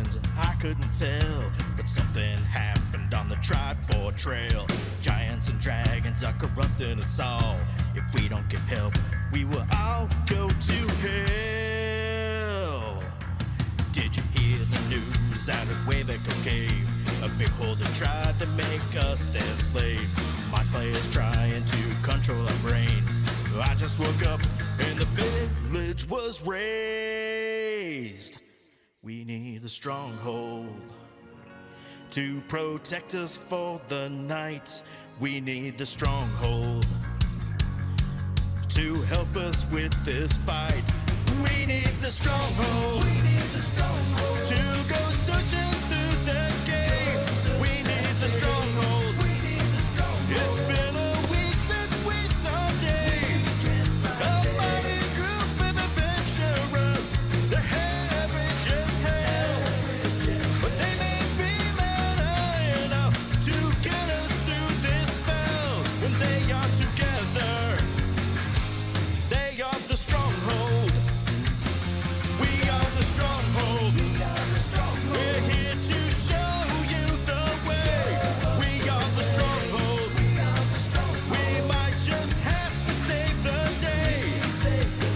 ones, I couldn't tell. But something happened on the Tribord Trail. Giants and dragons are corrupting us all. If we don't get help, we will all go to hell. Did you hear the news out of Waveco Cave? A big holder tried to make us their slaves. My players trying to control our brains. I just woke up and the village was razed. We need the Stronghold to protect us for the night. We need the Stronghold to help us with this fight. We need the Stronghold. We need the Stronghold to go searching through the game. We need the Stronghold. We need the Stronghold. It's been a week since we saw day. A mighty group of adventurers. They're heavy just hell, but they may be mad enough to get us through this spell. When they are together, they are the Stronghold. We are the Stronghold. We're here to show you the way. We are the Stronghold. We might just have to save the day.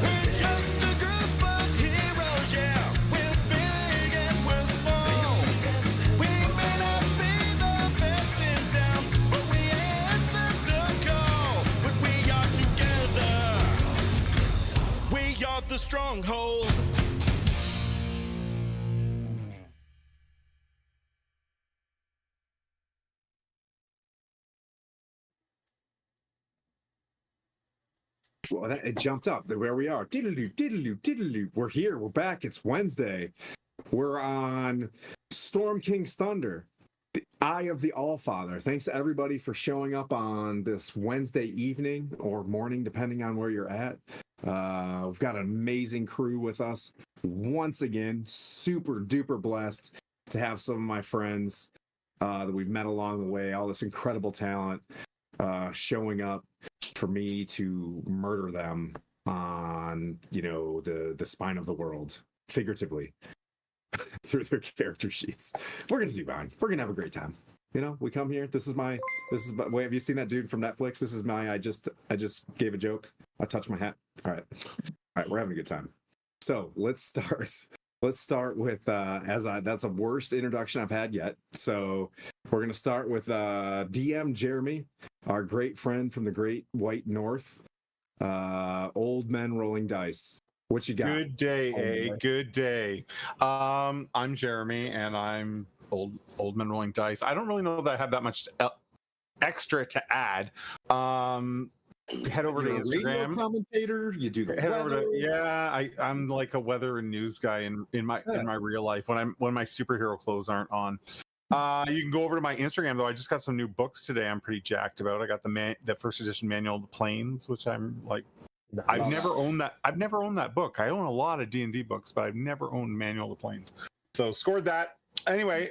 We're just a group of heroes, yeah. We're big and we're small. We may not be the best in town, but we answer the call. When we are together, we are the Stronghold. Well, it jumped up. Where we are. Diddle-doo, diddle-doo, diddle-doo. We're here. We're back. It's Wednesday. We're on Storm King's Thunder, the Eye of the Allfather. Thanks to everybody for showing up on this Wednesday evening or morning, depending on where you're at. We've got an amazing crew with us. Once again, super duper blessed to have some of my friends that we've met along the way, all this incredible talent showing up for me to murder them on, the spine of the world, figuratively, through their character sheets. We're gonna do fine. We're gonna have a great time. We come here. This is my wait, have you seen that dude from Netflix? This is my I just gave a joke. I touched my hat. All right, we're having a good time. So let's start with that's the worst introduction I've had yet. So we're gonna start with DM Jeremy, our great friend from the Great White North. Old Men Rolling Dice. What you got? Good day, good day. I'm Jeremy, and I'm old Men Rolling Dice. I don't really know that I have that much extra to add. Head over to Instagram. Radio commentator. You do the head weather. Over to, I'm like a weather and news guy in my real life when my superhero clothes aren't on. You can go over to my Instagram though. I just got some new books today. I'm pretty jacked about. I got the first edition Manual of the Planes, which I'm like. I've never owned that. I've never owned that book. I own a lot of D&D books, but I've never owned Manual of the Planes. So scored that. Anyway,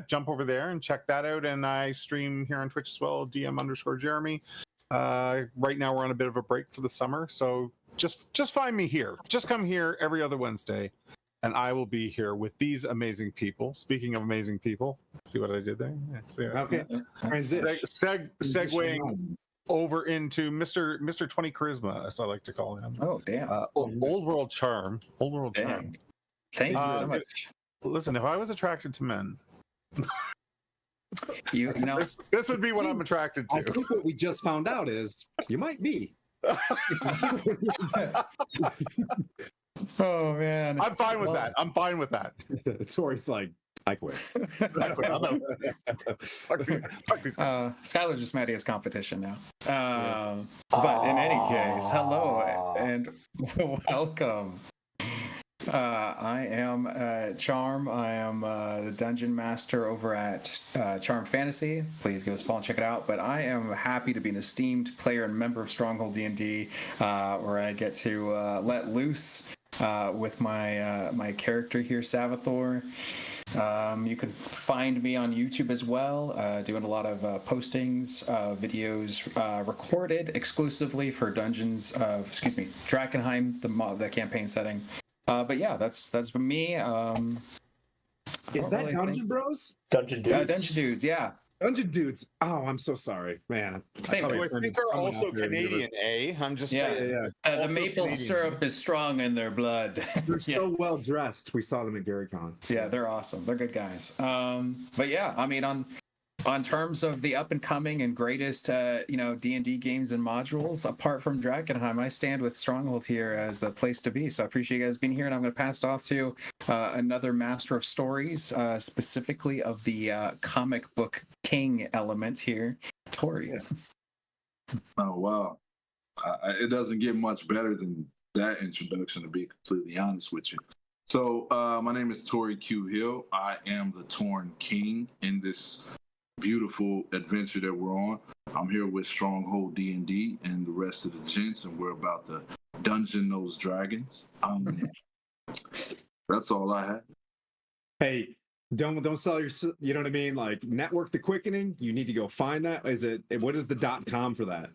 jump over there and check that out. And I stream here on Twitch as well, DM_Jeremy. Right now we're on a bit of a break for the summer, so just find me here. Just come here every other Wednesday, and I will be here with these amazing people. Speaking of amazing people, see what I did there? Okay. Segueing over into Mr. 20 Charisma, as I like to call him. Oh, damn. Old World Charm. Old World Charm. Thank you so much. Listen, if I was attracted to men, this would be what I'm attracted to. I think what we just found out is you might be. Oh man, I'm fine with that. I'm fine with that. Tori's like, I quit. I'm out. Fuck these guys. Skylar's just mad he has competition now. But in any case, hello and welcome. I am Charm. I am the dungeon master over at Charm Fantasy. Please give us a follow and check it out. But I am happy to be an esteemed player and member of Stronghold D&D, where I get to let loose with my character here, Savathor. You can find me on YouTube as well, doing a lot of postings, videos recorded exclusively for Drakenheim, the campaign setting. But yeah, that's me. Is that Dungeon Bros? Dungeon Dudes. Dungeon Dudes, yeah. Dungeon Dudes. Oh, I'm so sorry, man. Same. I think are also Canadian, eh? I'm just Yeah. saying. Yeah. The Also maple Canadian. syrup is strong in their blood. They're so Yes. well dressed. We saw them at GaryCon. Yeah, they're awesome. They're good guys. But yeah, I mean, on terms of the up and coming and greatest, D&D games and modules, apart from Drakenheim, I stand with Stronghold here as the place to be. So I appreciate you guys being here, and I'm going to pass it off to another master of stories, specifically of the comic book king element here, Tori. Oh wow, it doesn't get much better than that introduction, to be completely honest with you. So my name is Tori Q Hill. I am the Torn King in this beautiful adventure that we're on. I'm here with Stronghold D&D and the rest of the gents, and we're about to dungeon those dragons. That's all I have. Hey, don't sell your, you know what I mean? Like, Network the Quickening, you need to go find that. What is the .com for that?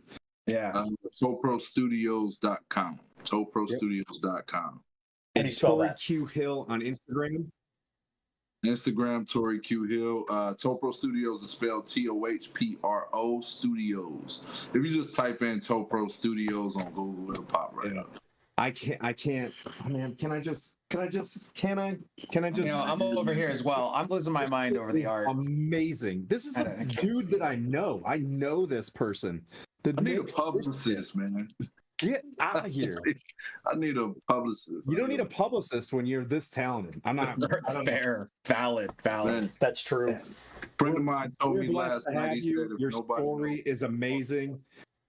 Yeah. ToproStudios.com. ToproStudios.com. How do you spell Tori that? Q Hill on Instagram. Tori Q Hill. Topro Studios is spelled TOHPRO Studios. If you just type in Topro Studios on Google, it'll pop right up. I can't. Oh, man, can I just? I'm over here as well. I'm losing my mind over the It's art. amazing. This is I a can't dude see that I know. I know this person. I need a publicist, man. Get out of here. I need a publicist. You don't need a publicist when you're this talented. I'm not. That's fair. Valid. Man, That's true. a friend of mine told We're me blessed last to night. have He you. said if Your nobody story knows- is amazing.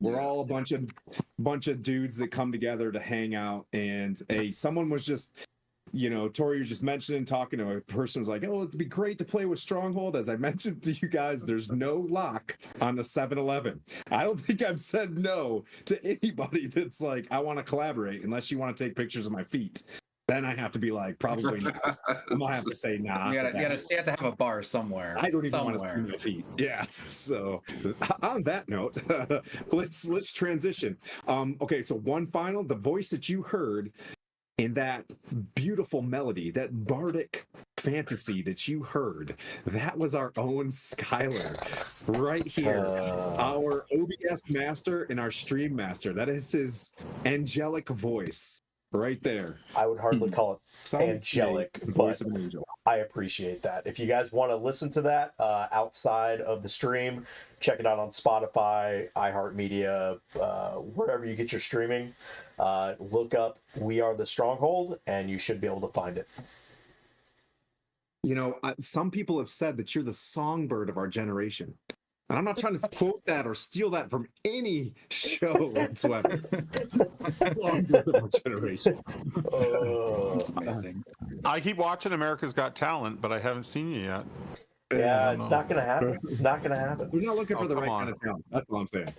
We're Yeah. all a bunch of dudes that come together to hang out. And someone was just, Tori was just mentioning, talking to a person, was like, "Oh, it'd be great to play with Stronghold." As I mentioned to you guys, there's no lock on the 7-Eleven. I don't think I've said no to anybody that's like, "I want to collaborate," unless you want to take pictures of my feet. Then I have to be like, probably not. I'm gonna have to say, nah. You have to have a bar somewhere. I don't even want to see my feet. Yeah. So on that note, let's transition. Okay, so the voice that you heard in that beautiful melody, that bardic fantasy that you heard, that was our own Skylar right here. Our OBS master and our stream master. That is his angelic voice right there. I would hardly call it Some say angelic, it's the but voice of an angel. I appreciate that. If you guys want to listen to that outside of the stream, check it out on Spotify, iHeartMedia, wherever you get your streaming. Look up "We Are the Stronghold" and you should be able to find it. Some people have said that you're the songbird of our generation. And I'm not trying to quote that or steal that from any show whatsoever. Songbird of our generation. That's amazing. I keep watching America's Got Talent, but I haven't seen you yet. Yeah, it's not gonna happen. Not gonna happen. We're not looking for the come right on. kind of talent. That's what I'm saying.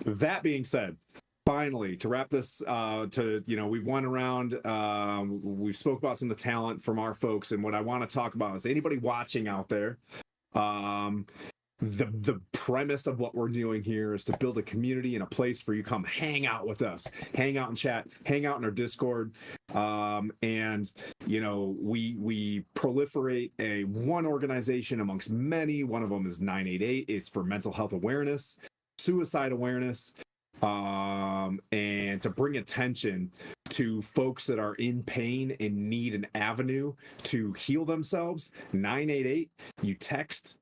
That being said, finally, to wrap this, we've won around. We've spoke about some of the talent from our folks, and what I want to talk about is anybody watching out there. The premise of what we're doing here is to build a community and a place for you to come hang out with us, hang out and chat, hang out in our Discord. We proliferate one organization amongst many. One of them is 988. It's for mental health awareness, suicide awareness, and to bring attention to folks that are in pain and need an avenue to heal themselves. 988, you text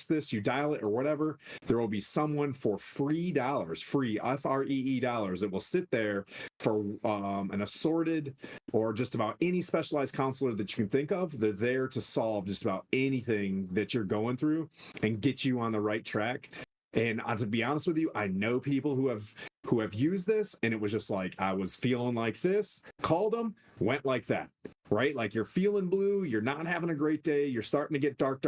this, you dial it or whatever, there will be someone for free FREE dollars that will sit there for an assorted or just about any specialized counselor that you can think of. They're there to solve just about anything that you're going through and get you on the right track. And to be honest with you, I know people who have used this, and it was just like, I was feeling like this, called them, went like that, right? Like, you're feeling blue, you're not having a great day, you're starting to get dark,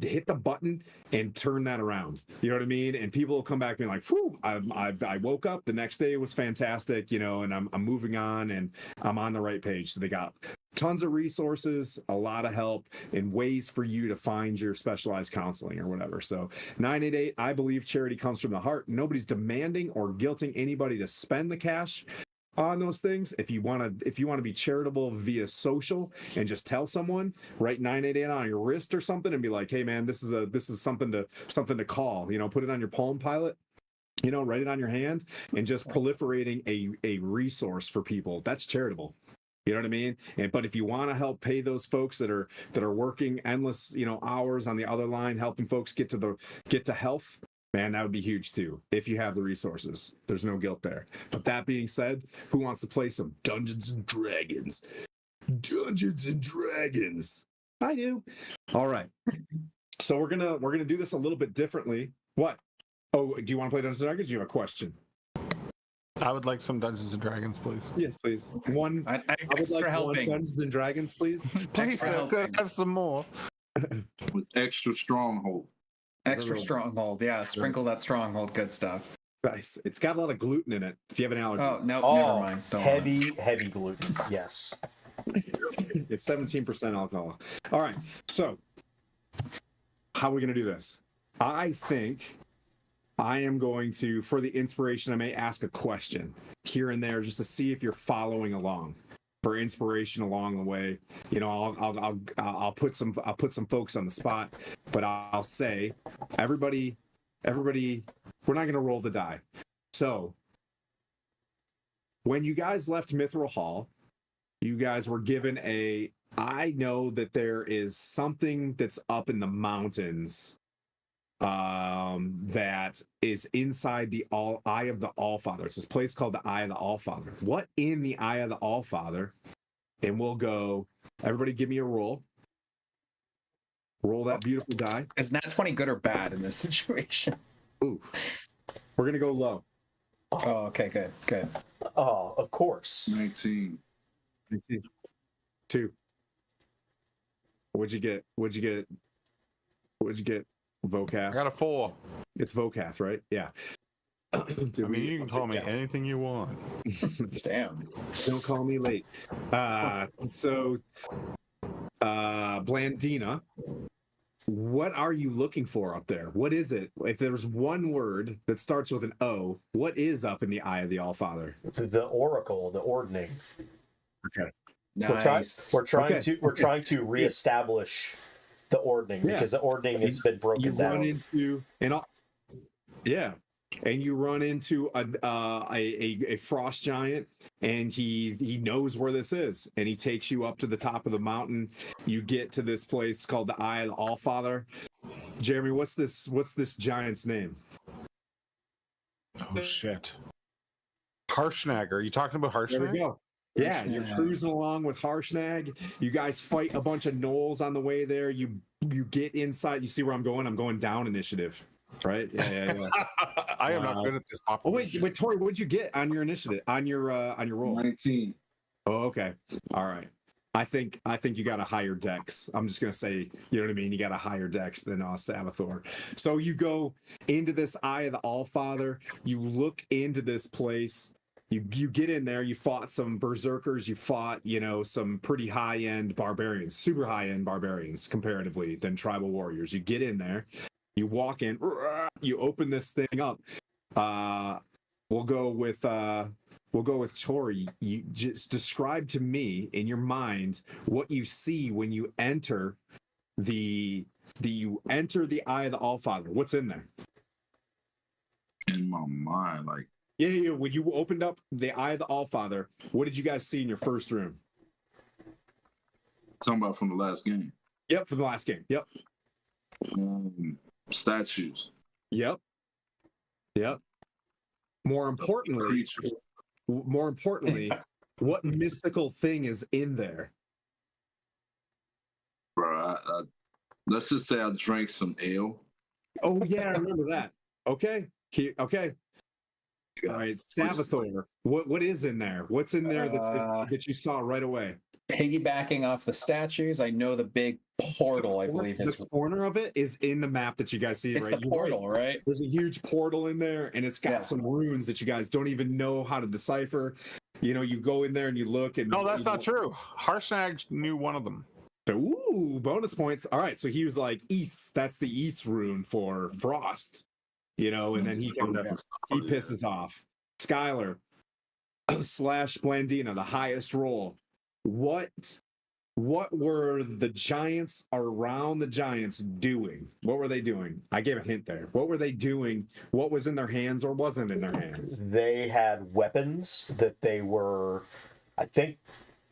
hit the button and turn that around. You know what I mean? And people will come back being like, "Whew, I woke up the next day, it was fantastic, and I'm moving on and I'm on the right page." So they got tons of resources, a lot of help, and ways for you to find your specialized counseling or whatever. So 988, I believe charity comes from the heart. Nobody's demanding or guilting anybody to spend the cash. on those things. If you want to be charitable via social and just tell someone, write 988 on your wrist or something and be like, hey man, this is something to call, put it on your Palm Pilot, write it on your hand, and just proliferating a resource for people. That's charitable. You know what I mean? But if you want to help pay those folks that are working endless, hours on the other line, helping folks get to health, man, that would be huge too. If you have the resources, there's no guilt there. But that being said, who wants to play some Dungeons and Dragons? Dungeons and Dragons. I do. All right. So we're gonna do this a little bit differently. What? Oh, do you want to play Dungeons and Dragons? Do you have a question? I would like some Dungeons and Dragons, please. Yes, please. One. I would like helping. one Dungeons and Dragons, please. Please, sir, could I have some more? With extra stronghold. Extra stronghold, yeah. Sprinkle that stronghold, good stuff. Nice. It's got a lot of gluten in it. If you have an allergy, Oh no, Oh, never mind. Don't worry. heavy gluten. Yes. it's 17% alcohol. All right. So, how are we going to do this? I think I am going to, for the inspiration, I may ask a question here and there just to see if you're following along. For inspiration along the way, I'll put some folks on the spot, but I'll say, everybody, we're not going to roll the die. So, when you guys left Mithril Hall, you guys were given I know that there is something that's up in the mountains that is inside the Eye of the Allfather. It's this place called the Eye of the Allfather. What in the Eye of the Allfather? And we'll go, everybody give me a roll. Roll that beautiful die. Is nat 20 good or bad in this situation? Ooh. We're going to go low. Oh, okay, good. Oh, of course. 19. 2. What'd you get? Vocath. I got a 4. It's Vocath, right? Yeah. You can call me anything you want. Damn. Don't call me late. So, Blandina, what are you looking for up there? What is it? If there's one word that starts with an O, what is up in the Eye of the Allfather? The Oracle, the Ordning. Okay. Nice. We're trying to reestablish the Ordning because the Ordning has been broken down. And you run into a frost giant, and he knows where this is, and he takes you up to the top of the mountain. You get to this place called the Eye of the Allfather. Jeremy, what's this giant's name? Oh shit. Harshnag. Are you talking about Harshnag? There we go. Yeah, you're cruising along with Harshnag. You guys fight a bunch of gnolls on the way there. You get inside. You see where I'm going? I'm going down initiative. Right? Yeah. I am not good at this pop. Oh wait, Tori, what'd you get on your initiative? On your roll? 19. Oh, okay. All right. I think you got a higher dex. I'm just gonna say, you know what I mean? You got a higher dex than Sabathor. So you go into this Eye of the Allfather, you look into this place. You get in there, you fought some berserkers, you fought, some pretty high-end barbarians, super high-end barbarians comparatively than tribal warriors. You get in there, you walk in, you open this thing up. We'll go with Tori. You just describe to me in your mind what you see when you enter the Eye of the Allfather. What's in there? In my mind, like. Yeah. When you opened up the Eye of the Allfather, what did you guys see in your first room? Talking about from the last game. Yep, from the last game. Yep. Statues. Yep. More importantly, what mystical thing is in there? Bro, let's just say I drank some ale. Oh yeah, I remember that. Okay. All right, Sabathor. What is in there? What's in there that you saw right away? Piggybacking off the statues, I know the big portal. I believe the corner of it is in the map that you guys see. It's right, the portal, right? There's a huge portal in there, and it's got some runes that you guys don't even know how to decipher. You go in there and you look, and no, that's not true. Harshnag knew one of them. Ooh, bonus points. All right, so he was like east. That's the east rune for frost. And then he pisses off. Skylar, slash Blandina, the highest roll. What were the giants around the giants doing? What were they doing? I gave a hint there. What were they doing? What was in their hands or wasn't in their hands? They had weapons that they were, I think,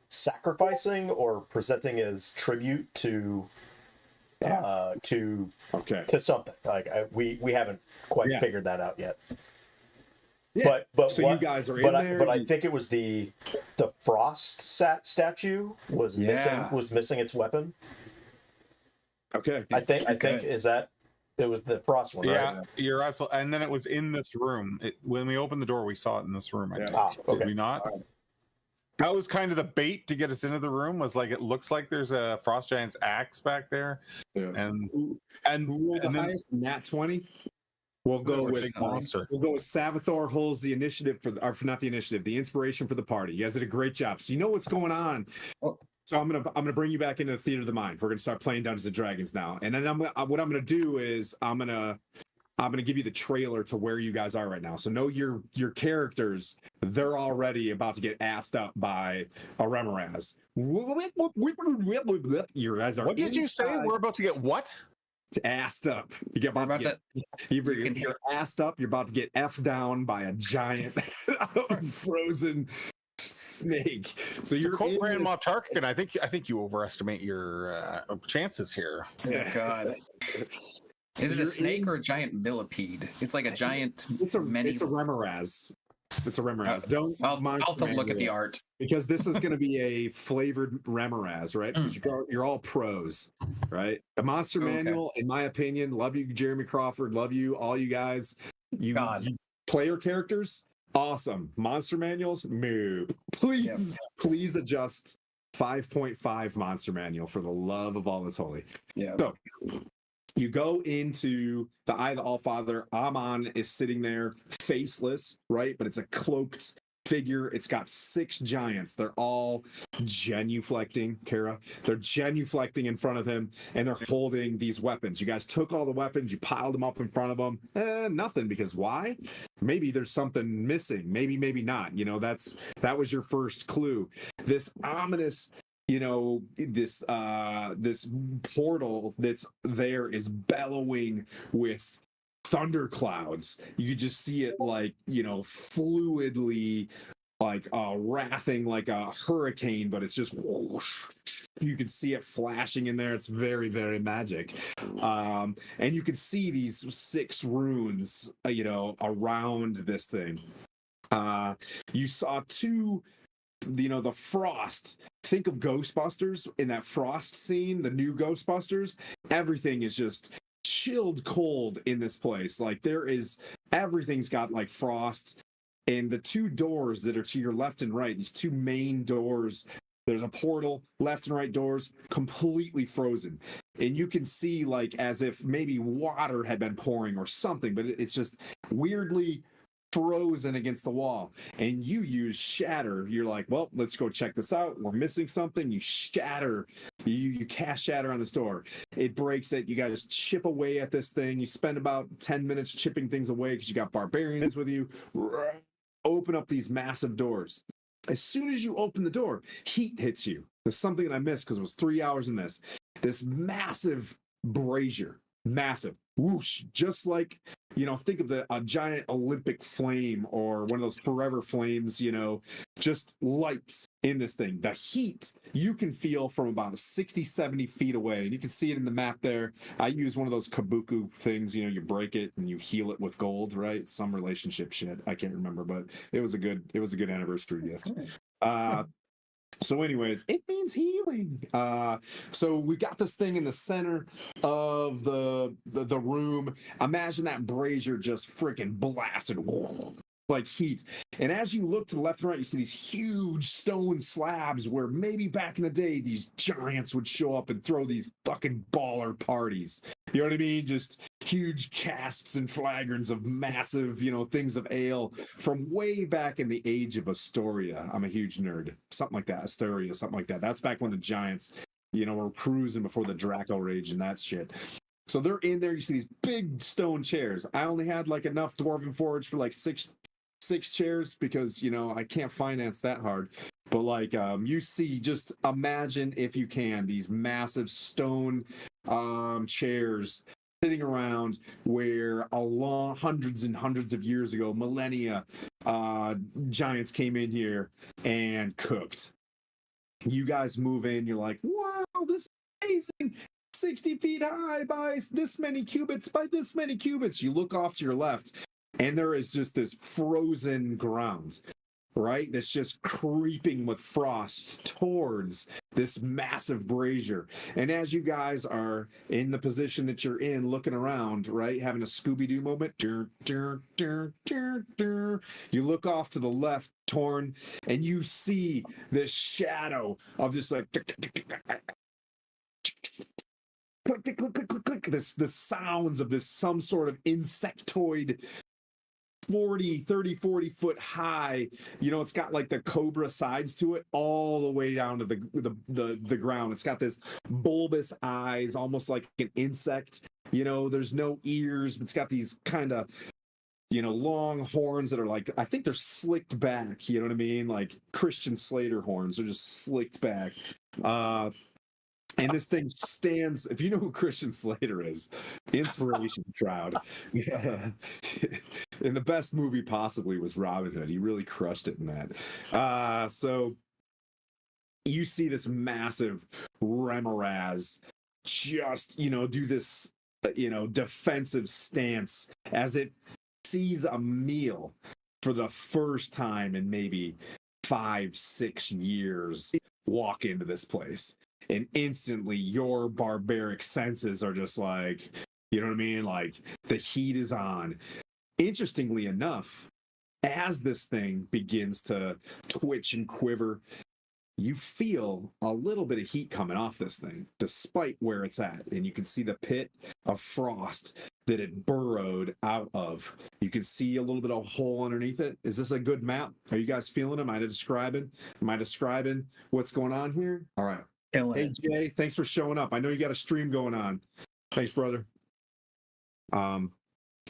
sacrificing or presenting as tribute to Okay. to something. Like we haven't quite Yeah. figured that out yet. Yeah. But So what, you guys are in but there. I think it was the frost statue was missing its weapon. Okay. I think is that it was the frost one, right? Yeah, you're absolutely. And then it was in this room. When we opened the door, we saw it in this room. I think. okay. Did we not? That was kind of the bait to get us into the room. Was like it looks like there's a frost giant's axe back there, Yeah. and Who rolled the and then- highest? Nat 20. We'll go There's a with big monster. We'll go with Savathor holds the initiative or not the initiative, the inspiration for the party. You guys did a great job. So you know what's going on. Oh. So I'm gonna bring you back into the theater of the mind. We're gonna start playing Dungeons and Dragons now, and then what I'm gonna do is I'm gonna give you the trailer to where you guys are right now. So know your characters. They're already about to get assed up by a Remoraz. You guys are. What did you say? inside. We're about to get what? Assed up. You get about to get, you're assed up. You're about to get F down by a giant frozen snake. So you're Quote in Grand this- Moff Tarkin. I think you overestimate your chances here. Oh, God. Is So it a you're snake in- or a giant millipede? It's like a giant. It's a many. it's a Remoraz. It's a Remoraz. Don't I'll mind have to look at the manual, art. because this is going to be a flavored Remoraz, right? Because you're all pros, right? The monster Okay. manual, in my opinion, love you, Jeremy Crawford, love you, all you guys. You player characters, awesome. Monster manuals, moo. Please adjust 5.5 monster manual for the love of all that's holy. Yeah. So you go into the Eye of the Allfather. Amon is sitting there, faceless, right? But it's a cloaked figure. It's got 6 giants. They're all genuflecting, Kara. They're genuflecting in front of him, and they're holding these weapons. You guys took all the weapons, you piled them up in front of them. Nothing, because why? Maybe there's something missing. Maybe not. You know, that was your first clue. This ominous, you know, this portal that's there is bellowing with thunderclouds. You just see it like, you know, fluidly, like wrathing like a hurricane, but it's just whoosh. You can see it flashing in there. It's very, very magic. And you can see these 6 runes, you know, around this thing. You saw 2, you know, the frost. Think of Ghostbusters in that frost scene, the new Ghostbusters. Everything is just chilled cold in this place. Like everything's got like frost. And the 2 doors that are to your left and right, these 2 main doors, there's a portal, left and right doors, completely frozen. And you can see like as if maybe water had been pouring or something, but it's just weirdly frozen against the wall. And you use shatter. You're like, well, let's go check this out. We're missing something. You shatter. You cast shatter on this door. It breaks it. You guys chip away at this thing. You spend about 10 minutes chipping things away because you got barbarians with you. Open up these massive doors. As soon as you open the door, heat hits you. There's something that I missed because it was 3 hours in this. This massive brazier. Massive. Whoosh. Just like, you know, think of a giant Olympic flame or one of those forever flames, you know, just lights in this thing. The heat you can feel from about 60, 70 feet away. And you can see it in the map there. I use one of those kabuki things, you know, you break it and you heal it with gold, right? Some relationship shit. I can't remember, but it was a good anniversary gift. So anyways, it means healing. So we got this thing in the center of the room. Imagine that brazier just freaking blasted like heat. And as you look to the left and right, you see these huge stone slabs where maybe back in the day, these giants would show up and throw these fucking baller parties. You know what I mean? Just huge casks and flagons of massive, you know, things of ale from way back in the age of Astoria. I'm a huge nerd. Something like that. Astoria, something like that. That's back when the giants, you know, were cruising before the Draco Rage and that shit. So they're in there. You see these big stone chairs. I only had like enough dwarven forage for like 6 6 chairs because I can't finance that hard. But like you see, just imagine if you can these massive stone chairs sitting around where hundreds and hundreds of years ago, millennia, giants came in here and cooked. You guys move in, you're like, wow, this is amazing. 60 feet high by this many cubits, You look off to your left, and there is just this frozen ground, right? That's just creeping with frost towards this massive brazier. And as you guys are in the position that you're in, looking around, right, having a Scooby-Doo moment, you look off to the left, Torn, and you see this shadow of just like click, click, click, click, click, click. The sounds of this some sort of insectoid 40 foot high. It's got like the cobra sides to it all the way down to the ground. It's got this bulbous eyes, almost like an insect. There's no ears, but it's got these kind of long horns that are like, I think they're slicked back, you know what I mean? Like Christian Slater horns. They're just slicked back. And this thing stands, if you know who Christian Slater is, inspiration crowd. And the best movie possibly was Robin Hood. He really crushed it in that. So you see this massive Remoraz just, do this, defensive stance as it sees a meal for the first time in maybe 5-6 years walk into this place. And instantly your barbaric senses are just like, you know what I mean? Like the heat is on. Interestingly enough, as this thing begins to twitch and quiver, you feel a little bit of heat coming off this thing, despite where it's at. And you can see the pit of frost that it burrowed out of. You can see a little bit of hole underneath it. Is this a good map? Are you guys feeling it? Am I describing what's going on here? All right. Hey Jay, thanks for showing up. I know you got a stream going on. Thanks, brother.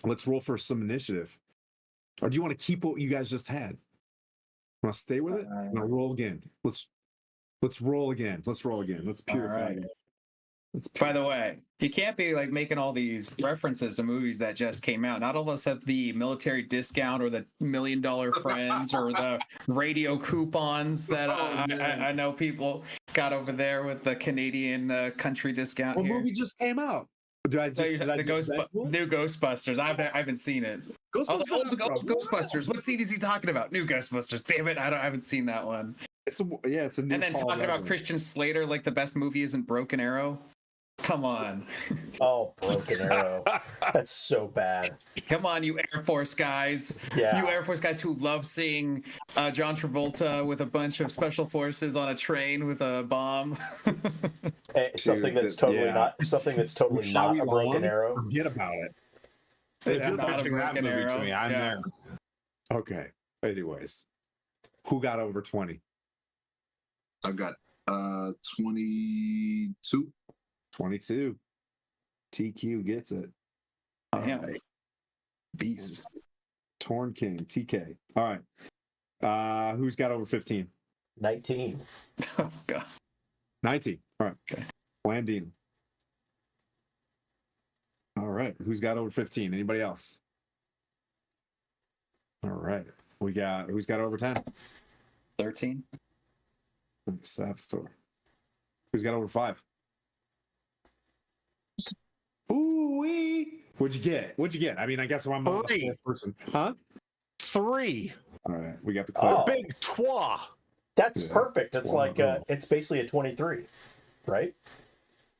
Let's roll for some initiative. Or do you want to keep what you guys just had? Want to stay with it? I'm gonna roll again. Let's roll again. Let's purify right. it. By the way, you can't be like making all these references to movies that just came out. Not all of us have the military discount or the $1 Million Friends or the radio coupons that I know people got over there with the Canadian country discount. What here. movie just came out? New Ghostbusters. I haven't seen it. Ghostbusters. What scene is he talking about? New Ghostbusters. Damn it! I haven't seen that one. It's a new. And then talking about Christian Slater, like the best movie isn't Broken Arrow. Come on. Oh, Broken Arrow. That's so bad. Come on, you Air Force guys. Yeah. You Air Force guys who love seeing John Travolta with a bunch of special forces on a train with a bomb. Something that's totally not a Broken Arrow. Forget about it. If you're pitching that movie to me, I'm there. Okay. Anyways, who got over 20? I got 22. 22. TQ gets it. All right. Beast. Torn King, TK. All right. Who's got over 15? 19. Oh god. 19. All right. Okay. Landine. All right. Who's got over 15? Anybody else? All right. Who's got over 10? 13. Savitor. Who's got over 5? Ooh-wee. What'd you get? I mean, I guess I'm a person. Huh? 3. All right. We got the clip. Oh. Big trois. That's perfect. It's it's basically a 23, right?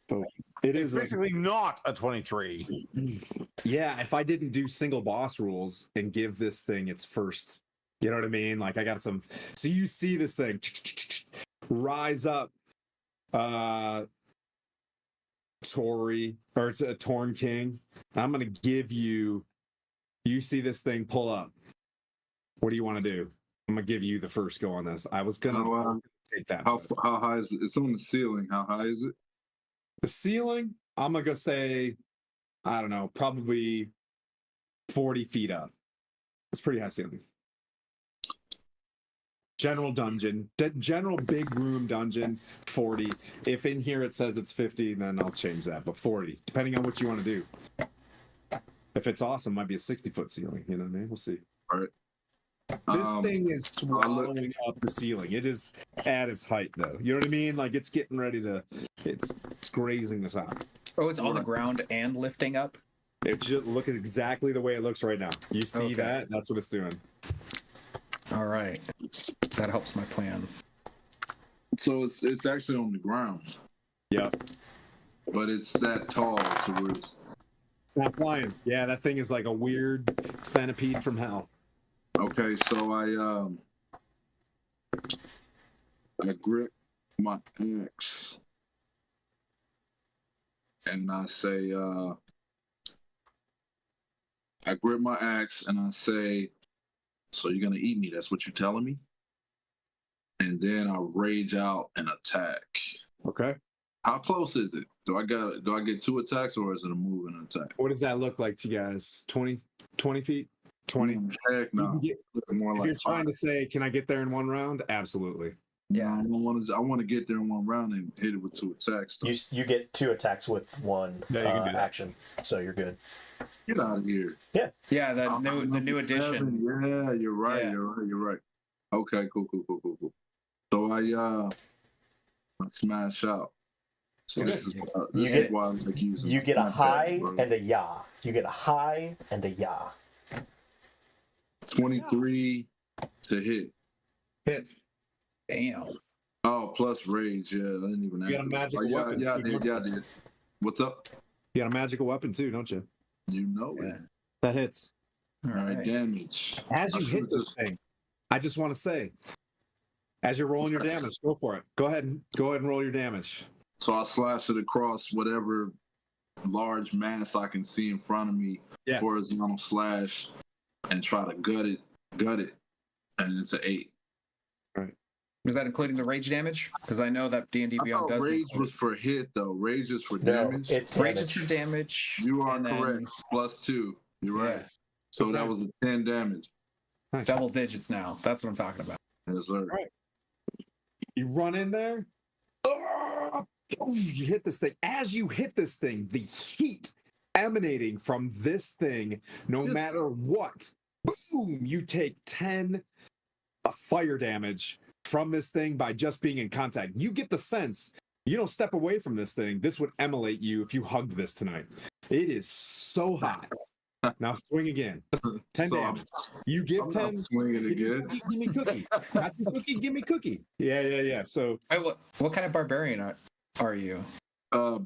So it is basically not a 23. Yeah, if I didn't do single boss rules and give this thing its first, you know what I mean? Like I got some. So you see this thing rise up, Tori, or it's a Torn King. I'm gonna give you. You see this thing pull up. What do you want to do? I'm gonna give you the first go on this. I was gonna take that. How high is it? It's on the ceiling. How high is it? The ceiling, I'm gonna go say, I don't know, probably 40 feet up. It's pretty high ceiling. General dungeon, general big room dungeon, 40. If in here it says it's 50, then I'll change that, but 40, depending on what you want to do. If it's awesome, might be a 60-foot ceiling. You know what I mean? We'll see. All right. This thing is swallowing up the ceiling. It is at its height, though. You know what I mean? Like it's getting ready to. It's grazing this out. Oh, it's on the ground and lifting up. It should look exactly the way it looks right now. You see Okay. that? That's what it's doing. All right, that helps my plan. So it's actually on the ground, Yep. but it's that tall to where it's It's not flying. Yeah, that thing is like a weird centipede from hell. okay. So I grip my axe and I say I grip my axe and I say, so you're gonna eat me? That's what you're telling me? And then I rage out and attack. Okay. How close is it? Do I get 2 attacks or is it a move and attack? What does that look like to you guys? 20 feet? 20. Heck You no. can get- More if like you're trying 5. to say, can I get there in one round? Absolutely. Yeah. I want to get there in one round and hit it with 2 attacks. You get 2 attacks with 1 Yeah, you can do that. action, so you're good. Get out of here. Yeah, the new Number edition. 7. Yeah, you're right. Yeah. You're right. Okay, cool. So I smash out. So Okay. this is You why I'm like using. You get a my high pad, bro. and a ya. You get a high and a ya. 23 to hit. Hits. Damn. Oh, plus rage. Yeah, I didn't even. You got a add that. magical yeah, weapon. Yeah, I did. What's up? You got a magical weapon too, don't you? You know Yeah. it. That hits. All All right, right. damage. As I you hit should've this just- thing, I just want to say, as you're rolling your damage, go for it. Go ahead and roll your damage. So I slash it across whatever large mass I can see in front of me, Yeah. horizontal slash, and try to gut it, and it's an 8. Was that including the rage damage? Because I know that D&D I Beyond thought does. rage was for hit though. Rage is for No, damage. it's Rage damage. is for damage. You are and then correct. Plus 2. You're right. Yeah. So that was a 10 damage. Nice. Double digits now. That's what I'm talking about. Yes, sir. Right. You run in there. You hit this thing. As you hit this thing, the heat emanating from this thing, no matter what, boom, you take 10 fire damage from this thing by just being in contact. You get the sense, you don't step away from this thing, this would emulate you if you hugged this tonight. It is so hot. Now swing again. 10 So damage. You give I'm 10. not swinging again. Give me cookie. Got the cookie, give me cookie. Yeah. So Hey, what kind of barbarian are you?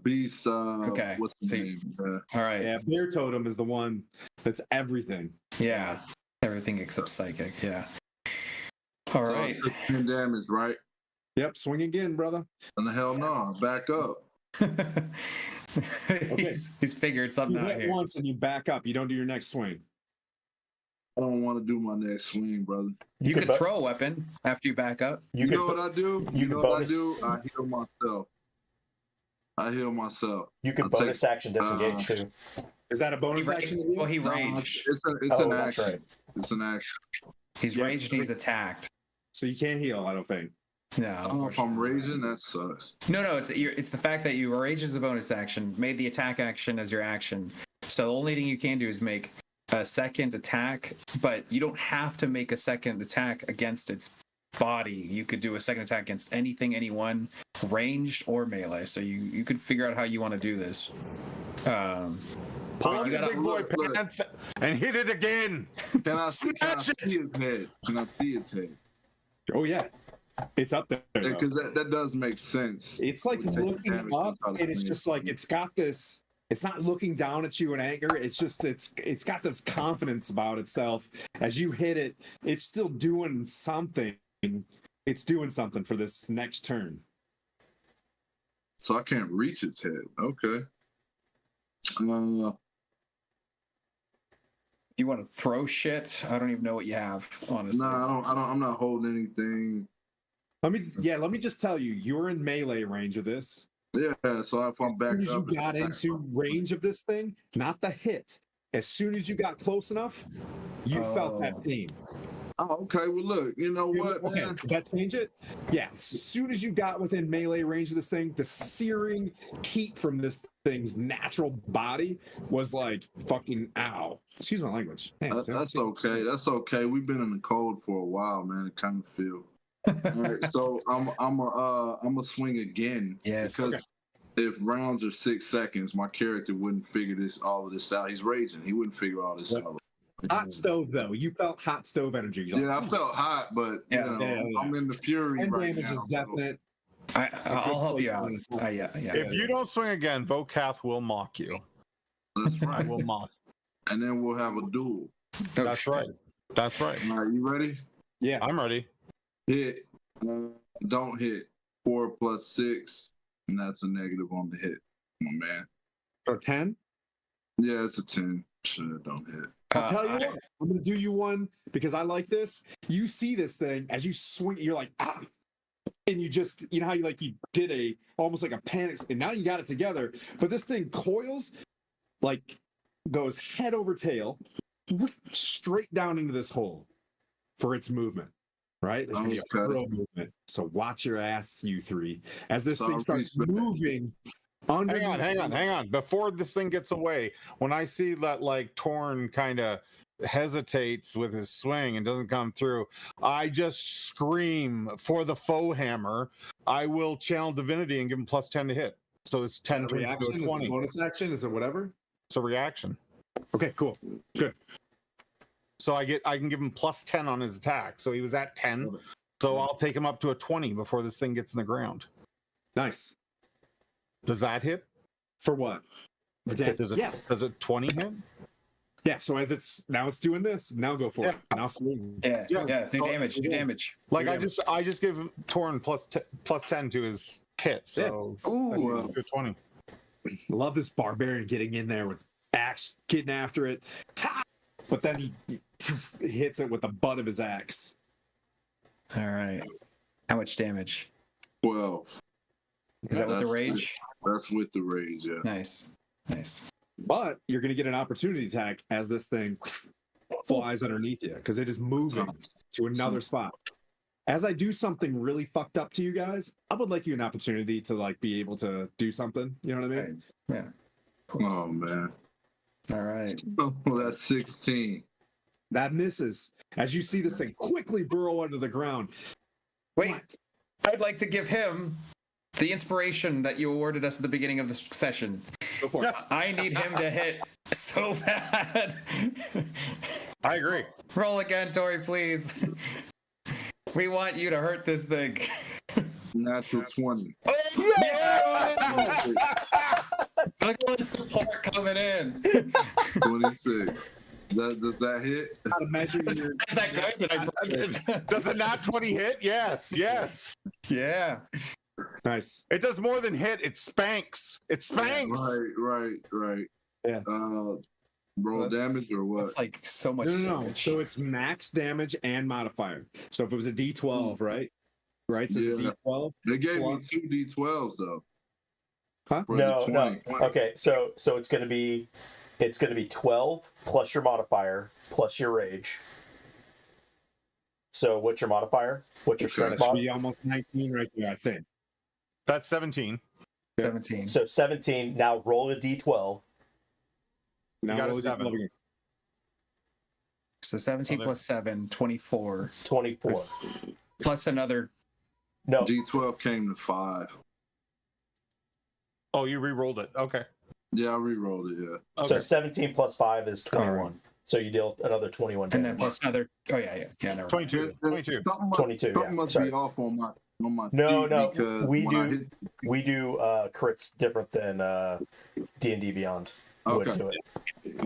Beast. Okay, What's his so name? All right. yeah, Bear Totem is the one that's everything. Yeah. Everything except psychic. Yeah. All So right. 10 damage, right? Yep, swing again, brother. And the hell no, back up. he's figured You something out hit here. once and you back up. You don't do your next swing. I don't want to do my next swing, brother. You could bo- throw a weapon after you back up. You You know could what I do? you You know could what I bonus- do? I heal myself. you could I'll bonus take- action disengage too. Is that a bonus action? to you? Well, he No, raged. it's Oh, an that's action. right. It's an action. He's Yeah. raged and he's attacked. So you can't heal, I don't think. No. I don't know if I'm raging. That sucks. No, it's the fact that you rage as a bonus action, made the attack action as your action. So the only thing you can do is make a second attack, but you don't have to make a second attack against its body. You could do a second attack against anything, anyone, ranged or melee. So you could figure out how you want to do this. Pull up you your gotta- big boy look. pants and hit it again. Can I Smash see it! his head? Can I see his head? Oh yeah. It's up there. though. Because that does make sense. It's like We take looking damage up and try to and it's swing just it. like it's got this, it's not looking down at you in anger. It's just it's got this confidence about itself. As you hit it, it's still doing something. It's doing something for this next turn. So I can't reach its head. Okay. You want to throw shit? I don't even know what you have, honestly. No, I don't. I'm not holding anything. Let me just tell you, you're in melee range of this. Yeah. So if I'm As back soon as you up, it's got attack. into range of this thing, not the hit. As soon as you got close enough, you felt that Oh. pain. Oh, okay. Well, look, you know what, Okay, man? did that change it? Yeah. As soon as you got within melee range of this thing, the searing heat from this thing's natural body was like fucking ow. Excuse my language. Man, That's okay. That's okay. We've been in the cold for a while, man. It kind of feel. All right, so I'm a swing again. Yes. Because if rounds are 6 seconds, my character wouldn't figure all of this out. He's raging. He wouldn't figure all this out. Hot stove though. You felt hot stove energy. You're like, Yeah, I felt hot, but Yeah. I'm in the fury 10 right damage now. is definite. I'll help you out. Yeah. If you don't swing again, Vocath will mock you. That's I right. will mock. And then we'll have a duel. Oh, That's shit. right. That's right. All right, you ready? Yeah. I'm ready. Hit. Don't hit. 4 plus 6, and that's a negative on the hit. Come on, man. For 10? Yeah, it's a 10. Sure, don't hit. I'll tell you what, I'm gonna do you one because I like this. You see this thing as you swing, you're like, ah, and you just, you know how you did almost like a panic, and now you got it together. But this thing coils, like goes head over tail, straight down into this hole for its movement. Right? There's gonna be a Okay. pro movement. So watch your ass, you three, as this So thing I'll starts reach the- moving. Under Hang on. Before this thing gets away, when I see that like Torn kind of hesitates with his swing and doesn't come through, I just scream for the foe hammer. I will channel divinity and give him plus 10 to hit. So it's 10 turns into reaction, a is it 20. bonus action, is it whatever? It's a reaction. Okay, cool. Good. So I can give him plus 10 on his attack. So he was at 10. So I'll take him up to a 20 before this thing gets in the ground. Nice. Does that hit? For what? Yes. Does it 20 hit? Yeah, so as it's doing this, now go for it. Now swing. Yeah. Yeah. Do damage. Do damage. Like I just give Torn plus 10 to his hit. So Ooh. that's 20. Love this barbarian getting in there with axe, getting after it. But then he hits it with the butt of his axe. All right. How much damage? 12. Is that with the That's rage? That's with the rage, yeah. Nice. But you're going to get an opportunity attack as this thing flies underneath you because it is moving to another spot. As I do something really fucked up to you guys, I would like you an opportunity to be able to do something. You know what I mean? Right. Yeah. Of course. Oh, man. All right. Oh, that's 16. That misses as you see this thing quickly burrow under the ground. Wait. What? I'd like to give him the inspiration that you awarded us at the beginning of this session. Go for it. I need him to hit so bad. I agree. Roll again, Tori, please. We want you to hurt this thing. Natural 20. Oh, yeah! Look at the support coming in. 26. Does that hit? How to measure your Is that good? Did I break it? Does it not 20 hit? Yes. Yeah. nice. It does more than hit. It spanks. It spanks. Right. Yeah. Roll That's- damage or what? That's like so much. No. sewage. So it's max damage and modifier. So if it was a D12, right? Right. So Yeah. it's a D12. They gave me Plus- 2 D12s though. Huh? For No, the no. 20. Okay, so it's gonna be 12 plus your modifier plus your rage. So what's your modifier? What's your Okay. strength That should mod? be almost 19 right there, I think. That's 17. 17. So 17. Now roll a d12. Now got a we'll just 7. love again. So 17 plus 7, 24. 24. Plus another. No, D12 came to 5. Oh, you re-rolled it. Okay. Yeah, I re-rolled it, yeah. so Okay. 17 plus 5 is 21. Alright. So you deal another 21 damage. And then plus another. Oh, yeah. Never mind. 22. 22. Something must, 22, something yeah, must sorry. be off on my No, sheet no, because we when I do- hit- We do crits different than D&D Beyond would Okay. do it.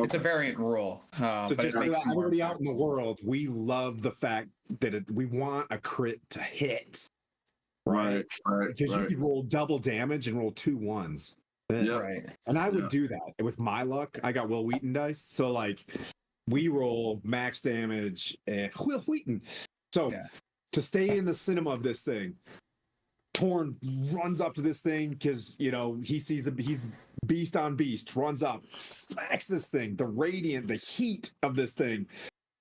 It's a variant rule. So But just it for makes more. everybody out in the world, we love the fact that we want a crit to hit. Right. Because you could roll double damage and roll 2 1s. Yeah. Right. And I would Yeah. do that. With my luck, I got Will Wheaton dice. So we roll max damage and Will Wheaton. So Yeah. to stay in the cinema of this thing, Torn runs up to this thing because he sees he's beast on beast, runs up, smacks this thing, the radiant, the heat of this thing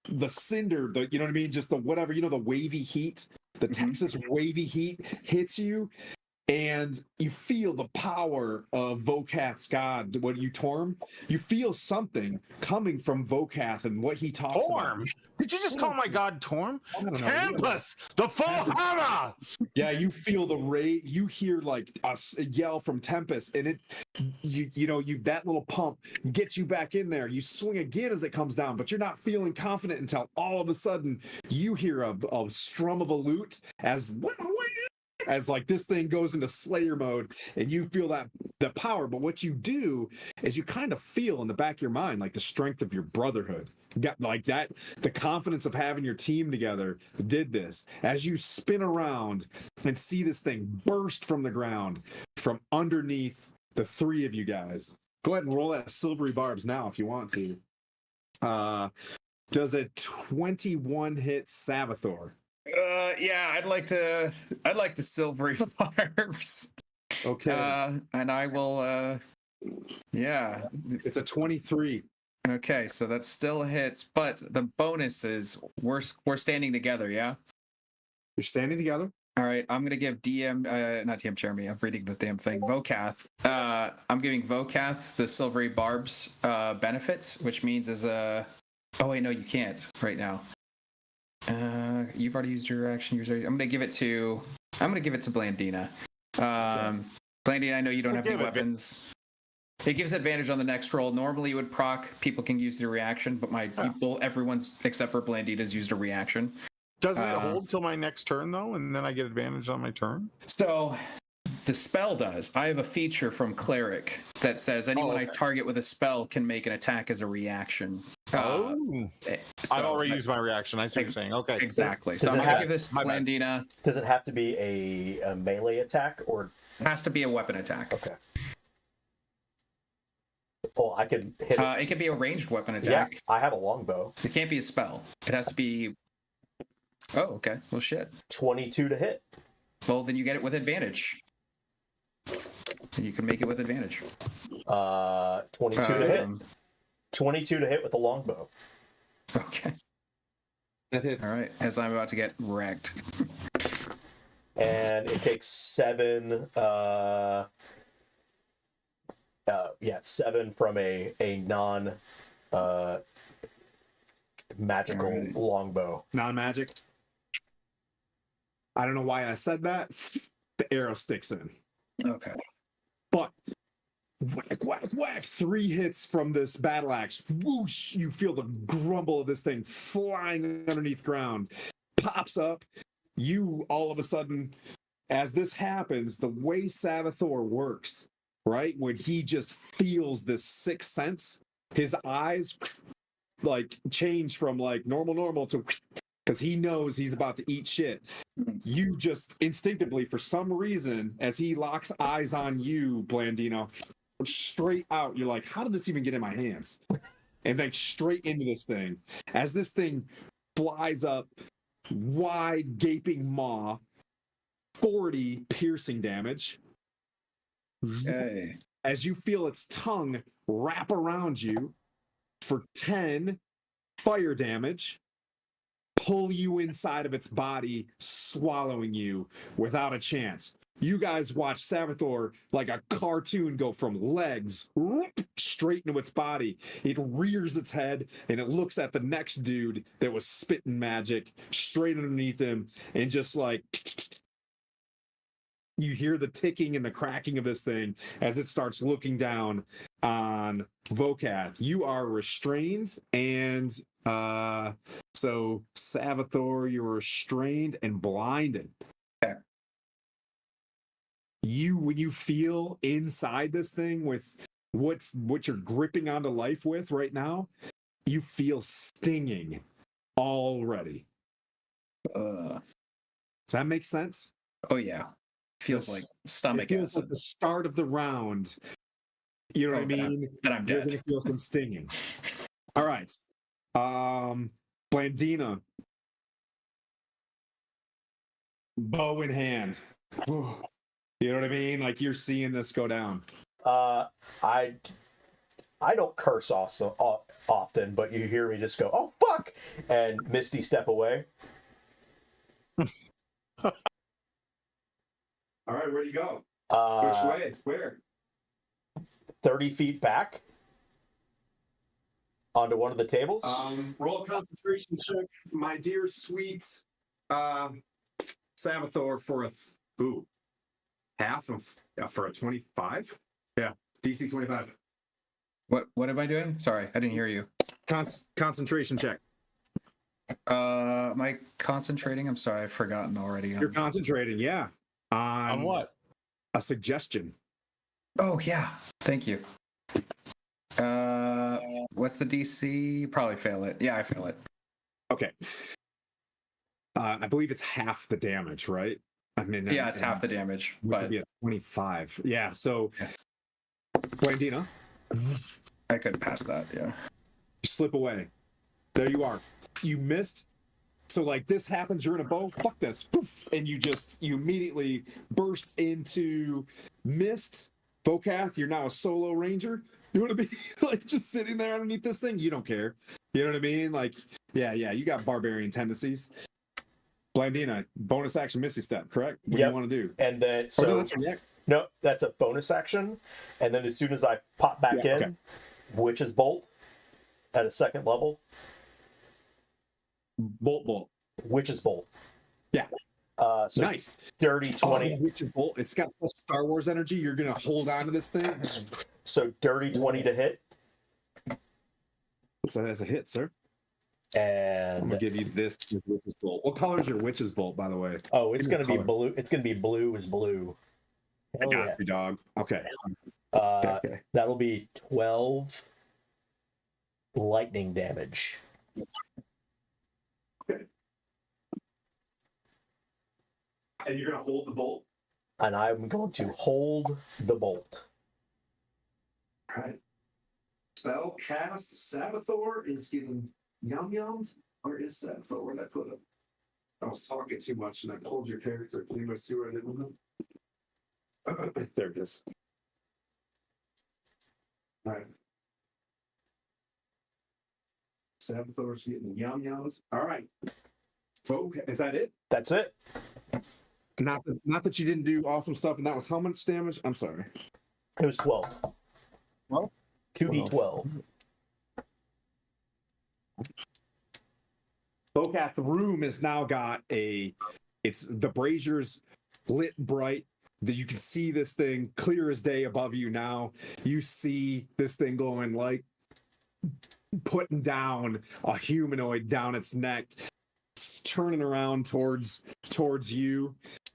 the cinder, the you know what I mean, just the whatever, the wavy heat, the Texas wavy heat hits you, and you feel the power of Vokath's god. What do you, Torm? You feel something coming from Vokath and what he talks about. Torm? Did you just call my god Torm? I don't know. Tempest, the full hammer. Yeah, you feel the rate. You hear like a yell from Tempest, and you that little pump gets you back in there. You swing again as it comes down, but you're not feeling confident until all of a sudden you hear a strum of a lute as like this thing goes into Slayer mode, and you feel that the power. But what you do is you kind of feel in the back of your mind like the strength of your brotherhood. Got like that, the confidence of having your team together did this. As you spin around and see this thing burst from the ground from underneath the three of you guys. Go ahead and roll that silvery barbs now if you want to. Does a 21 hit Savathor? Yeah, I'd like to silvery barbs. Okay. And I will yeah. It's a 23. Okay, so that still hits, but the bonus is we're standing together, yeah? You're standing together? All right, I'm gonna give not DM Jeremy, I'm reading the damn thing. Vokath. I'm giving Vokath the silvery barbs benefits, which means oh wait, no, you can't right now. You've already used your action. I'm gonna give it to Blandina. Blandina, I know you don't have any weapons. It gives advantage on the next roll. Normally you would proc, people can use their reaction, but everyone's except for Blandina's used a reaction. Doesn't it hold till my next turn though, and then I get advantage on my turn? So the spell does. I have a feature from Cleric that says anyone I target with a spell can make an attack as a reaction. I've already used my reaction. I see what you're saying. Okay. Exactly. So I'm going to give this Blandina. Does it have to be a melee attack, or it has to be a weapon attack? Okay. Well, I could hit it. It could be a ranged weapon attack. Yeah, I have a longbow. It can't be a spell. It has to be... Oh, okay. Well, shit. 22 to hit. Well, then you get it with advantage. You can make it with advantage. 22 to hit. 22 to hit with a longbow. Okay. That hits. All right. As I'm about to get wrecked. And it takes 7... 7 from a non magical longbow. Non-magic. I don't know why I said that. The arrow sticks in. Okay. But whack, whack, whack. 3 hits from this battle axe. Whoosh! You feel the grumble of this thing flying underneath ground. Pops up. You all of a sudden, as this happens, the way Savathor works, right? When he just feels this sixth sense, his eyes like change from like normal to, because he knows he's about to eat shit. You just instinctively, for some reason, as he locks eyes on you, Blandino, straight out, you're like, how did this even get in my hands? And then straight into this thing. As this thing flies up, wide gaping maw, 40 piercing damage. Hey. As you feel its tongue wrap around you for 10 fire damage, pull you inside of its body, swallowing you without a chance. You guys watch Savathor like a cartoon go from legs straight into its body. It rears its head and it looks at the next dude that was spitting magic straight underneath him, and just like you hear the ticking and the cracking of this thing as it starts looking down on Vokath. You are restrained, and so Savathor, you're restrained and blinded. Okay. When you feel inside this thing with what you're gripping onto life with right now, you feel stinging already. Does that make sense? Oh yeah. Feels like stomach it feels acid. like the start of the round. You know what I mean? Then I'm You're dead. gonna feel some stinging. All right. Blandina. Bow in hand. You know what I mean? Like you're seeing this go down. I don't curse often, but you hear me just go, "Oh fuck!" block and Misty step away. All right, where do you go? Which way? Where? 30 feet back onto one of the tables. Roll a concentration check, my dear sweet Sabathor, for a half of for a 25. Yeah, DC 25. What am I doing? Sorry, I didn't hear you. Concentration check. Am I concentrating? I'm sorry, I've forgotten already. You're concentrating, yeah. On what? A suggestion. Oh yeah, thank you. What's the DC? Probably fail it. Yeah, I fail it. Okay. I believe it's half the damage, right? I mean, Yeah, it's half the damage, which but would be a 25. Yeah, so Blandina, I could pass that. Yeah. slip away. There you are. You missed. So like this happens, you're in a bow. Fuck this. Poof, and you immediately burst into mist. Vokath, you're now a solo ranger. You want to be like just sitting there underneath this thing? You don't care. You know what I mean? Like, yeah, you got barbarian tendencies. Blandina, bonus action Misty Step, correct? What do you want to do? And then no, that's a bonus action. And then as soon as I pop back in, okay. Witch's Bolt at a second level. Bolt. Witch's Bolt. Yeah. So nice. Dirty 20. Witch's Bolt. It's got such Star Wars energy. You're going to hold on to this thing. So dirty 20 to hit. So that's a hit, sir. And I'm going to give you this Witch's Bolt. What color is your Witch's Bolt, by the way? Oh, it's going to be blue. It's going to be blue as blue. I got you, dog. Okay. Okay. That'll be 12 lightning damage. Okay. And you're going to hold the bolt? And I'm going to hold the bolt. All right. Spell cast. Sabathor is getting yum-yummed. Where is Sabathor? Where'd I put him? I was talking too much and I pulled your character. Can you guys see what I did with him? There it is. All right. Sabathor's getting yum-yums. All right. Folk, is that it? That's it. Not that you didn't do awesome stuff, and that was how much damage? I'm sorry. It was 12. Well, 2d12. Bokath, the room has now got it's the braziers lit bright, that you can see this thing clear as day above you now. You see this thing going like putting down a humanoid down its neck, turning around towards you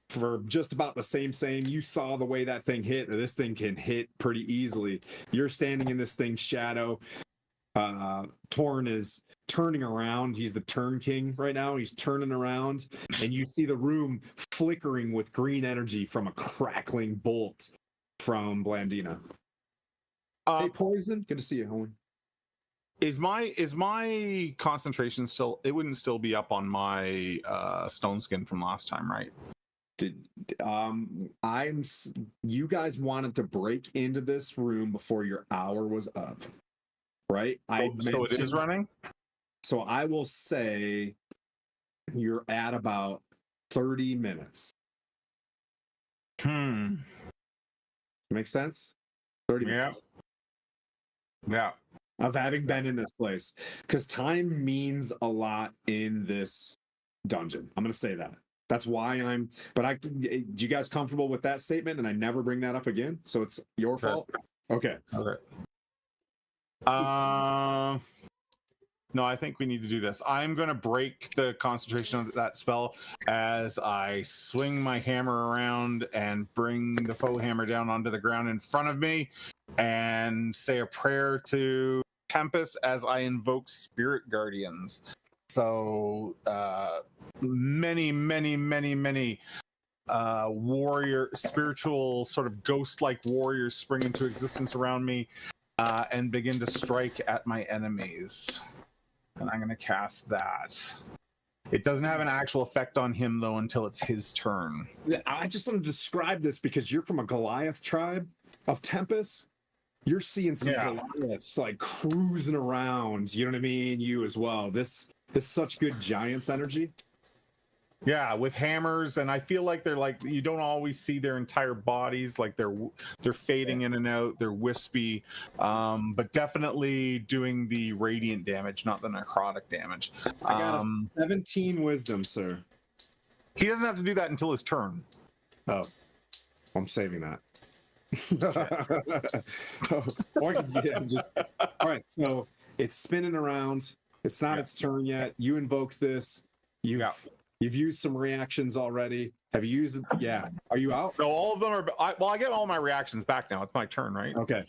for just about the same. You saw the way that thing hit. This thing can hit pretty easily. You're standing in this thing's shadow. Torn is turning around. He's the turn king right now. He's turning around, and you see the room flickering with green energy from a crackling bolt from Blandina. Hey, Poison, good to see you, Owen. Is my concentration still? It wouldn't still be up on my stone skin from last time, right? You guys wanted to break into this room before your hour was up, right? So it is running. So I will say you're at about 30 minutes. Make sense? 30 minutes. Yeah. Of having been in this place, because time means a lot in this dungeon. I'm going to say that. That's why you guys comfortable with that statement? And I never bring that up again. So it's your fault. Okay. No, I think we need to do this. I'm going to break the concentration of that spell as I swing my hammer around and bring the foe hammer down onto the ground in front of me and say a prayer to Tempest as I invoke Spirit Guardians. So many spiritual sort of ghost-like warriors spring into existence around me and begin to strike at my enemies. And I'm going to cast that. It doesn't have an actual effect on him, though, until it's his turn. I just want to describe this because you're from a Goliath tribe of Tempest. You're seeing some Goliaths like cruising around. You know what I mean? You as well. This This is such good Giants energy. Yeah, with hammers, and I feel like they're like you don't always see their entire bodies, like they're fading in and out, they're wispy, but definitely doing the radiant damage, not the necrotic damage. I got a 17 wisdom, sir. He doesn't have to do that until his turn. Oh, I'm saving that. All right, so it's spinning around. It's not its turn yet. You invoked this. You've used some reactions already. Have you used it? Yeah. Are you out? No, all of them are. I get all my reactions back now. It's my turn, right? Okay.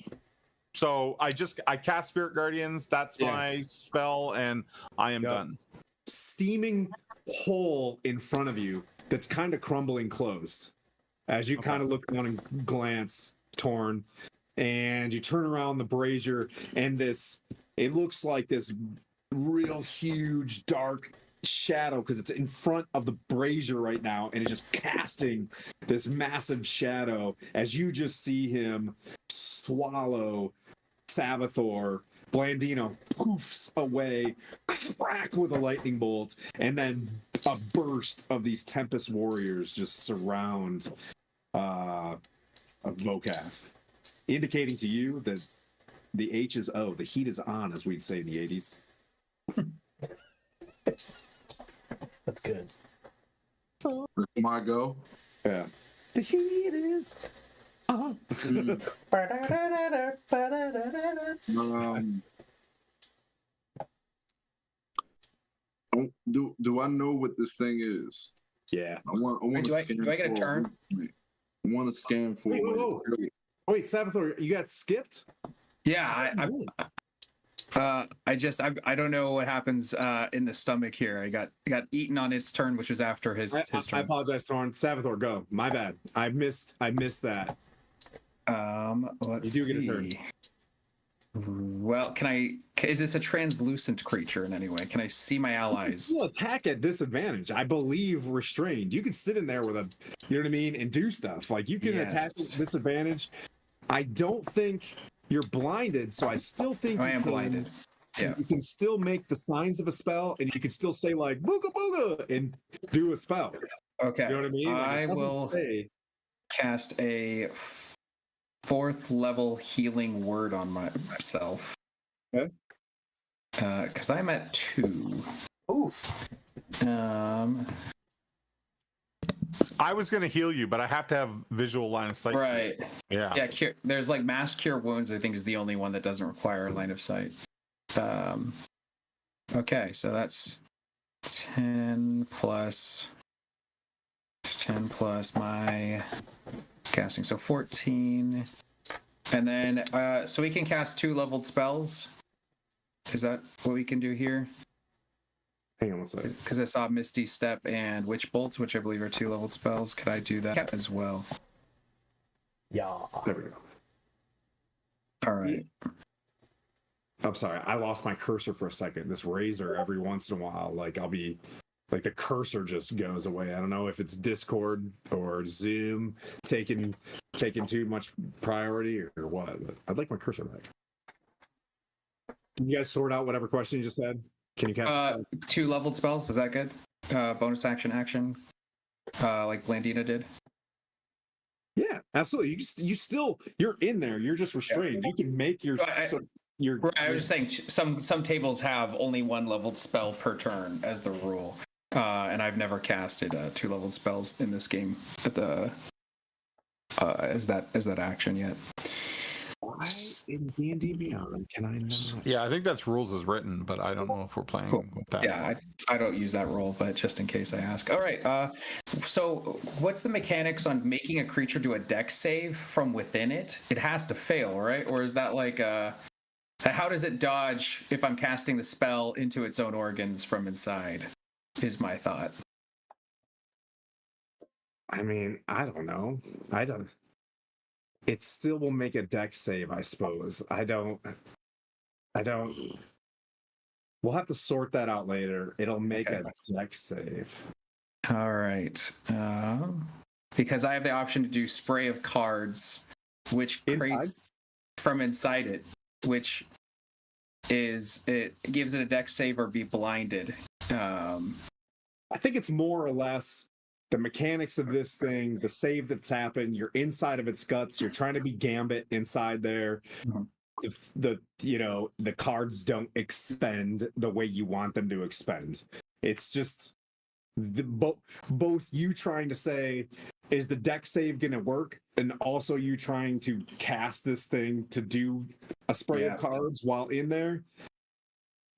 So I cast Spirit Guardians. That's my spell, and I am done. Steaming hole in front of you that's kind of crumbling closed. As you kind of look down and glance, Torn, and you turn around the brazier, and it looks like this real huge dark shadow because it's in front of the brazier right now, and it's just casting this massive shadow as you just see him swallow Savathor. Blandino poofs away, crack with a lightning bolt, and then a burst of these Tempest warriors just surround Vokath, indicating to you that the H is O, the heat is on, as we'd say in the 80s. That's good. My go. Yeah. The heat is on. Do I know what this thing is? Yeah. I want do I get a turn? I want to scan for Whoa. it. Wait, Savathor, you got skipped? Yeah, I don't know what happens in the stomach here. I got eaten on its turn, which was after his turn. I apologize, Torn. Savathor, go. My bad. I missed that. Let's You do see. get a turn. Well, is this a translucent creature in any way? Can I see my You can allies? still attack at disadvantage. I believe restrained. You can sit in there with you know what I mean, and do stuff. Like you can attack at disadvantage. I don't think you're blinded, so I still think I am blinded. Yeah. You can still make the signs of a spell, and you can still say like booga booga and do a spell. Okay. You know what I mean? Like, I will cast a 4th level healing word on myself. Okay. Because I'm at 2. Oof. I was going to heal you, but I have to have visual line of sight. Right. Yeah. Yeah. There's like mass cure wounds. I think is the only one that doesn't require line of sight. Okay, so that's 10 plus my casting, so 14, and then so we can cast 2 leveled spells. Is that what we can do here? Hang on one second. Because I saw Misty Step and Witch Bolt, which I believe are 2 leveled spells. Could I do that as well? Yeah. There we go. All right. I'm sorry, I lost my cursor for a second. This razor, every once in a while, like I'll be like the cursor just goes away. I don't know if it's Discord or Zoom taking too much priority or what. But I'd like my cursor back. Can you guys sort out whatever question you just had? Can you cast 2 leveled spells? Is that good? Bonus action, like Blandina did. Yeah, absolutely. You're in there. You're just restrained. You can make your. Right, I was just saying some tables have only 1 leveled spell per turn as the rule, and I've never casted 2 leveled spells in this game at the as that action yet. Why in D&D Beyond can I not? Yeah, I think that's rules as written, but I don't know if we're playing with that. Yeah, I don't use that rule, but just in case I ask. All right. So what's the mechanics on making a creature do a dex save from within it? It has to fail, right? Or is that like how does it dodge if I'm casting the spell into its own organs from inside? Is my thought. I mean, I don't know. It still will make a dex save, I suppose. I don't. We'll have to sort that out later. It'll make a dex save. All right. Because I have the option to do spray of cards, which creates from inside it, which is it gives it a dex save or be blinded. I think it's more or less the mechanics of this thing, the save that's happened. You're inside of its guts. You're trying to be Gambit inside there. Mhm. The cards don't expend the way you want them to expend. It's just both you trying to say, is the deck save going to work, and also you trying to cast this thing to do a spray of cards while in there.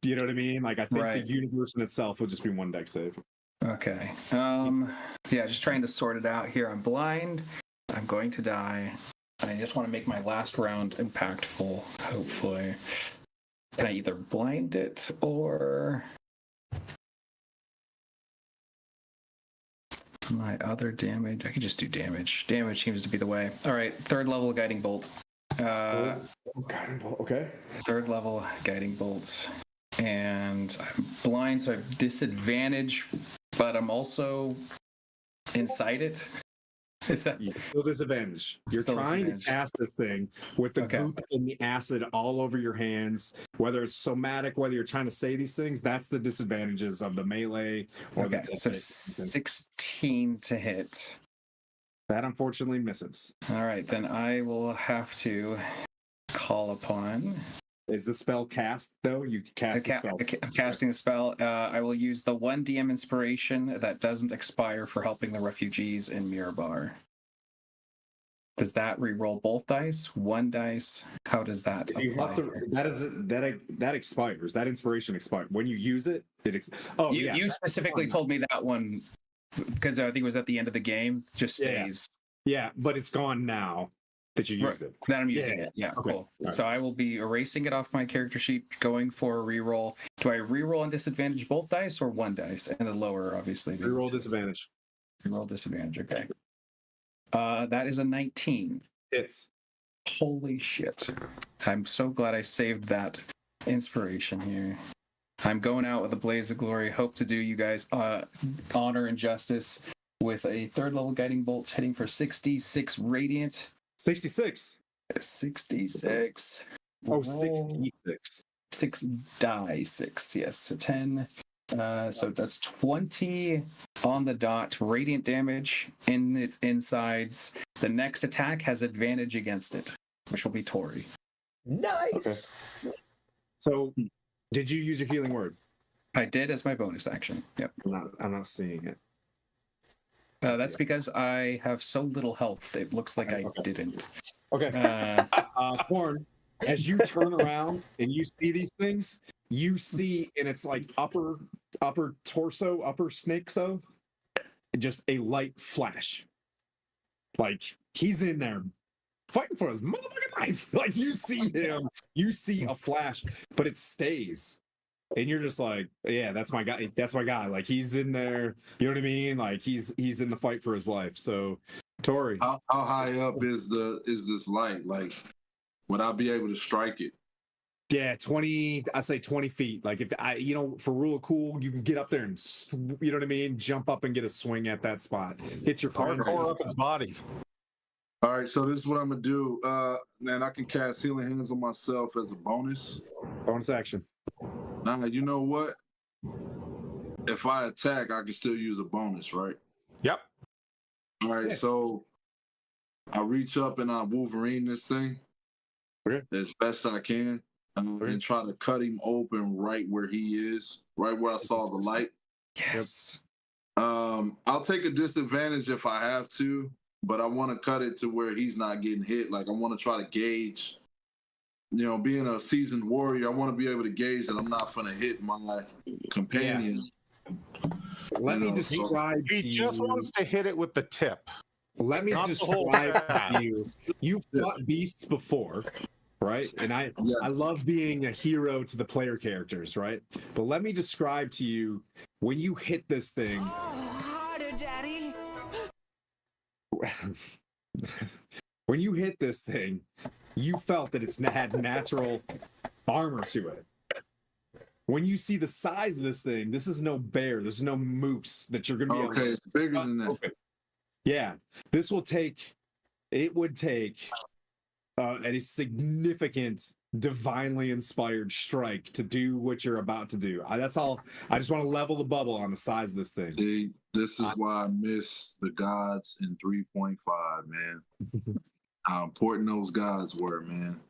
Do you know what I mean? Like, I think the universe in itself will just be one deck save. Okay. Just trying to sort it out here. I'm blind. I'm going to die. I just want to make my last round impactful, hopefully. Can I either blind it or my other damage? I can just do damage. Damage seems to be the way. All right, third level guiding bolt. Guiding bolt. Okay. Third level guiding bolt. And I'm blind, so I have disadvantage, but I'm also inside it. Is that still disadvantage? You're still trying to cast this thing with the goop and the acid all over your hands, whether it's somatic, whether you're trying to say these things. That's the disadvantages of the melee. Or so 16 to hit. That unfortunately misses. All right, then I will have to call upon. Is the spell cast though? You cast the spell. I'm casting a spell. I will use the 1 DM inspiration that doesn't expire for helping the refugees in Mirabar. Does that re-roll both dice? 1 dice? How does that apply? You have to, that expires. That inspiration expires when you use it. You specifically told me that one because I think it was at the end of the game. Just stays. Yeah, but it's gone now that you used it. That I'm using it. Yeah, okay. Cool. Right. So I will be erasing it off my character sheet, going for a reroll. Do I reroll on disadvantage both dice or 1 dice? And the lower, obviously. Reroll disadvantage. Reroll disadvantage. Okay. That is a 19. It's. Holy shit! I'm so glad I saved that inspiration here. I'm going out with a blaze of glory. Hope to do you guys honor and justice with a 3rd level guiding bolt hitting for 66 radiant. 66. 66. Oh, 66. 6 die, 6. Yes, so 10. So that's 20 on the dot. Radiant damage in its insides. The next attack has advantage against it, which will be Tori. Nice. Okay. So, did you use your healing word? I did as my bonus action. Yep. I'm not seeing it. That's because I have so little health. It looks like I didn't. Okay. Corn, as you turn around and you see these things, you see in its like upper torso, upper snake, so just a light flash. Like he's in there fighting for his motherfucking life. Like you see him, you see a flash, but it stays. And you're just like, yeah, that's my guy. That's my guy. Like he's in there. You know what I mean? Like he's in the fight for his life. So, Tori, how high up is this light? Like, would I be able to strike it? Yeah, 20. I say 20 feet. Like if I, for rule of cool, you can get up there and you know what I mean. Jump up and get a swing at that spot. Hit your friend. Hardcore up its body. All right, so this is what I'm gonna do. Man, I can cast Healing Hands on myself as a bonus. Bonus action. Now, you know what? If I attack, I can still use a bonus, right? Yep. All right, so I reach up and I Wolverine this thing as best I can and try to cut him open right where he is, right where I saw the light. Yes. I'll take a disadvantage if I have to, but I want to cut it to where he's not getting hit. Like I want to try to gauge. Being a seasoned warrior, I want to be able to gauge that I'm not going to hit my companions. Yeah. Let me describe. He just wants to hit it with the tip. Let me describe to you. You've fought beasts before, right? And I love being a hero to the player characters, right? But let me describe to you when you hit this thing. Oh, harder, Daddy. When you hit this thing, you felt that it's had natural armor to it. When you see the size of this thing, this is no bear. There's no moose that you're going to be able to. Okay, it's bigger than that. Okay. Yeah, it would take a significant divinely inspired strike to do what you're about to do. That's all. I just want to level the bubble on the size of this thing. See, this is why I miss the gods in 3.5, man. How important those gods were, man.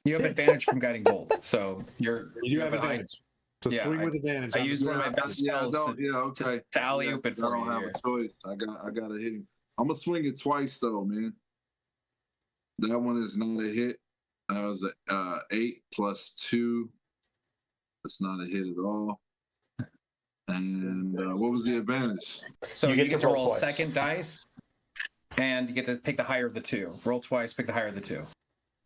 You have advantage from guiding bolt, so You do have advantage. So yeah, swing with advantage. I used one of my best spells okay. to alley-oop it I for don't you have here. a choice. I gotta hit him. I'm gonna swing it twice though, man. That one is not a hit. That was a 8 plus 2. That's not a hit at all. And what was the advantage? So you get to roll twice. second dice, and you get to pick the higher of the two. Roll twice, pick the higher of the two.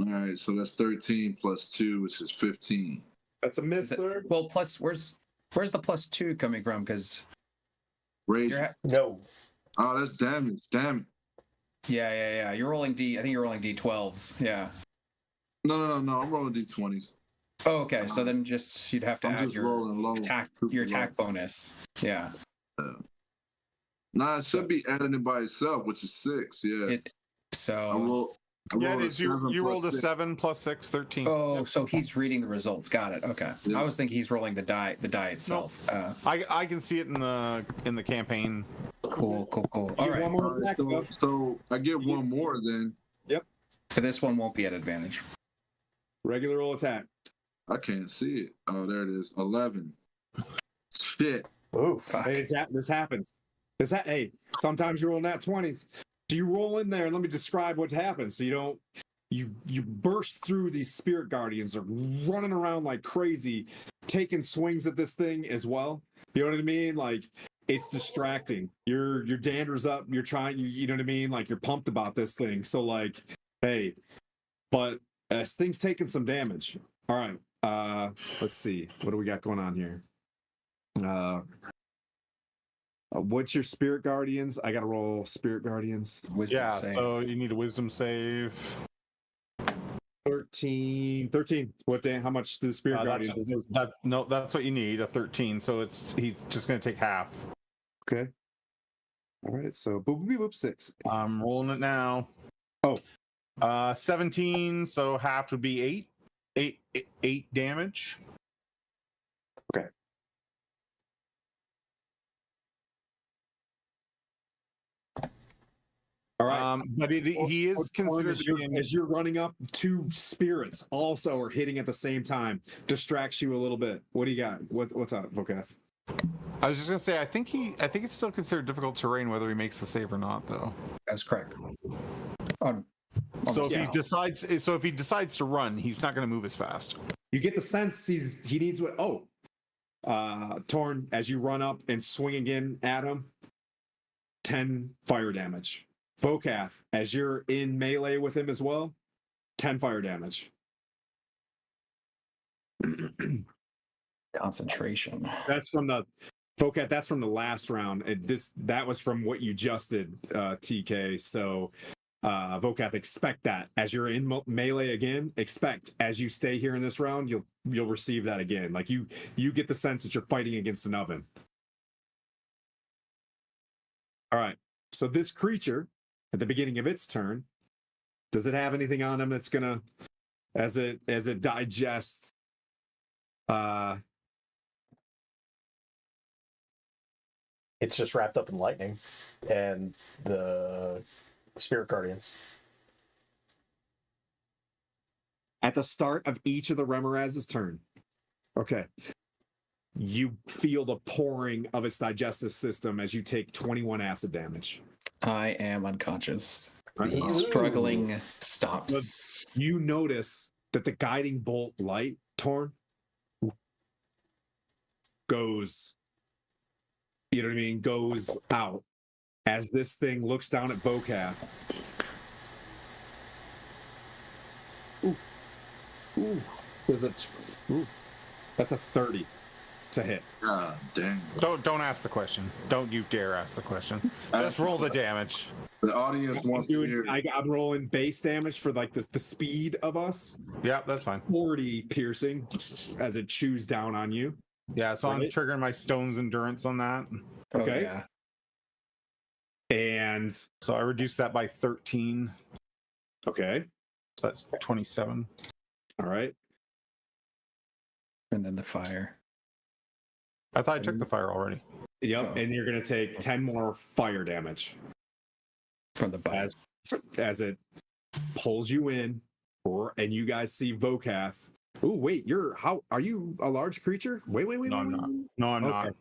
All right, so that's 13 plus 2, which is 15. That's a miss, sir. Well, plus where's the plus 2 coming from? Because Rage. No. Oh, that's damage. Damn it. Yeah. You're rolling I think you're rolling D12s. Yeah. No. I'm rolling D20s. Oh, okay. So then you'd have to I'm add just your rolling low. attack bonus. Yeah. Nah, it should be adding it by itself, which is 6. Yeah. Yeah, it is. You 7 rolled a plus 6. 7 plus 6, 13. Oh, so he's reading the results. Got it. Okay. Yeah. I was thinking he's rolling the die itself. I can see it in the campaign. Cool. All You right. one more attack, though. So I get one more then. But this one won't be at advantage. Regular roll attack. I can't see it. Oh, there it is. 11. Shit. Oof. Fuck. Hey, this happens. Hey, sometimes you roll nat 20s. So you roll in there and let me describe what happens. So you burst through these spirit guardians are running around like crazy, taking swings at this thing as well. You know what I mean? Like it's distracting. Your dander's up. You're trying. You know what I mean? Like you're pumped about this thing. So like, hey, but this thing's taking some damage. All right. Let's see. What do we got going on here? What's your spirit guardians? I gotta roll spirit guardians. Wisdom Yeah, save. so you need a wisdom save. 13. How much do the spirit guardians? That's what you need, a 13. So he's just gonna take half. Okay. All right. So boop 6. I'm rolling it now. Oh. 17. So half would be 8 damage. Okay. All right. But he is considered to be as you're running up, 2 spirits also are hitting at the same time. Distracts you a little bit. What do you got? What's up, Vokath? I was just gonna say I think it's still considered difficult terrain whether he makes the save or not though. That's correct. So if he decides to run, he's not going to move as fast. You get the sense he needs what? Oh, Torn, as you run up and swing again at him, 10 fire damage. Vokath, as you're in melee with him as well, 10 fire damage. Concentration. That's from the Vokath. That's from the last round. That was from what you just did, TK. So. Vokath, expect that as you're in melee again. Expect as you stay here in this round, you'll receive that again. Like you get the sense that you're fighting against an oven. All right. So this creature, at the beginning of its turn, does it have anything on him that's gonna, as it digests, It's just wrapped up in lightning and the spirit guardians. at the start of each of the Remoraz's turn. Okay. You feel the pouring of its digestive system as you take 21 acid damage. I am unconscious. Right. The struggling stops. You notice that the guiding bolt light, Torn, goes, you know what I mean, goes out as this thing looks down at Vokath. Ooh. That's a 30 to hit. God dang. Don't ask the question. Don't you dare ask the question. Just roll the damage. The audience wants to hear. I'm rolling base damage for like the speed of us. Yeah, that's fine. 40 piercing as it chews down on you. Yeah, so I'm Right. triggering my stone's endurance on that. Oh, Okay. yeah. And So I reduced that by 13. okay, So that's 27. all right. And then the fire I thought I took the fire already. Yep, Oh. and you're gonna take 10 more fire damage from the bite. as it pulls you in, and you guys see Vokath. Oh wait, are you a large creature? Wait. No, I'm not. No, I'm not.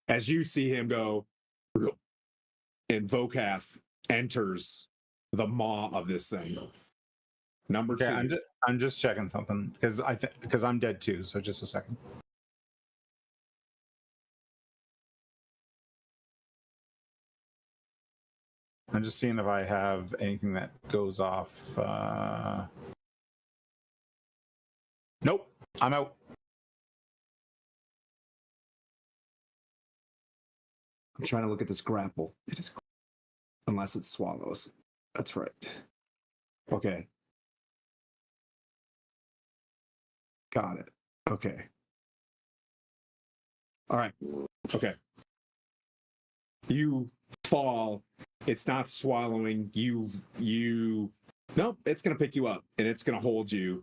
As you see him go, and Vokath enters the maw of this thing. Number Okay, 2. I'm just checking something because I'm dead too. So just a second. I'm just seeing if I have anything that goes off. Nope, I'm out. I'm trying to look at this grapple. It is, unless it swallows. That's right. Okay. Got it. Okay. All right. Okay. You fall. It's not swallowing you. Nope. It's gonna pick you up and it's gonna hold you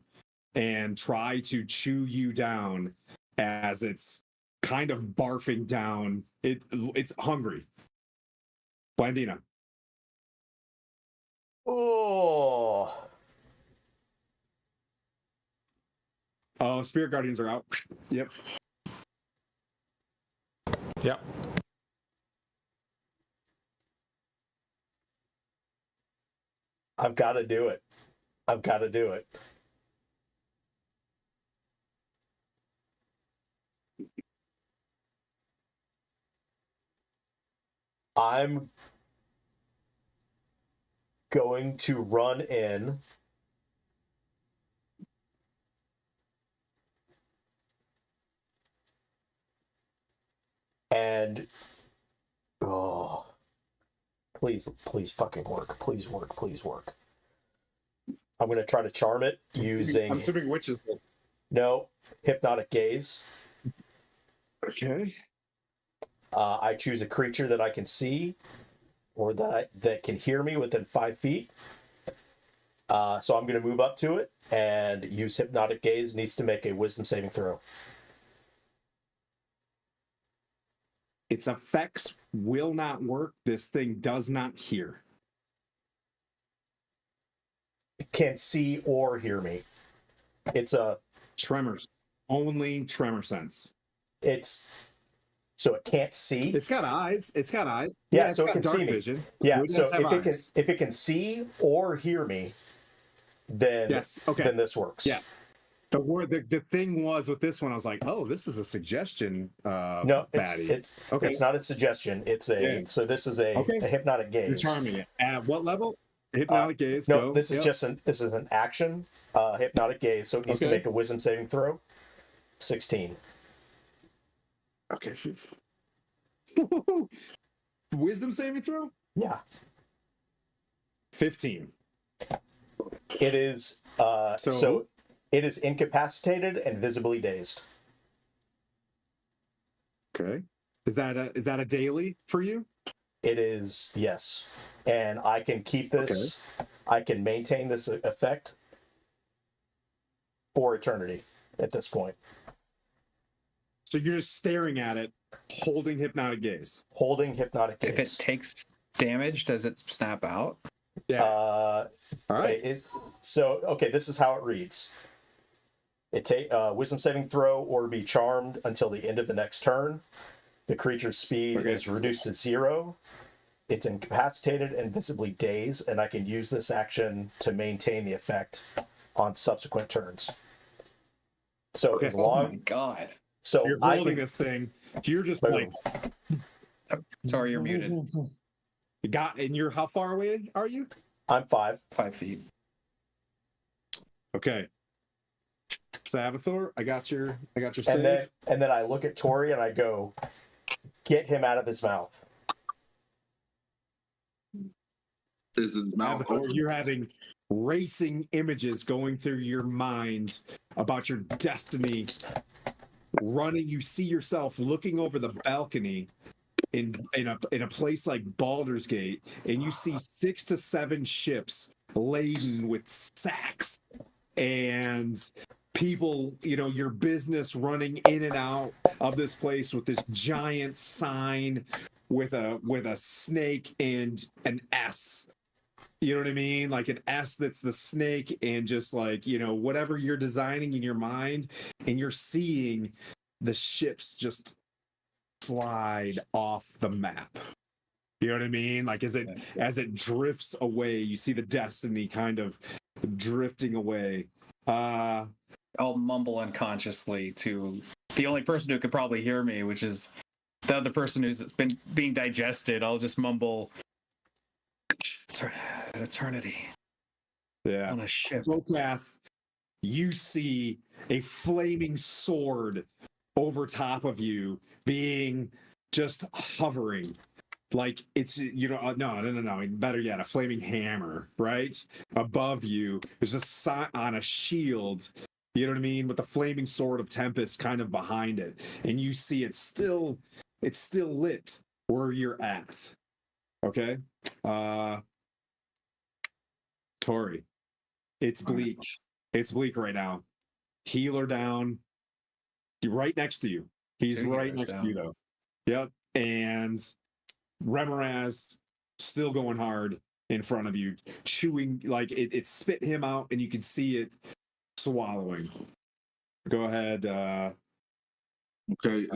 and try to chew you down as it's kind of barfing down. It's hungry. Blandina. Oh. Oh, Spirit Guardians are out. Yep. Yep. I've got to do it. I've got to do it. I'm going to run in and please fucking work. Please work. I'm going to try to charm it using I'm assuming witches. no hypnotic gaze. Okay. I choose a creature that I can see or that can hear me within 5 feet. So I'm going to move up to it and use hypnotic gaze. Needs to make a wisdom saving throw. Its effects will not work. This thing does not hear. It can't see or hear me. It's a Tremors. Only tremor sense. So it can't see. It's got eyes. Yeah, it's so it got can dark see me. vision. Yeah, it so does have eyes. if it can see or hear me, then Yes. Okay. then this works. Yeah. The thing was with this one, I was like, oh, this is a suggestion. No, baddie. it's not a suggestion. It's a so this is a hypnotic You're gaze. charming it. At what level? Hypnotic gaze. No, go. this is Yep. this is an action hypnotic gaze. So it needs to make a wisdom saving throw. 16. Okay. Wisdom saving throw. Yeah. 15. It is so it is incapacitated and visibly dazed. Okay. Is that a daily for you? It is, yes. And I can keep this, I can maintain this effect for eternity at this point. So you're just staring at it, holding hypnotic gaze. Holding hypnotic gaze. If it takes damage, does it snap out? Yeah. All right. This is how it reads. It take wisdom saving throw or be charmed until the end of the next turn. The creature's speed is reduced to 0. It's incapacitated and visibly dazed, and I can use this action to maintain the effect on subsequent turns. So as long, Oh my god! so You're holding this thing. You're just like. Sorry, you're muted. You got, and you're how far away are you? I'm 5. 5 feet. Okay. Savathor, I got your save. And then I look at Tori and I go, get him out of his mouth. Is his mouth Savathor, open? you're having racing images going through your mind about your destiny. Running, you see yourself looking over the balcony in a place like Baldur's Gate, and you see 6 to 7 ships laden with sacks and people, your business running in and out of this place with this giant sign with a snake and an S. You know what I mean? Like an S that's the snake, and just like, whatever you're designing in your mind, and you're seeing the ships just slide off the map. You know what I mean? Like as it drifts away, you see the Destiny kind of drifting away. I'll mumble unconsciously to the only person who could probably hear me, which is the other person who's been being digested. I'll just mumble, eternity. Yeah. On a ship. Vokath, you see a flaming sword over top of you, being just hovering. Like it's, no. Better yet, a flaming hammer, right? Above you. There's a sign on a shield, you know what I mean? With the flaming sword of Tempest kind of behind it. And you see it's still lit where you're at. Okay? Tori, it's bleak. It's bleak right now. Healer down. You're right next to you. He's right next to you, though. Yep. And Remoraz still going hard in front of you, chewing, like it spit him out, and you can see it swallowing. Go ahead. Okay.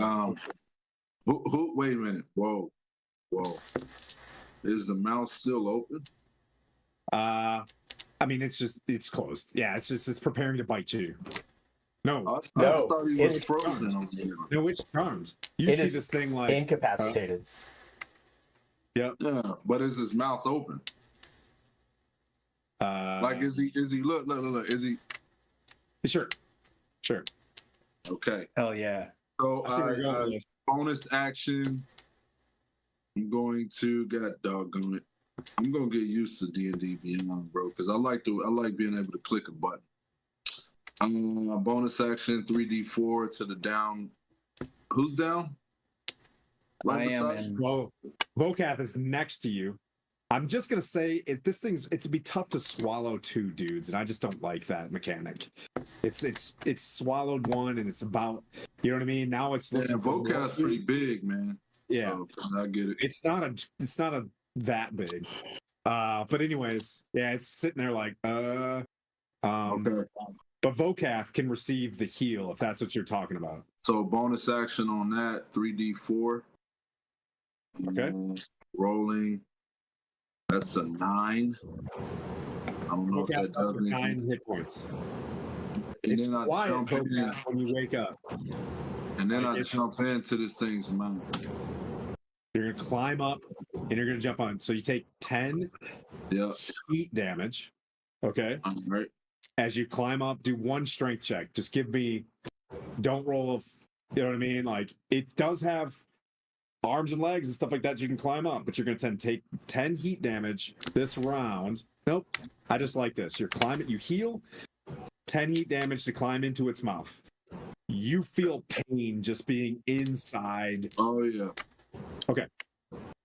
Who? Wait a minute. Whoa. Is the mouth still open? I mean, it's closed. Yeah, it's preparing to bite you. No, I thought he was it's frozen. no, it's charmed. You see this thing like incapacitated. Yep. Yeah, but is his mouth open? Like is he look, is he Sure. okay. Hell yeah. So I see where you're going with this. bonus action. I'm going to get doggone it. I'm gonna get used to D&D Beyond, bro, because I like being able to click a button. Bonus action 3d4 to the down. Who's down? I am beside you? in. Well, Vokath is next to you. I'm just gonna say it'd be tough to swallow 2 dudes, and I just don't like that mechanic. It's swallowed one, and it's about, you know what I mean. Now it's looking for Vokath's pretty big, man. Yeah, so I get it. it's not a that big. But anyways, yeah, it's sitting there like Okay. But Vokath can receive the heal if that's what you're talking about. So bonus action on that 3d4. Okay. Rolling. That's a 9. I don't know if that does anything. 9 hit points. And It's then I quiet, jump in, Vokath, when you wake up. and then I jump into this thing's mouth. You're gonna climb up and you're gonna jump on. So you take 10 heat damage. Okay. All right. As you climb up, do 1 strength check. Just give me. Don't roll. You know what I mean? Like it does have arms and legs and stuff like that. You can climb up, but you're gonna take 10 heat damage this round. Nope. I just like this. You're climbing. You heal. 10 heat damage to climb into its mouth. You feel pain just being inside. Oh yeah. Okay.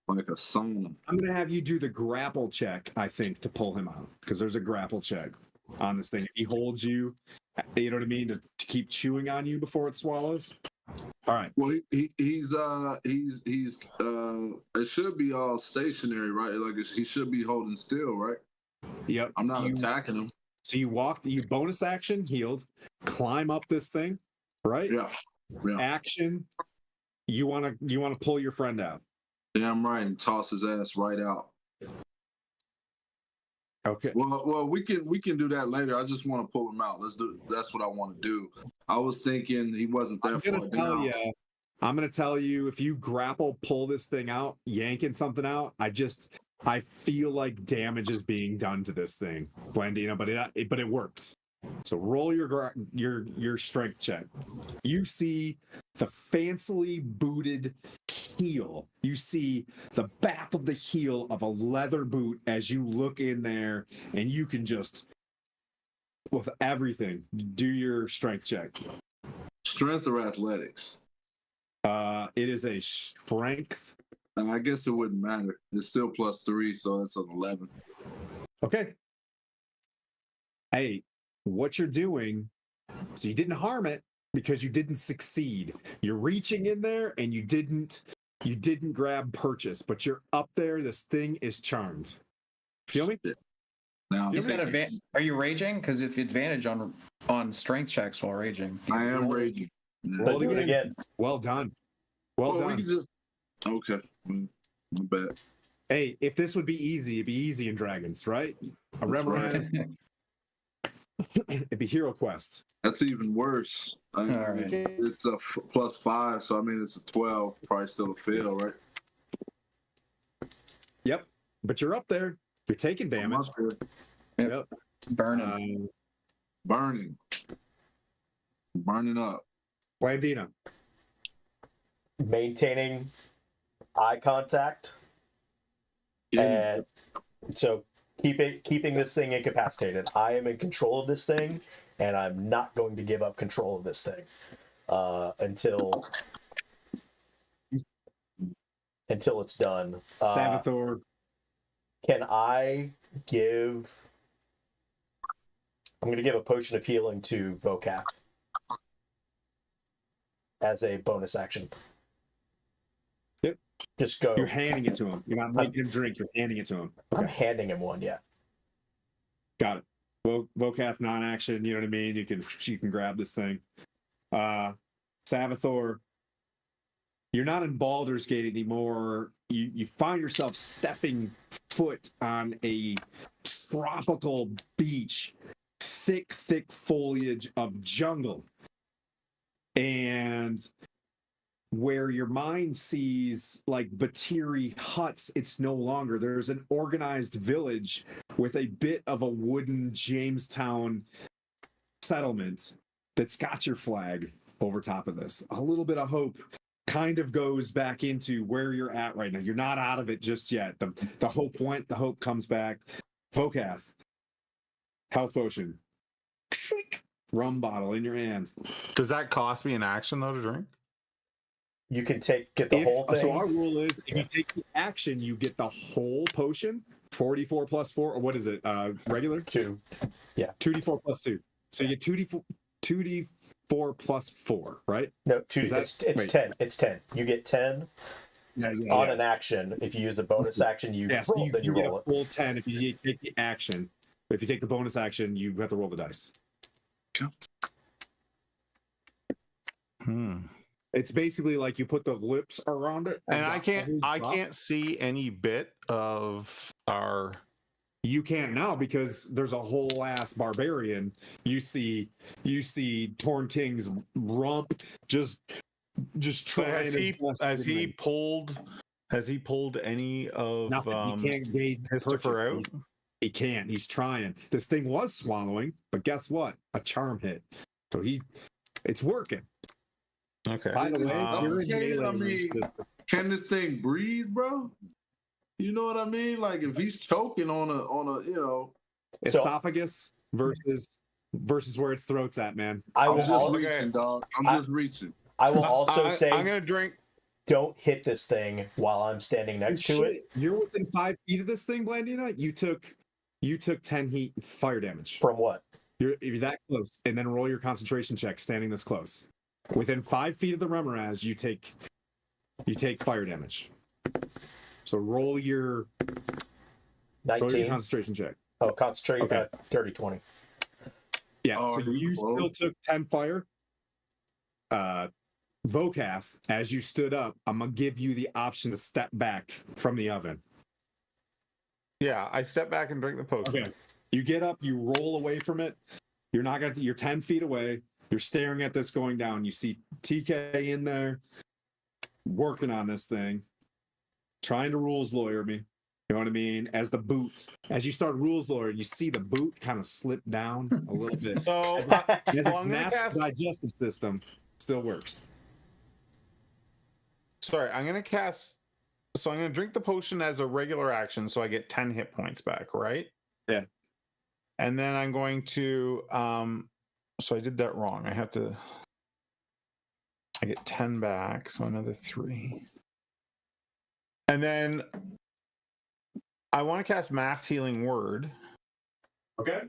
Like a sauna. I'm going to have you do the grapple check, I think, to pull him out, because there's a grapple check on this thing. He holds you, you know what I mean, to keep chewing on you before it swallows. All right. Well, he's it should be all stationary, right? Like he should be holding still, right? Yep. I'm not attacking him. So you bonus action, healed, climb up this thing, right? Yeah. Action, you want to pull your friend out. Damn right, and toss his ass right out. Okay. Well, we can do that later. I just want to pull him out. That's what I want to do. I was thinking he wasn't that far down. I'm gonna tell you, if you grapple pull this thing out, yanking something out, I feel like damage is being done to this thing, Blandino, but it works. So roll your strength check. You see the fancily booted heel. You see the back of the heel of a leather boot as you look in there, and you can just, with everything, do your strength check. Strength or athletics? It is a strength I guess it wouldn't matter. It's still +3, so that's an 11. Okay. Hey, what you're doing, so you didn't harm it because you didn't succeed. You're reaching in there and you didn't grab purchase, but you're up there. This thing is charmed. Feel me? Now I'm He's got taking- advantage. Are you raging? Because if advantage on strength checks while raging. I am raging. Yeah. Roll Do it again. Well done. Well Well, done. we can just. Okay. My bad. Hey, if this would be easy, it'd be easy in Dragons, right? A That's Remoraz, it'd be Hero Quest. That's even worse. I mean, All right. it's a +5, so I mean it's a 12. Probably still a fail, right? Yep. But you're up there. You're taking damage. Yep. Burning. Burning up. Blandina. Maintaining eye contact, Yeah. and so keeping this thing incapacitated. I am in control of this thing, and I'm not going to give up control of this thing until it's done. Savathor. Can I give? I'm going to give a potion of healing to Vocap as a bonus action. Yep. Just go. You're handing it to him. You're not making him drink. You're handing it to him. I'm handing him one. Yeah. Got it. Vocath non-action. You know what I mean? You can grab this thing. Savathor. You're not in Baldur's Gate anymore. You find yourself stepping foot on a tropical beach, thick foliage of jungle. And where your mind sees like Batiri huts, it's no longer. There's an organized village with a bit of a wooden Jamestown settlement that's got your flag over top of this. A little bit of hope kind of goes back into where you're at right now. You're not out of it just yet. The hope went, the hope comes back. Vocath, health potion. Rum bottle in your hand. Does that cost me an action though to drink? You can get the whole thing. So our rule is if you take the action, you get the whole potion. 44 plus 4, or what is it? Regular? 2. Yeah. 2d4 plus 2. So you get 2d4 plus 4, right? No, 2. Is that- It's wait. 10. It's 10. You get 10 on an action. If you use a bonus action, you Yeah, so roll, then you get roll a it. full 10 if you take the action. If you take the bonus action, you have to roll the dice. It's basically like you put the lips around it. And I can't see any bit of our. You can't now because there's a whole ass barbarian. You see Torn King's rump just So trying. has he pulled any of nothing? He can't gauge Christopher out? purchase. He can't. He's trying. This thing was swallowing, but guess what? A charm hit. So it's working. Okay. By the way, you're in Okay, melee I mean, range. can this thing breathe, bro? You know what I mean? Like if he's choking on a So- Esophagus versus where its throat's at, man. I I'm will, just al- reaching, dog. I'm just reaching. I will also say, I'm gonna drink. don't hit this thing while I'm standing next to it. You're within 5 feet of this thing, Blandina. You took 10 heat fire damage. From what? You're that close, and then roll your concentration check standing this close. Within 5 feet of the Remoraz, you take fire damage. So roll your 19. concentration check. Oh, concentrate. Okay. Dirty 20. Yeah, Oh, so you're you close. still took 10 fire. Vocath, as you stood up, I'm gonna give you the option to step back from the oven. Yeah, I step back and drink the potion. Okay. You get up, you roll away from it. You're 10 feet away. You're staring at this going down. You see TK in there working on this thing, trying to rules lawyer me. You know what I mean? As you start rules lawyer, you see the boot kind of slip down a little bit. So, As so its I'm gonna natural cast. digestive system still works. Sorry, I'm gonna cast. So I'm gonna drink the potion as a regular action, so I get 10 hit points back, right? Yeah. And then I'm going to. So I did that wrong. I get 10 back, so another 3. And then I want to cast Mass Healing Word Okay.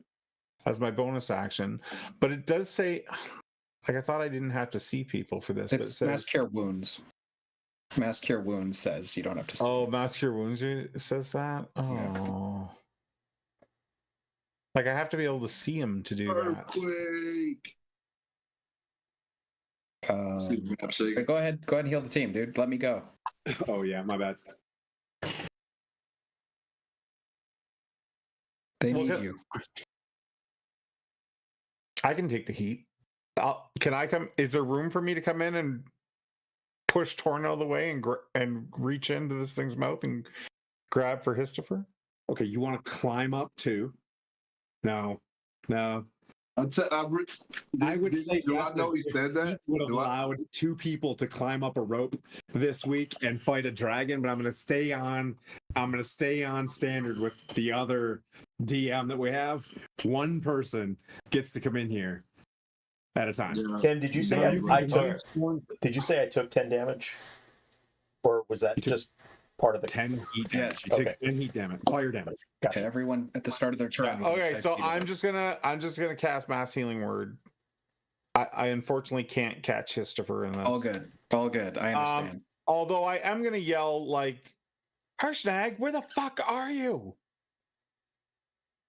as my bonus action, but it does say, like, I thought I didn't have to see people for this, but it It's says, Mass Cure Wounds. Mass Cure Wounds says you don't have to see. oh, Mass Cure Wounds it says that? Oh. Like, I have to be able to see him to do that. Earthquake. See the map But shaking. go ahead and heal the team, dude. Let me go. Oh yeah, my bad. They Well, need good. you. I can take the heat. Can I come? Is there room for me to come in and push Torn out of the way and reach into this thing's mouth and grab for Histofer? Okay, you want to climb up too? No. I would say do yes. I know he if said that? Pete would have Do I- allowed 2 people to climb up a rope this week and fight a dragon, but I'm going to stay on. I'm going to stay on standard with the other DM that we have. 1 person gets to come in here at a time. Yeah. Ken, did you say No, I you took? can Did you say I took 10 damage, or was that You took just part of the? 10 heat Yeah. damage. You Okay. take 10 heat damage, fire damage. Okay, everyone at the start of their turn. Yeah, okay, so I'm just gonna cast Mass Healing Word. I unfortunately can't catch Histofer in this. all good. I understand. Although I am gonna yell like, Harshnag, where the fuck are you?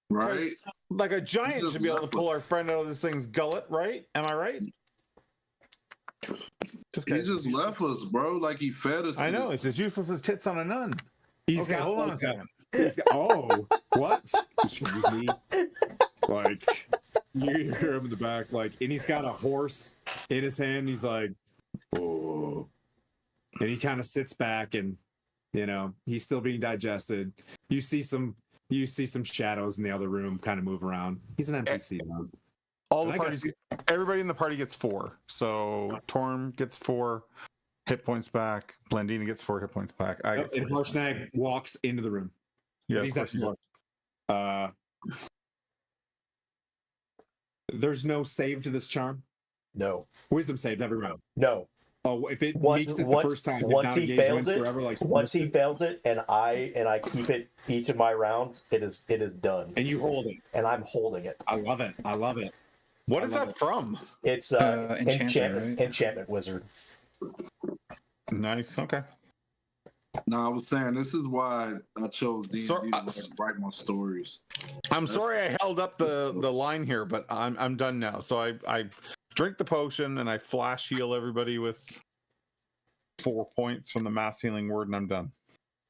Right? Like a giant just should be able to left pull our friend out of this thing's gullet, right? Am I right? He just left us, bro. Like he fed us. I to know, this. it's as useless as tits on a nun. He's Okay, got hold on like a second. He's got, oh, what? Excuse me. Like, you hear him in the back, like, and he's got a horse in his hand. He's like, oh. And he kind of sits back and, he's still being digested. You see some shadows in the other room kind of move around. He's an NPC now. All the And I got parties, everybody in the party gets 4. So Torm gets 4 hit points back. Blandina gets 4 hit points back. I Yep, get and 4. Harshnag walks into the room. Yeah, And of he's course at you do. There's no save to this charm. No, Wisdom save every round. no. Oh, if it Once- makes it the once- first time, once now he engage fails wins it, forever. Like Once he fails it, and I keep it each of my rounds, it is done, and you hold it. and I'm holding it. I love it. I love it. What I is love that it. from? It's Enchanter, right? enchantment wizard. Nice. Okay. No, I was saying this is why I chose D&D So- to write my stories. I'm sorry I held up the line here, but I'm done now. So I drink the potion and I flash heal everybody with 4 points from the Mass Healing Word, and I'm done.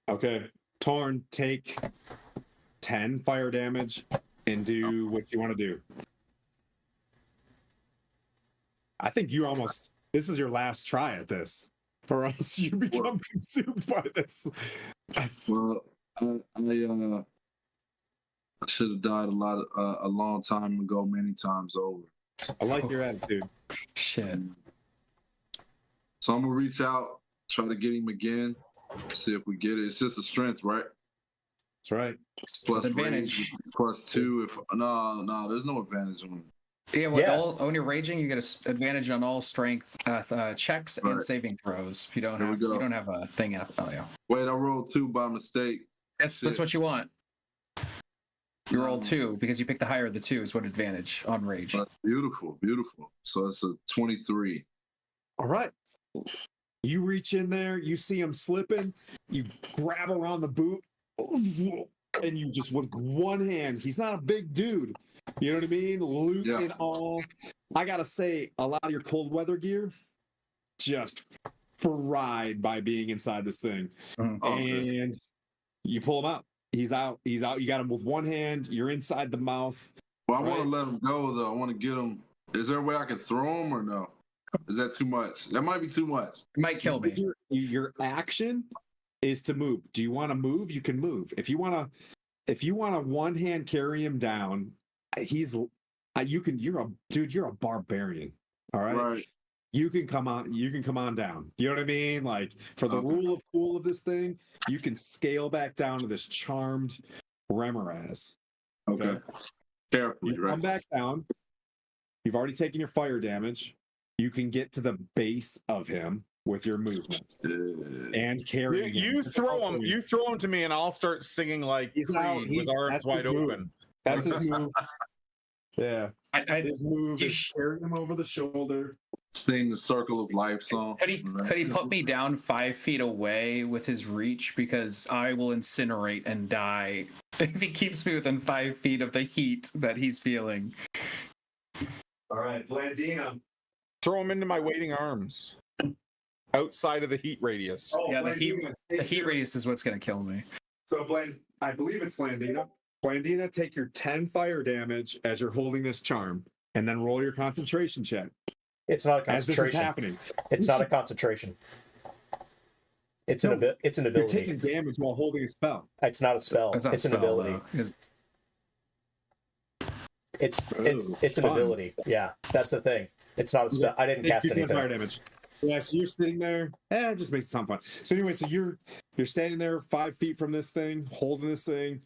Okay. Torn, take 10 fire damage and do what you want to do. I think this is your last try at this. Or else you become consumed by this. Well, I should have died a long time ago, many times over. I like your attitude. Shit. So I'm gonna reach out, try to get him again, see if we get it. It's just a strength, right? That's right. Plus advantage. rage, +2. If no, there's no advantage on. Yeah, Yeah. when you're raging, you get an advantage on all strength checks and Right. saving throws. You don't Here we have go. you don't have a thing up. Oh yeah, Wait, I rolled 2 by mistake. that's what you want. You roll 2 because you pick the higher of the 2 is what advantage on rage. That's beautiful. So it's a 23. All right. You reach in there, you see him slipping, you grab around the boot, and you just with one hand, he's not a big dude. You know what I mean? Loot Yeah. it all. I gotta say, a lot of your cold weather gear just fried by being inside this thing. Mhm. Oh, okay. And you pull him out. He's out. You got him with one hand. You're inside the mouth. Well, I want Right. to let him go though. I want to get him. Is there a way I can throw him or no? Is that too much? That might be too much. It might kill me. Your action is to move. Do you want to move? You can move. If you want to one hand carry him down, you're a barbarian. All right. Right. You can come on down. You know what I mean? Like for the Okay. rule of cool of this thing, you can scale back down to this charmed Remoraz. Okay. Carefully, You come right? back down. You've already taken your fire damage. You can get to the base of him. with your movements Yeah. and carrying him. You throw him to me, and I'll start singing like He's Creed out. with arms That's wide his move. open. That's his move. Yeah. I, His move you is sh- carrying him over the shoulder. Sing the Circle of Life song. could he put me down 5 feet away with his reach, because I will incinerate and die if he keeps me within 5 feet of the heat that he's feeling. All right, Blandina. Throw him into my waiting arms, outside of the heat radius. Oh, Yeah, Blandina, the heat radius is what's gonna kill me. So, I believe it's Blandina. Blandina, take your 10 fire damage as you're holding this charm, and then roll your concentration check It's not a as this is concentration. happening. It's not a concentration. It's an it's an You're ability. taking damage while holding a spell. It's not a spell. It's not It's an spell, ability. though. It's an fun. ability. Yeah, that's the thing. It's not a spell. I didn't Take cast your 10 anything. fire damage. Yeah, so you're sitting there. It just makes it sound fun. So anyway, so you're standing there 5 feet from this thing, holding this thing.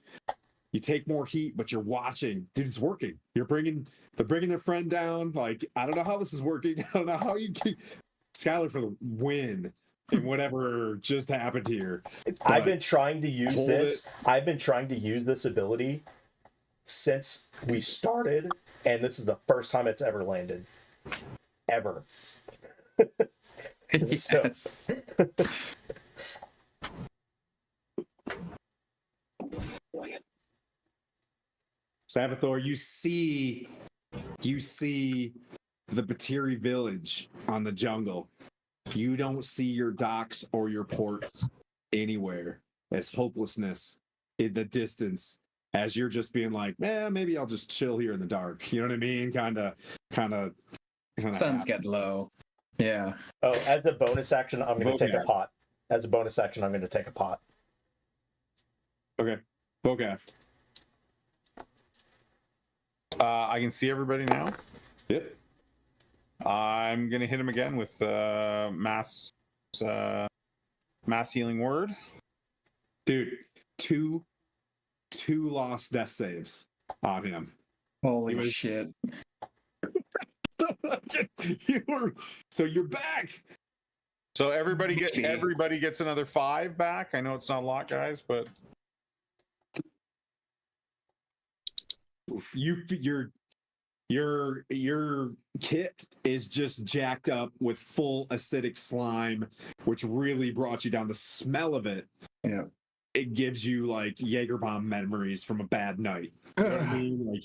You take more heat, but you're watching. Dude, it's working. They're bringing their friend down. Like, I don't know how this is working. I don't know how you keep Skylar for the win in whatever just happened here. I've been trying to use hold this. I've been trying to use this ability since we started, and this is the first time it's ever landed. Ever. So- Yes. Savathor, you see the Batiri village on the jungle. You don't see your docks or your ports anywhere. As hopelessness in the distance, as you're just being like, maybe I'll just chill here in the dark. You know what I mean? Kind of. Sun's getting low. Yeah. Oh, as a bonus action, I'm going to take a Vocab. pot. As a bonus action, I'm going to take a pot. Okay. Bogath. I can see everybody now. Yep. I'm gonna hit him again with mass healing word. Dude, two lost death saves on him. Holy He was- shit. So you're back. So everybody gets another 5 back. I know it's not a lot, guys, but Oof, your kit is just jacked up with full acidic slime, which really brought you down. The smell of it, Yeah. it gives you like Jaegerbomb memories from a bad night. You know what I mean? Like,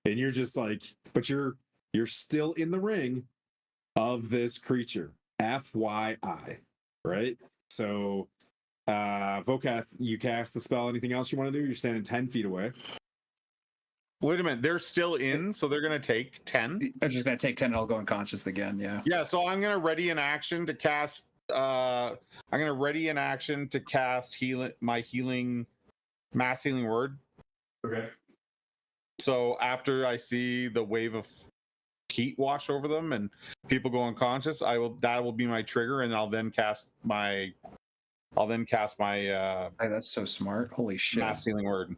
and you're just like, but you're still in the ring of this creature. FYI, right? So, Vokath, you cast the spell. Anything else you want to do? You're standing 10 feet away. wait a minute. They're still in, so they're gonna take 10. I'm just gonna take 10 and I'll go unconscious again. Yeah. Yeah, so I'm gonna ready an action to cast. I'm gonna ready an action to cast mass healing word. Okay. So after I see the wave of heat wash over them and people go unconscious, that will be my trigger, and I'll then cast my Hey, that's so smart. Holy shit. mass healing word.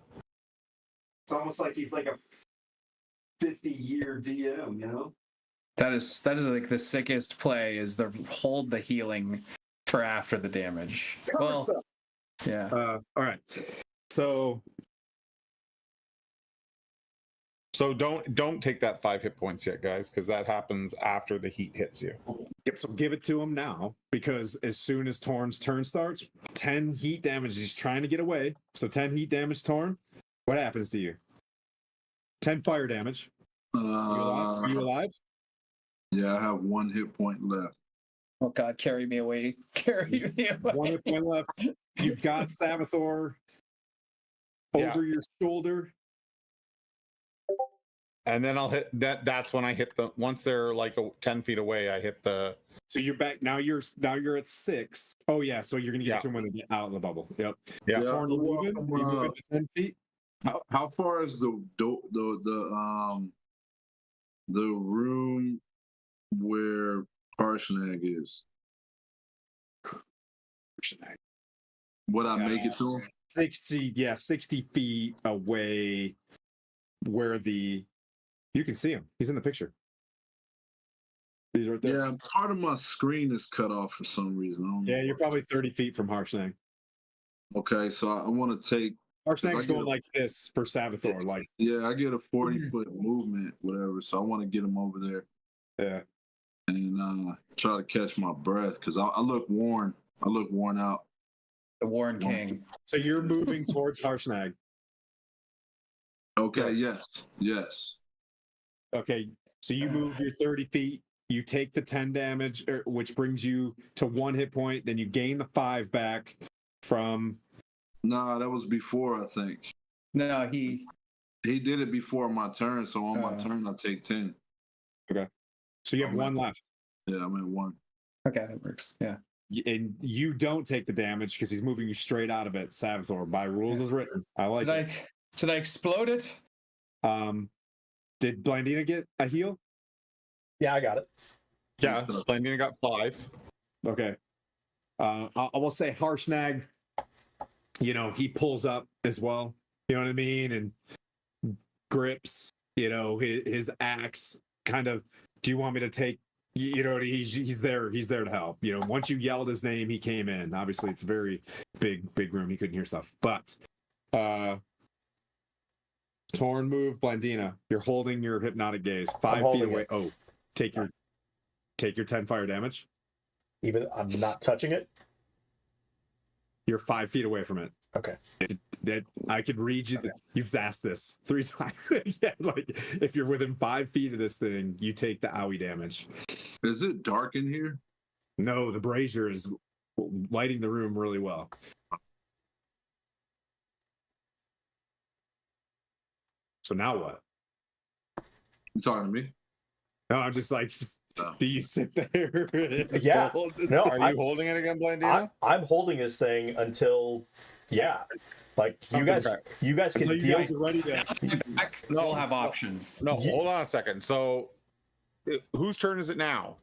It's almost like he's like a 50-year DM, you know? That is like the sickest play, is the hold the healing for after the damage. Well, yeah. All right. So don't take that 5 hit points yet, guys, because that happens after the heat hits you. give it to him now, because as soon as Torn's turn starts, 10 heat damage. He's trying to get away. So 10 heat damage, Torn. What happens to you? 10 fire damage. Are you alive? Yeah, I have 1 hit point left. Oh God, carry me away. Carry me away. 1 hit point left. You've got Savathor Yeah. over your shoulder. And then I'll hit that. That's when I hit once they're like 10 feet away, I hit the. So you're back now. You're at 6. Oh yeah. So you're gonna get Yeah. to him when they get out of the bubble. Yep. Yeah. Torn, you moving? You moving to 10 feet? How far is the room where Parshnag is? Would I make it to him? 60 feet away, where you can see him. He's in the picture. He's right there. Yeah, part of my screen is cut off for some reason. I don't know Yeah, you're why. probably 30 feet from Harshnag. Okay, so I want to take. Harshnag's get going a- like this for Sabathor. Like, Yeah, I get a 40-foot movement, whatever. So I want to get him over there yeah. and try to catch my breath because I look worn. I look worn out. The Warren King. So you're moving towards Harshnag. Okay. Yes. Yes. Okay. So you move your 30 feet. You take the 10 damage, which brings you to 1 hit point. Then you gain the 5 back from. Nah, that was before. I think No, he. he did it before my turn. So on my turn, I take 10. So you have 1 left. Yeah, I'm at 1. Okay, that works. Yeah. And you don't take the damage because he's moving you straight out of it. Sabathor, by rules as written. I like it. Did I explode it? Did Blandina get a heal? Yeah, I got it. Yeah, Blandina got 5. Okay. I will say Harshnag, he pulls up as well. You know what I mean? And grips, his axe kind of, do you want me to take, he's there to help. Once you yelled his name, he came in. Obviously, it's a very big room. He couldn't hear stuff. But Torn move, Blandina. You're holding your hypnotic gaze 5 feet away. It. Oh, take your 10 fire damage. Even I'm not touching it. You're 5 feet away from it. Okay. That I could read you. You've asked this 3 times. Yeah, like if you're within 5 feet of this thing, you take the owie damage. Is it dark in here? No, the brazier is lighting the room really well. So now what? You talking to me? No, I'm just like, do you sit there? Yeah. No, Are you holding it again, Blandina? I'm holding this thing until, like you guys can Until you deal. guys are ready to. We'll have options. No, hold on a second. So, whose turn is it now?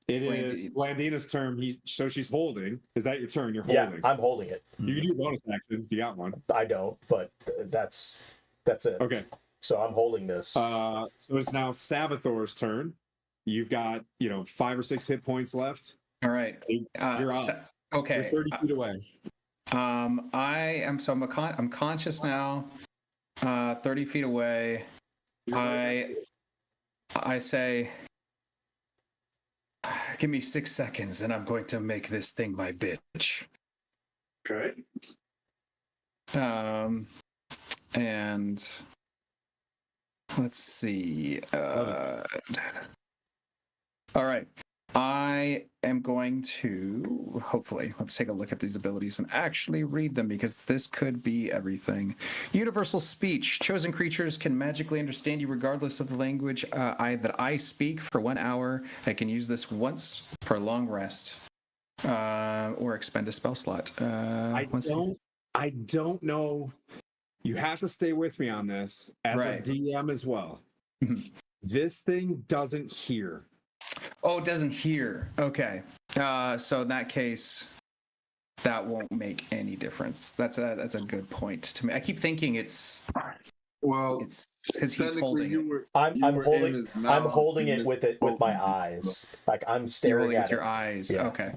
It is Blandina's turn. So she's holding. Is that your turn? You're Yeah, holding. I'm holding it. You can do a bonus action if you got one. I don't, but that's it. Okay. So I'm holding this. So it's now Sabathor's turn. You've got 5 or 6 hit points left. All right. You're up. Okay. You're 30 feet away. I'm conscious now. 30 feet away. I say, give me 6 seconds, and I'm going to make this thing my bitch. Okay. And let's see. All right. I am going to, hopefully, let's take a look at these abilities and actually read them because this could be everything. Universal speech. Chosen creatures can magically understand you regardless of the language that I speak for 1 hour. I can use this once for a long rest or expend a spell slot. I don't know. You have to stay with me on this as a DM as well. Mm-hmm. This thing doesn't hear. Oh, it doesn't hear. Okay. So in that case, that won't make any difference. That's a good point to me. I keep thinking it's because he's holding it. I'm holding it with my eyes. Like I'm staring at with your eyes. Yeah. Okay.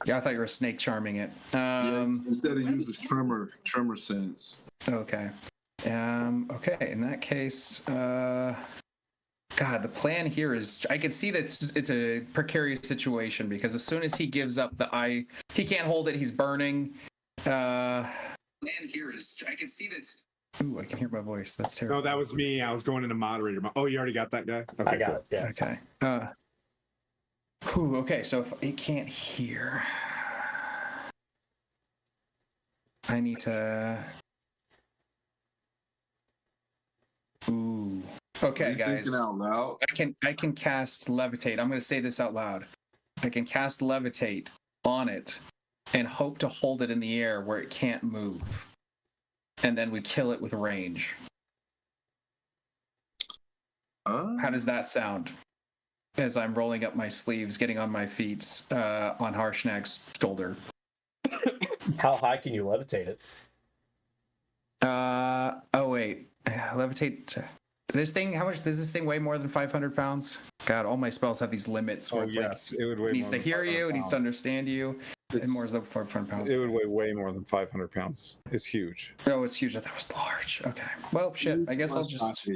Yeah, I thought you were snake charming it. Instead it uses tremor sense. Okay. Okay. In that case, God, the plan here is I can see that it's a precarious situation because as soon as he gives up he can't hold it. He's burning. Plan here is I can see that. Ooh, I can hear my voice. That's terrible. No, that was me. I was going into moderator. Oh, you already got that guy? Okay, I got it. Yeah. Okay. Okay. So if it can't hear, I need to. Ooh. Okay, guys. Thinking out loud. I can cast levitate. I'm going to say this out loud. I can cast levitate on it and hope to hold it in the air where it can't move, and then we kill it with range. How does that sound? As I'm rolling up my sleeves, getting on my feet on Harshnag's shoulder. How high can you levitate it? Oh wait, levitate. This thing, how much does this thing weigh? More than 500 pounds? God, all my spells have these limits where Oh it's yes, like it would weigh it needs more to than hear 500 you, it needs to pounds. understand you, and more is the 400 pounds. It would weigh way more than 500 pounds. It's huge. Oh, it's huge. I thought it was large. Okay. Well, shit. I guess I'll just.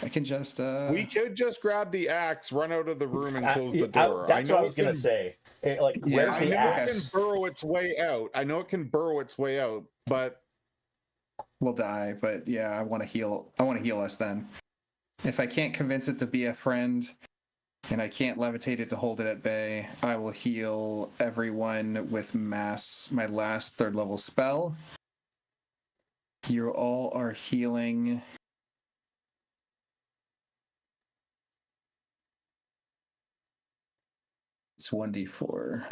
I can just. We could just grab the axe, run out of the room, and close the I- door. that's know what I it was gonna can- say. Like, Yeah, where's I the know axe? it can burrow its way out. I know it can burrow its way out, but We'll die, but yeah, I want to heal. I want to heal us then. If I can't convince it to be a friend, and I can't levitate it to hold it at bay, I will heal everyone with mass. My last 3rd level spell. You all are healing. It's 1d4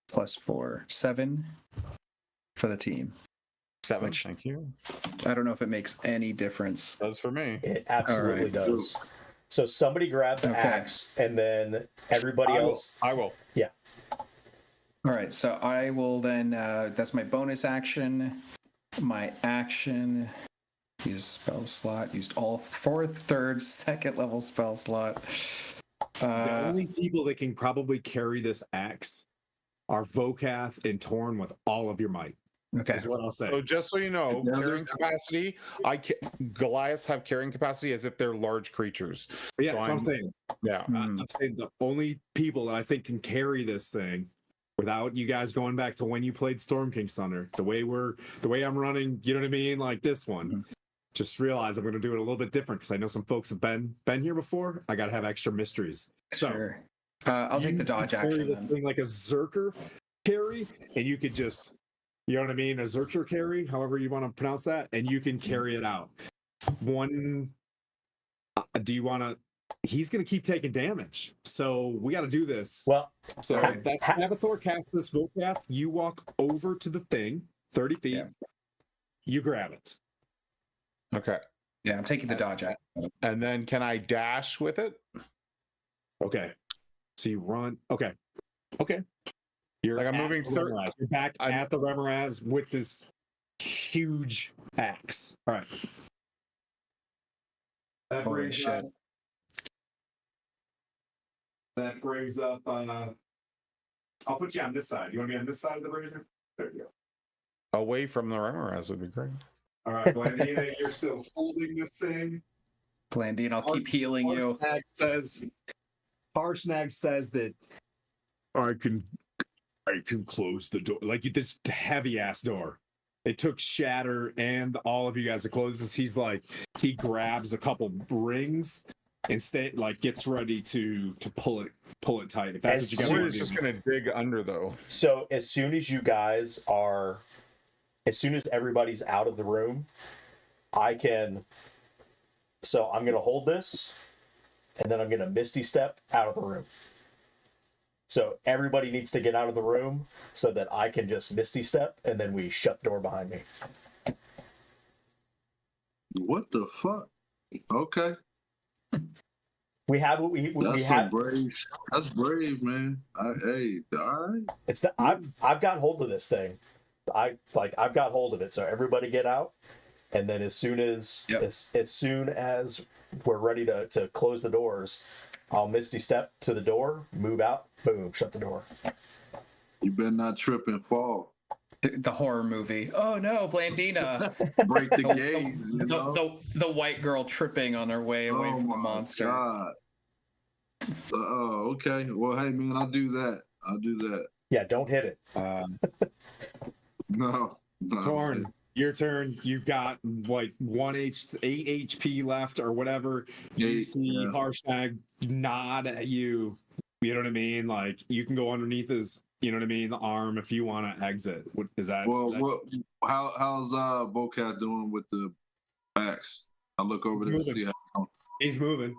plus 4, 7 for the team. 7. Which- Thank you. I don't know if it makes any difference. Does for me. It absolutely All right. does. So somebody grab the Okay. axe, and then everybody else. I will. Yeah. All right, so I will then. That's my bonus action. My action. Use spell slot. Used all 4th, 3rd, 2nd level spell slot. The only people that can probably carry this axe are Vokath and Torn with all of your might. Okay. Is what I'll say. So just so you know, Yeah, carrying capacity, Goliaths have carrying capacity as if they're large creatures. Yeah, So that's what I'm saying. Yeah. Hmm. I'm saying the only people that I think can carry this thing without you guys going back to when you played Storm King's Thunder, the way I'm running, you know what I mean? Like this one. Mhm. Just realize I'm going to do it a little bit different because I know some folks have been here before. I got to have extra mysteries. So Sure. I'll take you the dodge can carry action this then. thing like a Zerker carry, and you could just, you know what I mean, a Zercher carry, however you want to pronounce that, and you can carry it out. Do you want to? He's going to keep taking damage, so we got to do this. Well, So that's Avathor cast this Vokath. You walk over to the thing, 30 feet. Yeah. You grab it. Okay. Yeah, I'm taking the dodge action. And then can I dash with it? Okay. So you run. Okay. You're Like I'm at moving the third. Remoraz. You're back at the Remoraz with this huge axe. All right. That Holy brings shit. up. That brings up. I'll put you on this side. You want to be on this side of the brazier? There you go. Away from the Remoraz would be great. All right, Blandina, you're still holding this thing. Blandine, I'll keep healing you. Harshnag says that I can close the door. Like this heavy ass door. It took Shatter and all of you guys to close this. He's like, he grabs a couple rings and gets ready to pull it tight. If that's what you guys We're want to just do. gonna dig under though. so as soon as everybody's out of the room, I'm gonna hold this, and then I'm gonna Misty Step out of the room. So everybody needs to get out of the room so that I can just Misty Step, and then we shut the door behind me. What the fuck? Okay. We have what we That's have. brave. That's brave, man. Hey, all right. It's the, I've got hold of this thing. I've got hold of it. So everybody get out, and then as soon as we're ready to close the doors, I'll Misty Step to the door, move out, boom, shut the door. You better not trip and fall. The horror movie. Oh no, Blandina. Break the gaze. You know? the white girl tripping on her way away from the monster. God. Oh, okay. Well, hey, man, I'll do that. Yeah, don't hit it. No. Torn, your turn. You've got like 8 HP left or whatever. You Yeah, see yeah. Harshnag nod at you. You know what I mean? Like you can go underneath his, you know what I mean, the arm if you want to exit. What is that? Well, is that- how's Vokat doing with the axe? I look over there to see how. He's moving.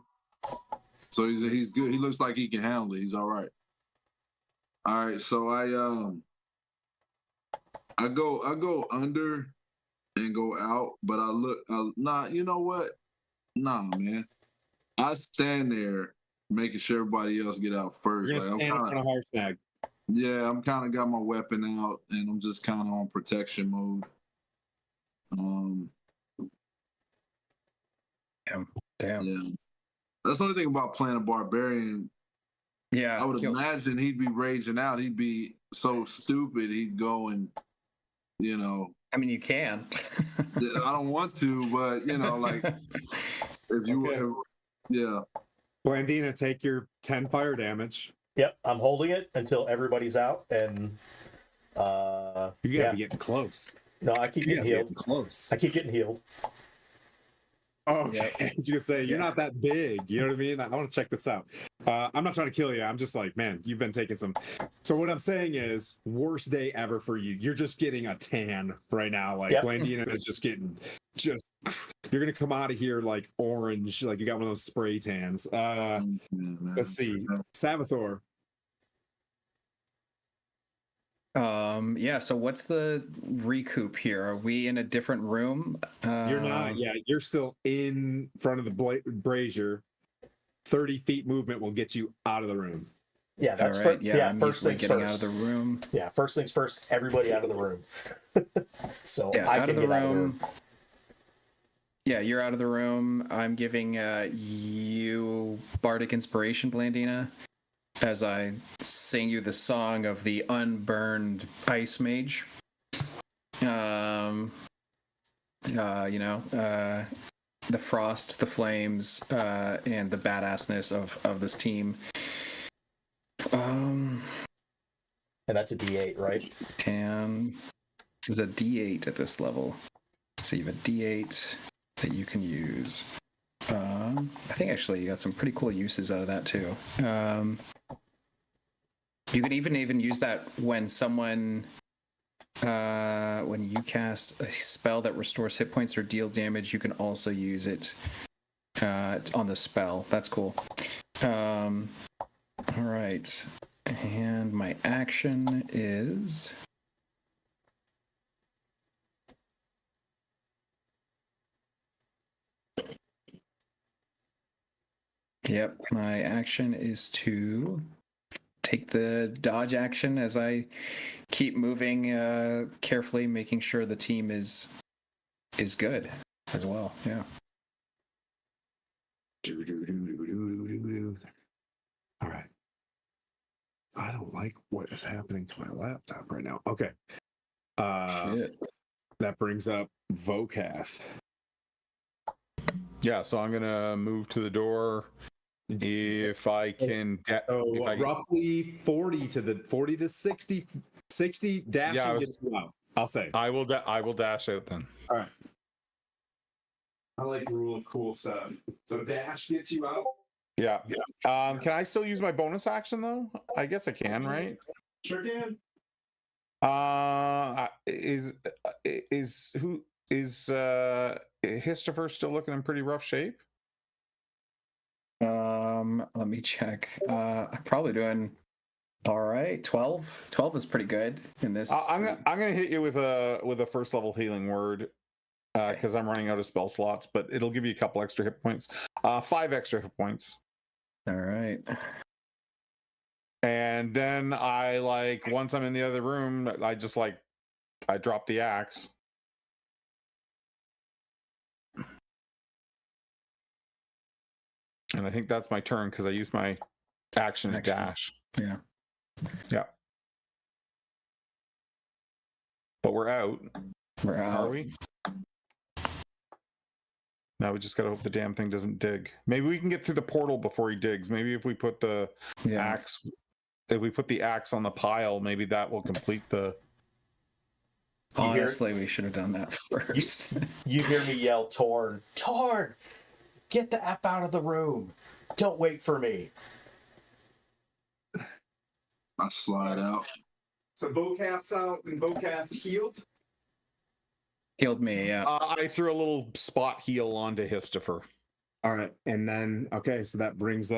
So he's good. He looks like he can handle it. He's all right. All right. So I go under and go out, but nah. You know what? Nah, man. I stand there making sure everybody else get out first. You're Like, gonna I'm stand kind on of. a Harshnag. Yeah, I'm kind of got my weapon out, and I'm just kind of on protection mode. Damn. Yeah. That's the only thing about playing a barbarian. Yeah. I would imagine he'd be raging out. He'd be so stupid. He'd go and, you know, I mean, you can. I don't want to, but you know, like if you, Okay. yeah. Blandina, take your 10 fire damage. Yep, I'm holding it until everybody's out, and You gotta be getting close. No, I keep You getting gotta be healed. getting close. I keep getting healed. Oh, okay. I was gonna say you're not that big. You know what I mean? I want to check this out. I'm not trying to kill you. I'm just like, man, you've been taking some. So what I'm saying is, worst day ever for you. You're just getting a tan right now. Like Blandina is just getting You're gonna come out of here like orange, like you got one of those spray tans. Let's see, Savathor. Yeah, so what's the recoup here? Are we in a different room? You're not. Yeah, you're still in front of the brazier. 30 feet movement will get you out of the room. Yeah, that's right. I'm first things getting first. out of the room. Yeah, first things first. Everybody out of the room. So Yeah, I out can of the get room. out of the room. Yeah, you're out of the room. I'm giving you Bardic Inspiration, Blandina, as I sing you the song of the unburned Ice Mage. The frost, the flames, and the badassness of this team. And that's a D8, right? And there's a D8 at this level. So you have a D8 that you can use. I think actually you got some pretty cool uses out of that too. You can even use that when you cast a spell that restores hit points or deal damage. You can also use it on the spell. That's cool. All right, and my action is. Yep, my action is to take the dodge action as I keep moving carefully, making sure the team is good as well. Yeah. All right. I don't like what is happening to my laptop right now. Okay. That brings up Vokath. Yeah, so I'm gonna move to the door. If I can, Roughly 40 to 60 dashing gets you out. I'll say. I will dash out then. All right. I like rule of cool stuff. So dash gets you out. Yeah. Can I still use my bonus action though? I guess I can, right? Sure can. Is Histover still looking in pretty rough shape? Let me check. I'm probably doing all right. 12 is pretty good in this. I'm gonna hit you with a first level healing word because I'm running out of spell slots, but it'll give you a couple extra hit points. 5 extra hit points. All right. And then once I'm in the other room, I drop the axe. And I think that's my turn because I used my action to dash. Yeah. Yeah. But we're out. We're out. Are we? Now we just gotta hope the damn thing doesn't dig. Maybe we can get through the portal before he digs. Maybe if we put the axe, if we put the axe on the pile, maybe that will complete the. Honestly, we should have done that first. You hear me yell, Torn, get the F out of the room. Don't wait for me. I slide out. So Vokath's out and Vokath healed. Healed me, yeah. I threw a little spot heal onto Histover. All right, and then so that brings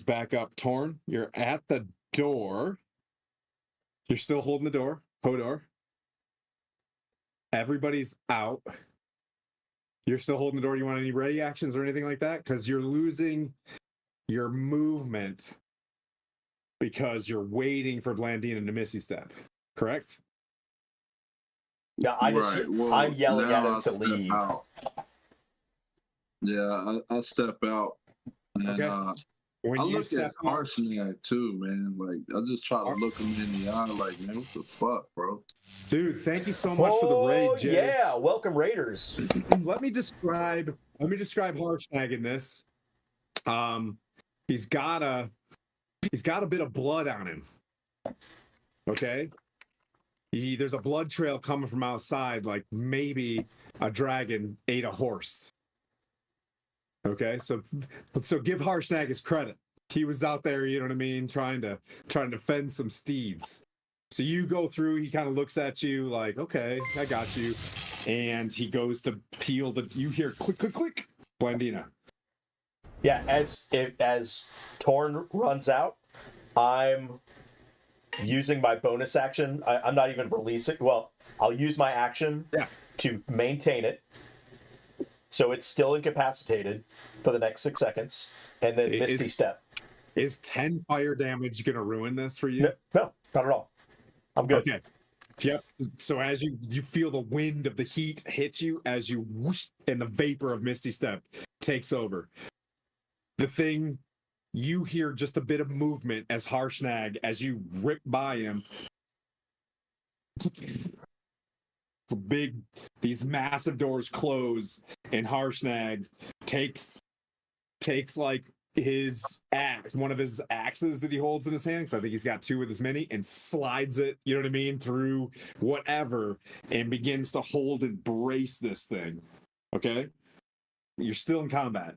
back up Torn. You're at the door. You're still holding the door, Hodor. Everybody's out. You're still holding the door. You want any ready actions or anything like that? Because you're losing your movement because you're waiting for Blandina to Missy Step. Correct? Yeah, I'm yelling at him to leave. Yeah, I step out and Okay. When I you look step at out, Harshnag too, man. Like I just try to look him in the eye, like, man, what the fuck, bro? dude, thank you so much for the raid, Oh Jay. yeah, welcome Raiders. Let me describe Harshnag in this. He's got a bit of blood on him. Okay. There's a blood trail coming from outside, like maybe a dragon ate a horse. Okay, so give Harshnag his credit. He was out there, you know what I mean, trying to fend some steeds. So you go through, he kind of looks at you like, okay, I got you. And he goes to peel you hear click, click, click, Blandina. Yeah, as Torn runs out, I'm using my bonus action. I'm not even releasing. Well, I'll use my action to maintain it, so it's still incapacitated for the next 6 seconds, and then Misty Step. Is 10 fire damage going to ruin this for you? No, not at all. I'm good. Okay. Yep. So as you feel the wind of the heat hit you, as you whoosh, and the vapor of Misty Step takes over. The thing, you hear just a bit of movement as Harshnag, as you rip by him. These massive doors close, and Harshnag takes like his axe, one of his axes that he holds in his hand, because I think he's got two with his mini, and slides it, you know what I mean, through whatever, and begins to hold and brace this thing. Okay? You're still in combat.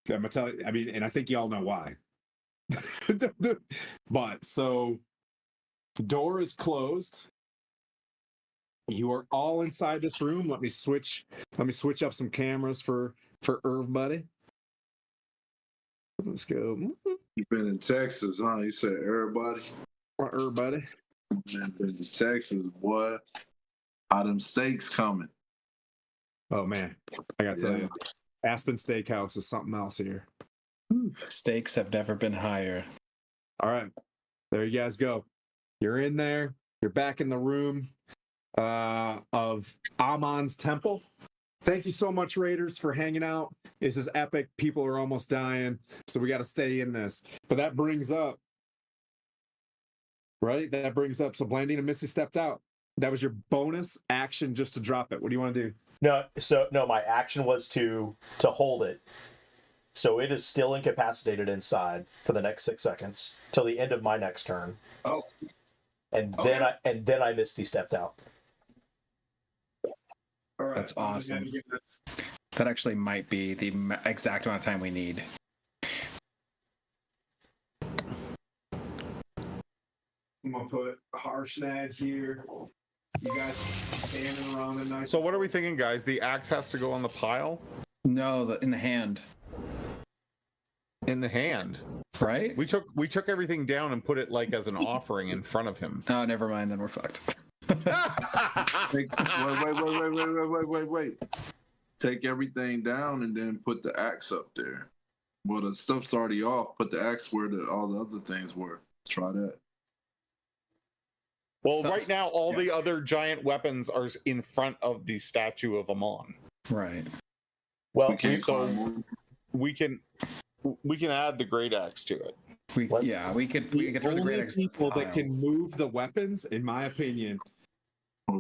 I'm gonna tell you, I mean, and I think y'all know why. But so the door is closed. You are all inside this room. Let me switch up some cameras for Irv Buddy. Let's go. You've been in Texas, huh? You said everybody. Irv Buddy. Man, been in Texas, boy. How them steaks coming? Oh man, I gotta tell you, Aspen Steakhouse is something else here. Stakes have never been higher. All right, there you guys go. You're in there. You're back in the room of Amon's temple. Thank you so much, Raiders, for hanging out. This is epic. People are almost dying, so we got to stay in this. But that brings up, right? That brings up. So Blandine and Missy stepped out. That was your bonus action just to drop it. What do you want to do? No, my action was to hold it. So it is still incapacitated inside for the next 6 seconds till the end of my next turn. Oh. And then I Misty stepped out. All right. That's awesome. That actually might be the exact amount of time we need. I'm gonna put Harshnag here. You guys standing around a nice. So what are we thinking, guys? The axe has to go on the pile? No, in the hand. In the hand. Right? We took everything down and put it like as an offering in front of him. Oh, never mind. Then we're fucked. Wait. Take everything down and then put the axe up there. Well, the stuff's already off. Put the axe where all the other things were. Try that. Well, right now, all the other giant weapons are in front of the statue of Amon. Right. Well, we can add the great axe to it. We could throw the great axe. People that can move the weapons, in my opinion, per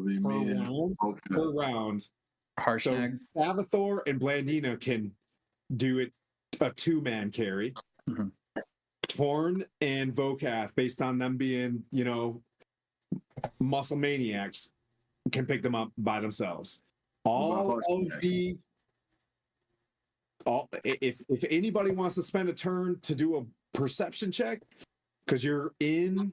round. Harshnag. So Savathor and Blandina can do it a 2-man carry. Mm-hmm. Torn and Vokath, based on them being, muscle maniacs, can pick them up by themselves. If anybody wants to spend a turn to do a perception check, because you're in,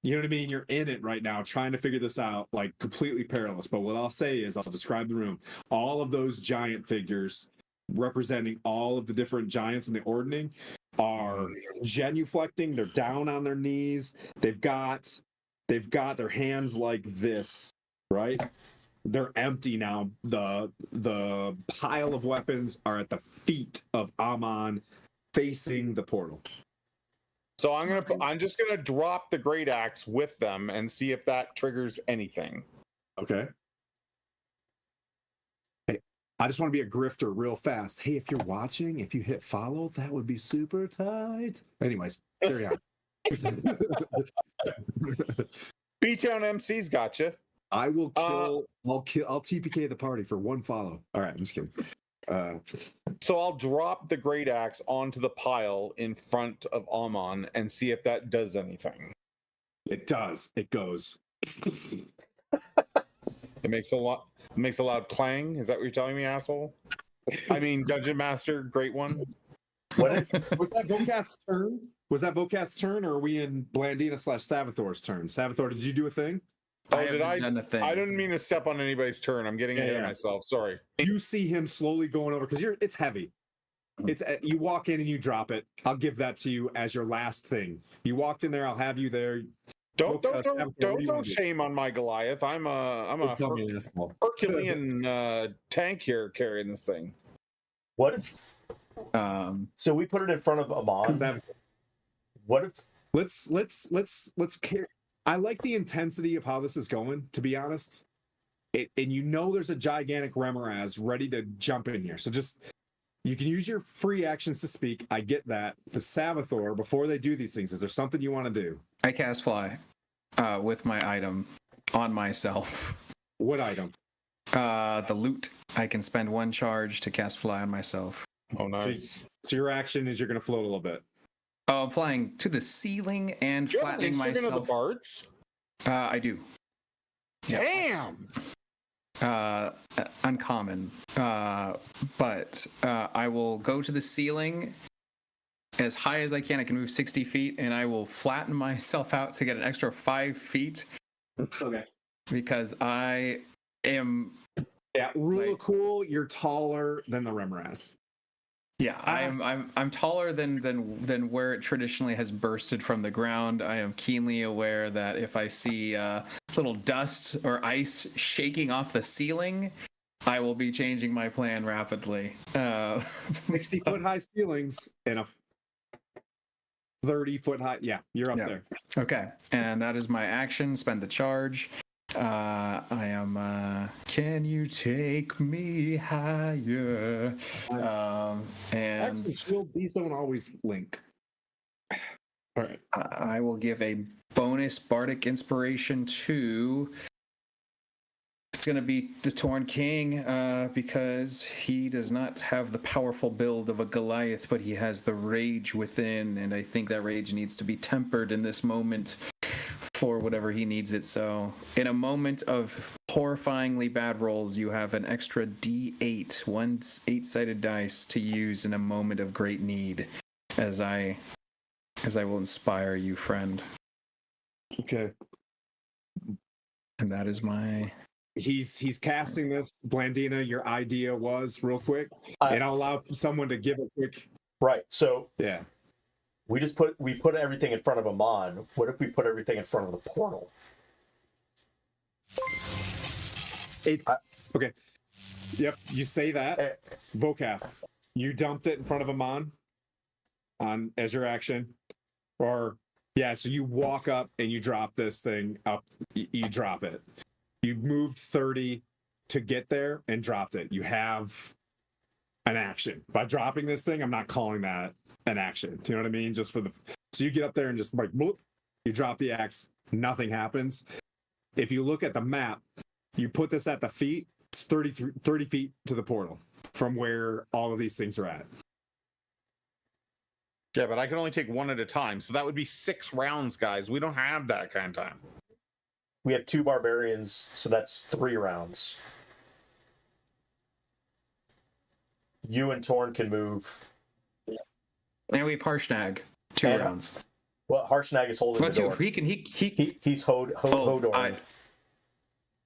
you know what I mean? You're in it right now, trying to figure this out, like completely perilous. But what I'll say is, I'll describe the room. All of those giant figures representing all of the different giants in the ordning are genuflecting. They're down on their knees. They've got their hands like this, right? They're empty now. The pile of weapons are at the feet of Amon, facing the portal. So I'm just gonna drop the great axe with them and see if that triggers anything. Okay. I just want to be a grifter real fast. Hey, if you're watching, if you hit follow, that would be super tight. Anyways, carry on. B-Town MC's gotcha. I will kill. I'll TPK the party for one follow. All right, I'm just kidding. So I'll drop the great axe onto the pile in front of Amon and see if that does anything. It does. It goes. It makes a loud clang. Is that what you're telling me, asshole? I mean, Dungeon Master, great one. What? Was that Vocat's turn? Was that Vocat's turn, or are we in Blandina / Savathor's turn? Savathor, did you do a thing? Oh, haven't done a thing. I didn't mean to step on anybody's turn. I'm getting ahead of myself. Sorry. You see him slowly going over because it's heavy. It's you walk in and you drop it. I'll give that to you as your last thing. You walked in there. I'll have you there. Don't Savathor, don't shame on my Goliath. I'm a Herculean tank here carrying this thing. What if? So we put it in front of Amon. What if? Let's care. I like the intensity of how this is going. To be honest, and you know there's a gigantic Remoraz ready to jump in here. So just you can use your free actions to speak. I get that. The Savathor, before they do these things, is there something you want to do? I cast fly with my item on myself. What item? The loot. I can spend 1 charge to cast fly on myself. Oh, nice. So your action is you're going to float a little bit. Oh, I'm flying to the ceiling and Do you have an flattening instrument of the myself. bards? I do. Damn. Uncommon. But I will go to the ceiling as high as I can. I can move 60 feet, and I will flatten myself out to get an extra 5 feet. Okay. Because I am. Yeah, rule of cool. You're taller than the Remoraz. Yeah, I'm taller than where it traditionally has bursted from the ground. I am keenly aware that if I see little dust or ice shaking off the ceiling, I will be changing my plan rapidly. 60-foot high ceilings and a 30-foot high. Yeah, you're up there. Okay, and that is my action. Spend the charge. I am. Can you take me higher? And Actually, shield these don't always link. All right. I will give a bonus bardic inspiration to. It's going to be the Torn King because he does not have the powerful build of a Goliath, but he has the rage within, and I think that rage needs to be tempered in this moment for whatever he needs it. So in a moment of horrifyingly bad rolls, you have an extra D8, one 8-sided dice to use in a moment of great need, as I will inspire you, friend. Okay. And that is my... He's casting this. Blandina, your idea was real quick, and I'll allow someone to give a quick. Right. So Yeah. we put everything in front of Amon. What if we put everything in front of the portal? Okay. Yep. You say that. Vokath, you dumped it in front of Amon on as your action, or yeah. So you walk up and you drop this thing up. You drop it. You moved 30 to get there and dropped it. You have an action by dropping this thing. I'm not calling that an action. Do you know what I mean? Just for the so you get up there and just like bloop, you drop the axe. Nothing happens. If you look at the map, you put this at the feet. It's 30 feet to the portal from where all of these things are at. Yeah, but I can only take one at a time, so that would be 6 rounds, guys. We don't have that kind of time. We have 2 barbarians, so that's 3 rounds. You and Torn can move. And we have Harshnag. 2 rounds. Well, Harshnag is holding the door. He's Hodor.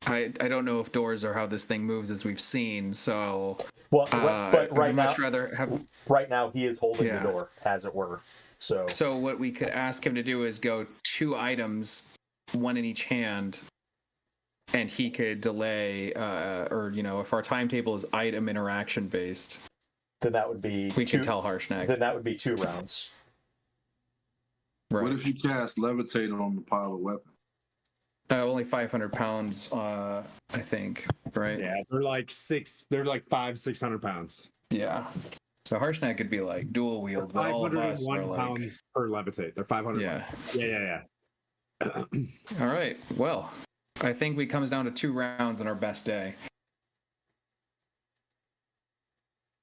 I don't know if doors are how this thing moves as we've seen, so well, but right now, rather have... right now he is holding the door, as it were. So what we could ask him to do is go 2 items, 1 in each hand, and he could delay, or if our timetable is item interaction based, then that would be we can tell Harshnag. Then that would be 2 rounds. Right. What if you cast levitate on the pile of weapons? Only 500 pounds, I think, right? Yeah, they're like 500-600 pounds. Yeah. So Harshnag could be like dual They're wield, but all of us 501 are like, pounds per levitate. They're 500. yeah. Yeah. All right. Well, I think we comes down to 2 rounds on our best day.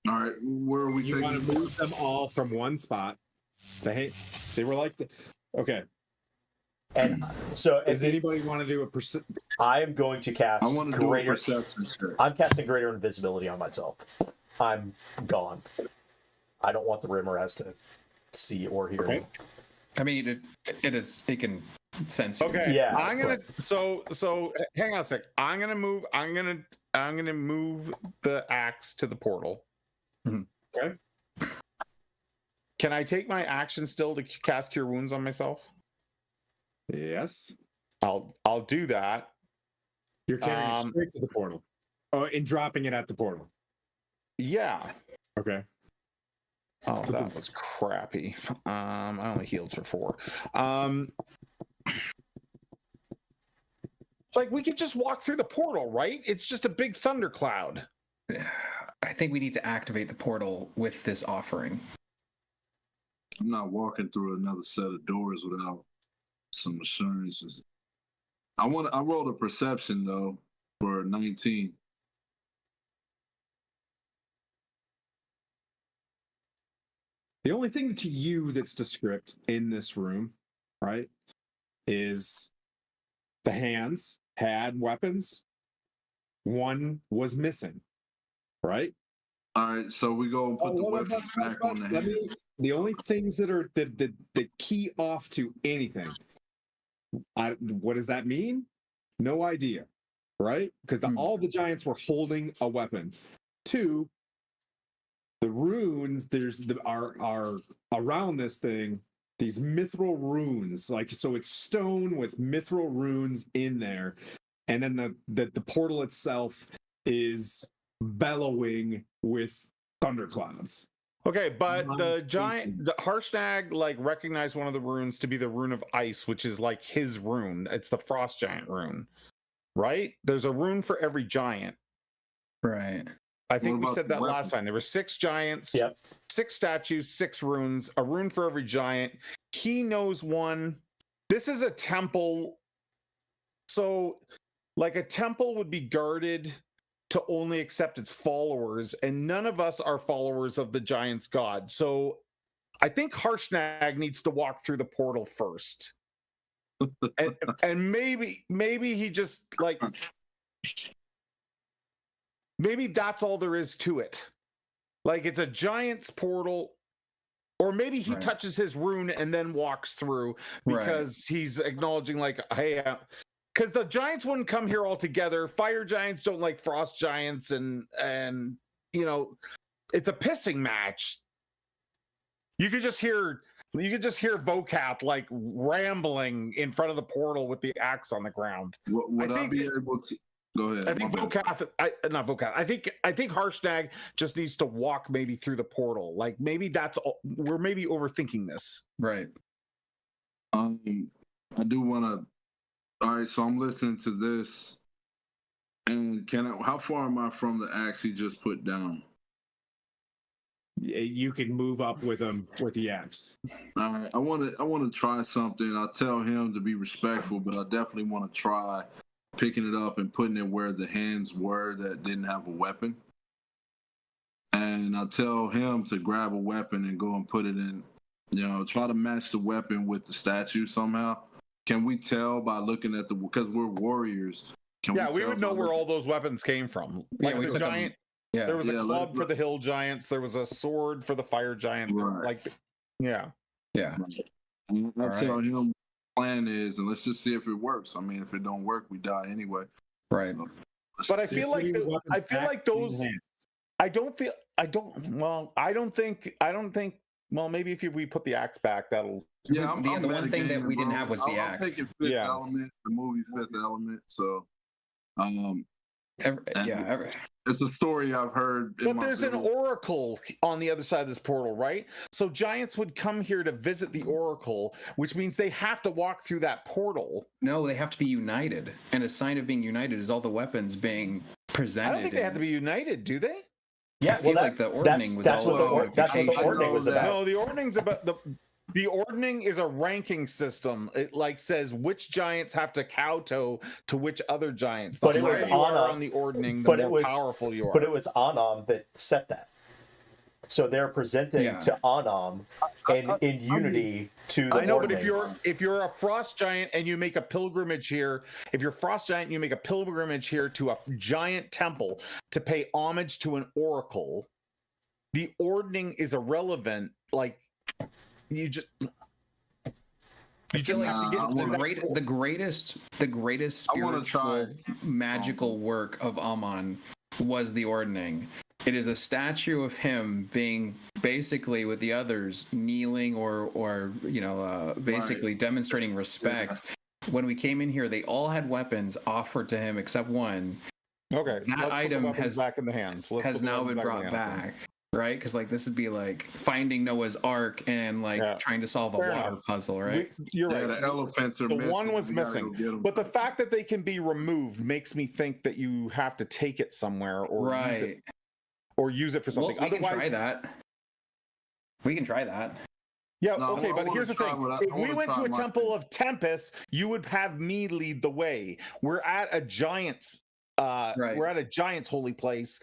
All right, where are we You want taking? to move them all from one spot. They were like okay. And so, Does anybody want to do a percent? I am going to cast. I want to do a greater. perception check. I'm casting greater invisibility on myself. I'm gone. I don't want the Remoraz to see or hear me. I mean, it can sense you. Okay. Yeah, I'm gonna. correct. So hang on a sec. I'm gonna move the axe to the portal. Mhm. Okay. Can I take my action still to cast Cure Wounds on myself? Yes. I'll do that. You're carrying it straight to the portal. Oh, and dropping it at the portal. Yeah. Okay. Oh, that was crappy. I only healed for 4. Like we could just walk through the portal, right? It's just a big thundercloud. I think we need to activate the portal with this offering. I'm not walking through another set of doors without some assurances. I rolled a perception though for 19. The only thing to you that's descript in this room, right, is the hands had weapons. One was missing, right? All right, so we go and put the weapons back on the hands. The only things that are the key off to anything. What does that mean? No idea, right? Because all the giants were holding a weapon. 2, the runes are around this thing. These mithril runes, like so, it's stone with mithril runes in there, and then the portal itself is bellowing with thunderclouds. Okay, but the Harshnag like recognized one of the runes to be the rune of ice, which is like his rune. It's the frost giant rune, right? There's a rune for every giant. Right. I think we said that last time. There were 6 giants, 6 statues, 6 runes, a rune for every giant. He knows one. This is a temple. So, like a temple would be guarded to only accept its followers, and none of us are followers of the giant's god. So I think Harshnag needs to walk through the portal first. and maybe he just like maybe that's all there is to it. Like it's a giant's portal, or maybe he touches his rune and then walks through because he's acknowledging like, hey, because the giants wouldn't come here all together. Fire giants don't like frost giants, and you know, it's a pissing match. You could just hear Vocat like rambling in front of the portal with the axe on the ground. Would I be able to go ahead? I think not Vocat. I think Harshnag just needs to walk maybe through the portal. Like maybe that's all, we're maybe overthinking this. Right. I do want to. All right, so I'm listening to this, and how far am I from the axe he just put down? You can move up with him with the axe. All right, I want to try something. I tell him to be respectful, but I definitely want to try picking it up and putting it where the hands were that didn't have a weapon. And I tell him to grab a weapon and go and put it in. You know, try to match the weapon with the statue somehow. Can we tell by looking at because we're warriors? We would know where all those weapons came from. Like the giant. There was a club for the hill giants. There was a sword for the fire giant. Right. Like, yeah. I'll tell him what the plan is, and let's just see if it works. I mean, if it don't work, we die anyway. Right. So, but I feel like those. I don't think. Well, maybe if we put the axe back, that'll. Yeah, the one thing that we didn't have was the axe. I'm taking Fifth Element, the movie Fifth Element. So, It's a story I've heard. But there's an oracle on the other side of this portal, right? So giants would come here to visit the oracle, which means they have to walk through that portal. No, they have to be united, and a sign of being united is all the weapons being presented. I don't think they have to be united, do they? Yeah, I feel like the ordning was that's all what the ordning was about. No, the ordning's about the ordning is a ranking system. It like says which giants have to kowtow to which other giants. The But it was higher you are Anam, on the ordning, the but it more was- powerful you are. But it was Anam that set that. So they're presenting to Anam and in unity to the I know, but ordning. if you're a frost giant and you make a pilgrimage here, if you're a frost giant and you make a pilgrimage here to a giant temple to pay homage to an oracle, the ordning is irrelevant. Like you just have to get the greatest spiritual magical work of Ammon was the ordning. It is a statue of him being basically with the others kneeling or basically demonstrating respect. When we came in here, they all had weapons offered to him except one. Okay, that item has back in the hands. Has now been brought back. Right, because like this would be like finding Noah's Ark and like trying to solve a water puzzle, right? You're right. The elephants are the missing. one was missing, but the fact that they can be removed makes me think that you have to take it somewhere or use it for something. Well, we can try that. We can try that. Yeah, No, okay, but here's the thing. If we went to a temple of Tempest, you would have me lead the way. We're at a giant's we're at a giant's holy place.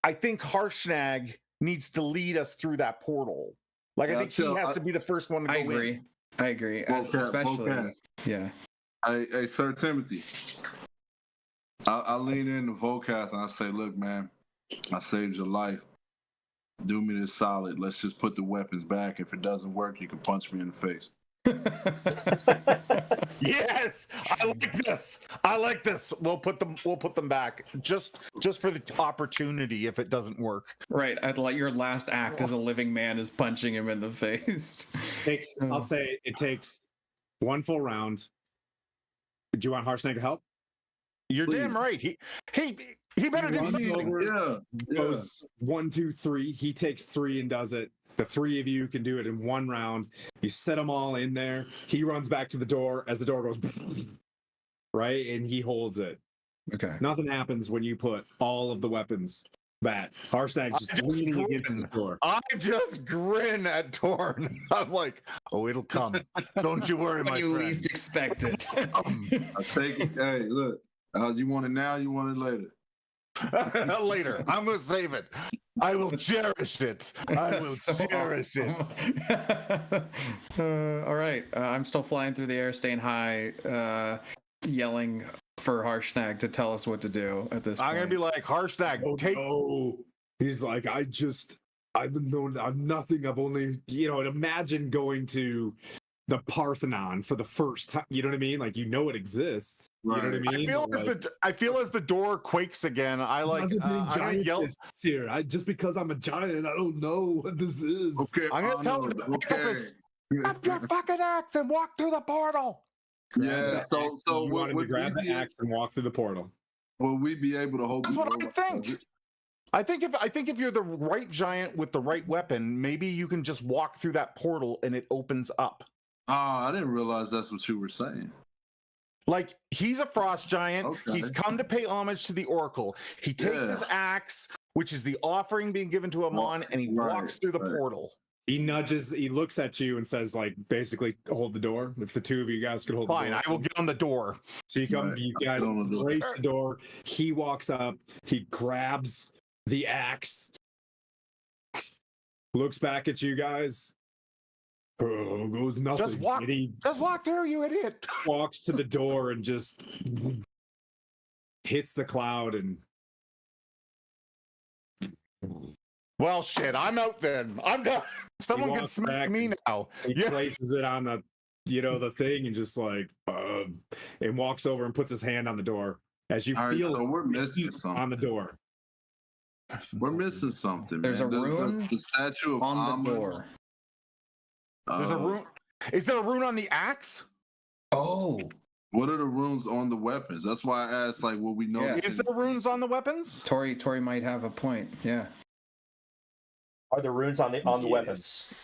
I think Harshnag needs to lead us through that portal. Like I think he has to be the first one to go in. I agree. Especially, yeah. Hey, Sir Timothy. I lean into Volcath and I say, look, man, I saved your life. Do me this solid. Let's just put the weapons back. If it doesn't work, you can punch me in the face. Yes, I like this. We'll put them back just for the opportunity if it doesn't work. Right. I'd like your last act as a living man is punching him in the face. I'll say it takes one full round. Do you want Harshnag to help? You're damn right. He better do something. Goes 1, 2, 3. He takes 3 and does it. The 3 of you can do it in one round. You set them all in there. He runs back to the door as the door goes right, and he holds it. Okay. Nothing happens when you put all of the weapons back. Harshnag's just leaning against the door. I just grin at Torn. I'm like, oh, it'll come. Don't you worry, my you friend. least expect it. I take it. Hey, look. You want it now? You want it later? Later. I'm gonna save it. I will cherish it. I will cherish it. All right. I'm still flying through the air, staying high, yelling for Harshnag to tell us what to do at this point. I'm gonna be like, Harshnag, He's like, I'm nothing. I've only, imagine going to the Parthenon for the first time. You know what I mean? Like, it exists. Right. You know what I mean? I feel as the door quakes again. I yell here. Just because I'm a giant, I don't know what this is. Okay, I'm gonna tell him to pick up your fucking axe and walk through the portal. Yeah. So you want him to grab the axe and walk through the portal. Will we be able to hold? That's what I think. I think if you're the right giant with the right weapon, maybe you can just walk through that portal and it opens up. Oh, I didn't realize that's what you were saying. Like, he's a frost giant. Okay. He's come to pay homage to the oracle. He takes his axe, which is the offering being given to Ammon, and he walks through the portal. He looks at you and says, like, basically, hold the door. If the 2 of you guys could hold the door. Fine, I will get on the door. So you guys race the door. He walks up. He grabs the axe. Looks back at you guys. Oh, goes nothing. Just walk through, you idiot. Walks to the door and just hits the cloud and. Well, shit, I'm out then. I'm done. Someone can smack me now. He places it on the, the thing and just like, and walks over and puts his hand on the door as you feel so we're missing something on the door. We're missing something. There's man. a rune the statue of on the door. There's a rune. Is there a rune on the axe? Oh, What are the runes on the weapons? That's why I asked, like, will we know? Yeah. Is there runes on the weapons? Tori might have a point. Yeah. Are there runes on the weapons?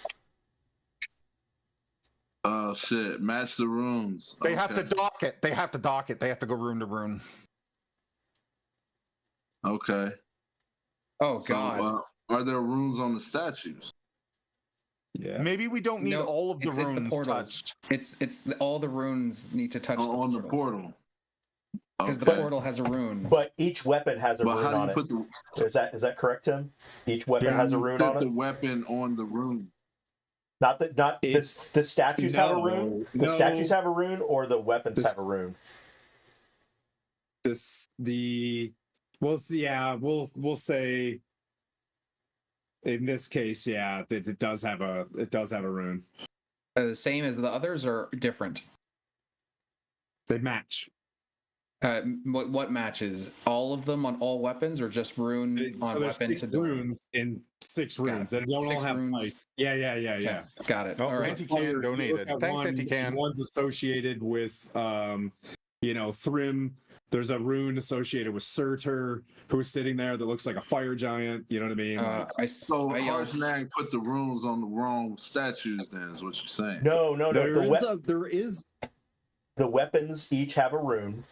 Oh shit! Match the runes. They have to dock it. They have to dock it. They have to go rune to rune. Okay. Oh So, God. are there runes on the statues? Yeah. Maybe we don't need No, all of the it's the runes portals. touched. All the runes need to touch On the portal. because the portal has a rune. But each weapon has a But rune how do on you it. put the? Is that correct, Tim? Each weapon Yeah. has a rune Put on the it. weapon on the rune. Not the It's- statues have a rune. The no. statues have a rune, or the weapons This- have a rune. We'll say in this case, yeah, that it does have a rune. The same as the others or different? They match. What matches? All of them on all weapons, or just rune on So there's weapon 6 to door? runes in 6 Got runes. it. They don't 6 all have runes. light. Yeah. Okay, got it. Oh, All right. 50 can donated. Thanks, 50 can. One's associated with Thrym. There's a rune associated with Surtur, who's sitting there that looks like a fire giant. You know what I mean? So I yelled, Harshnag put the runes on the wrong statues. Then is what you're saying? No. there is The weapons each have a rune.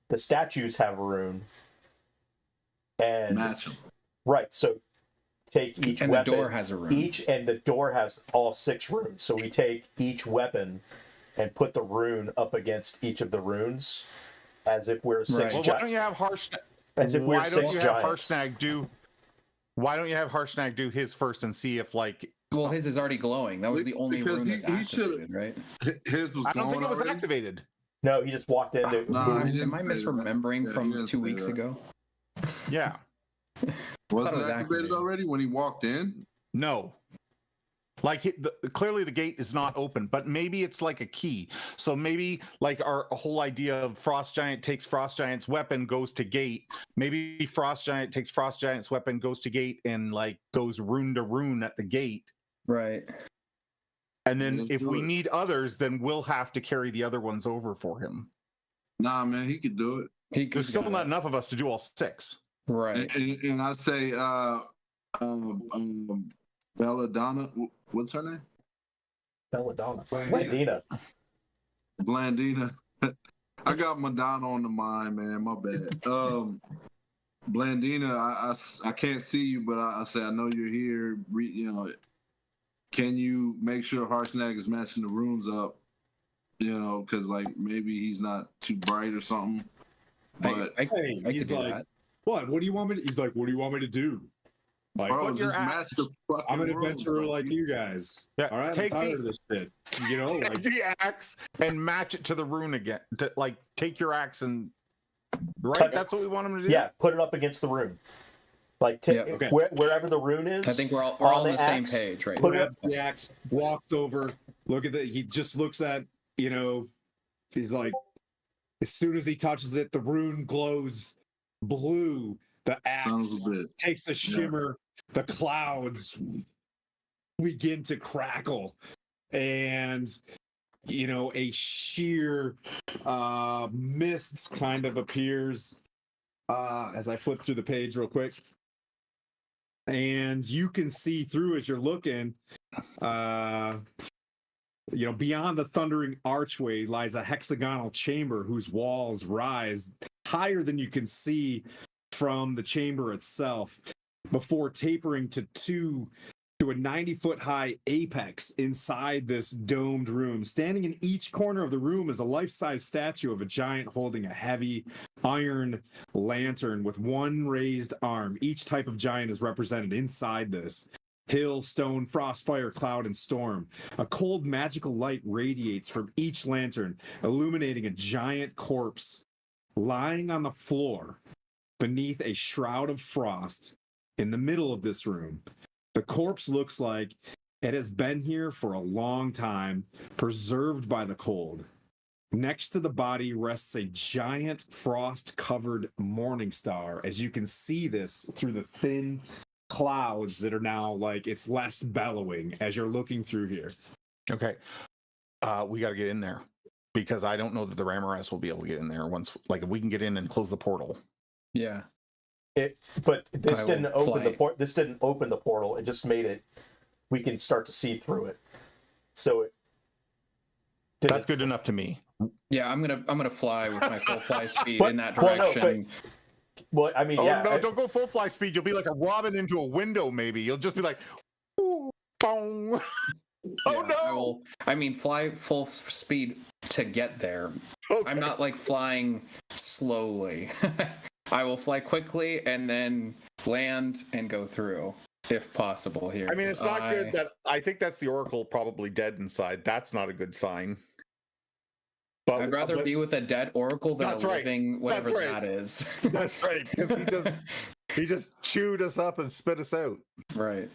The statues have a rune. And Match them. right, so take each and weapon. the door has a rune. And the door has all 6 runes. So we take each weapon and put the rune up against each of the runes, as if we're 6 Right. Well, why don't you have Harshnag? as if we're Why don't 6 you have giants. Harshnag do? Why don't you have Harshnag do his first and see if like? Well, his is already glowing. That was the only Because rune he- that's he activated, right? His was. I don't think glowing it was already? activated. No, he just walked into. Nah, he didn't Am I say that. misremembering Yeah, he from didn't 2 say weeks that. ago? Yeah. Was thought it it was activated activated. already when he walked in? No. Like clearly the gate is not open, but maybe it's like a key. So maybe like our whole idea of Frost Giant takes Frost Giant's weapon, goes to gate. Maybe Frost Giant takes Frost Giant's weapon, goes to gate, and like goes rune to rune at the gate. Right. And then Let's if do we it. need others, then we'll have to carry the other ones over for him. Nah, man, he could do it. There's still not enough of us to do all 6. Right. And I say, Belladonna. What's her name? Belladonna. Blandina. Blandina. I got Madonna on the mind, man. My bad. Blandina, I can't see you, but I say I know you're here. Can you make sure Harshnag is matching the runes up? Because like maybe he's not too bright or something. But I could he's do like, that. what do you want me to? He's like, what do you want me to do? Like, bro, But you're just match the fucking I'm an runes, adventurer bro. like you guys. Yeah, All right, take I'm tired the- of this shit. Like, Take the axe and match it to the rune again. Like take your axe and Touch- that's what we want him to do. Yeah, put it up against the rune. Like Yeah, okay. wherever the rune is. I think we're all on the same axe, page, right? put it- grabs the axe, walks over, look at the. He just looks at, he's like, as soon as he touches it, the rune glows blue. The Sons axe of a bitch. takes a shimmer. The clouds begin to crackle, and a sheer mist kind of appears as I flip through the page real quick. And you can see through as you're looking, beyond the thundering archway lies a hexagonal chamber whose walls rise higher than you can see from the chamber itself, before tapering to a 90-foot high apex inside this domed room. Standing in each corner of the room is a life-size statue of a giant holding a heavy iron lantern with one raised arm. Each type of giant is represented inside this. Hill, stone, frost, fire, cloud, and storm. A cold magical light radiates from each lantern, illuminating a giant corpse lying on the floor beneath a shroud of frost in the middle of this room. The corpse looks like it has been here for a long time, preserved by the cold. Next to the body rests a giant frost-covered morning star, as you can see this through the thin clouds that are now like it's less bellowing as you're looking through here. Okay. We got to get in there. because I don't know that the Remoraz will be able to get in there once, like, if we can get in and close the portal. Yeah. But this I didn't will open the fly. port. This didn't open the portal. It just made it. We can start to see through it. So it. That's good enough to me. Yeah, I'm gonna fly with my full fly speed But- in that well, no, direction. Well, I mean, Oh yeah. no! Don't go full fly speed. You'll be like a robin into a window. Maybe you'll just be like, "Ooh, boom." Oh no! I mean, fly full speed to get there. Okay. I'm not like flying slowly. I will fly quickly and then land and go through if possible here. I mean, it's not good that I think that's the Oracle probably dead inside. That's not a good sign. But I'd rather be with a dead Oracle than a That's right. living whatever That's right. that is. That's right, because he just chewed us up and spit us out. Right.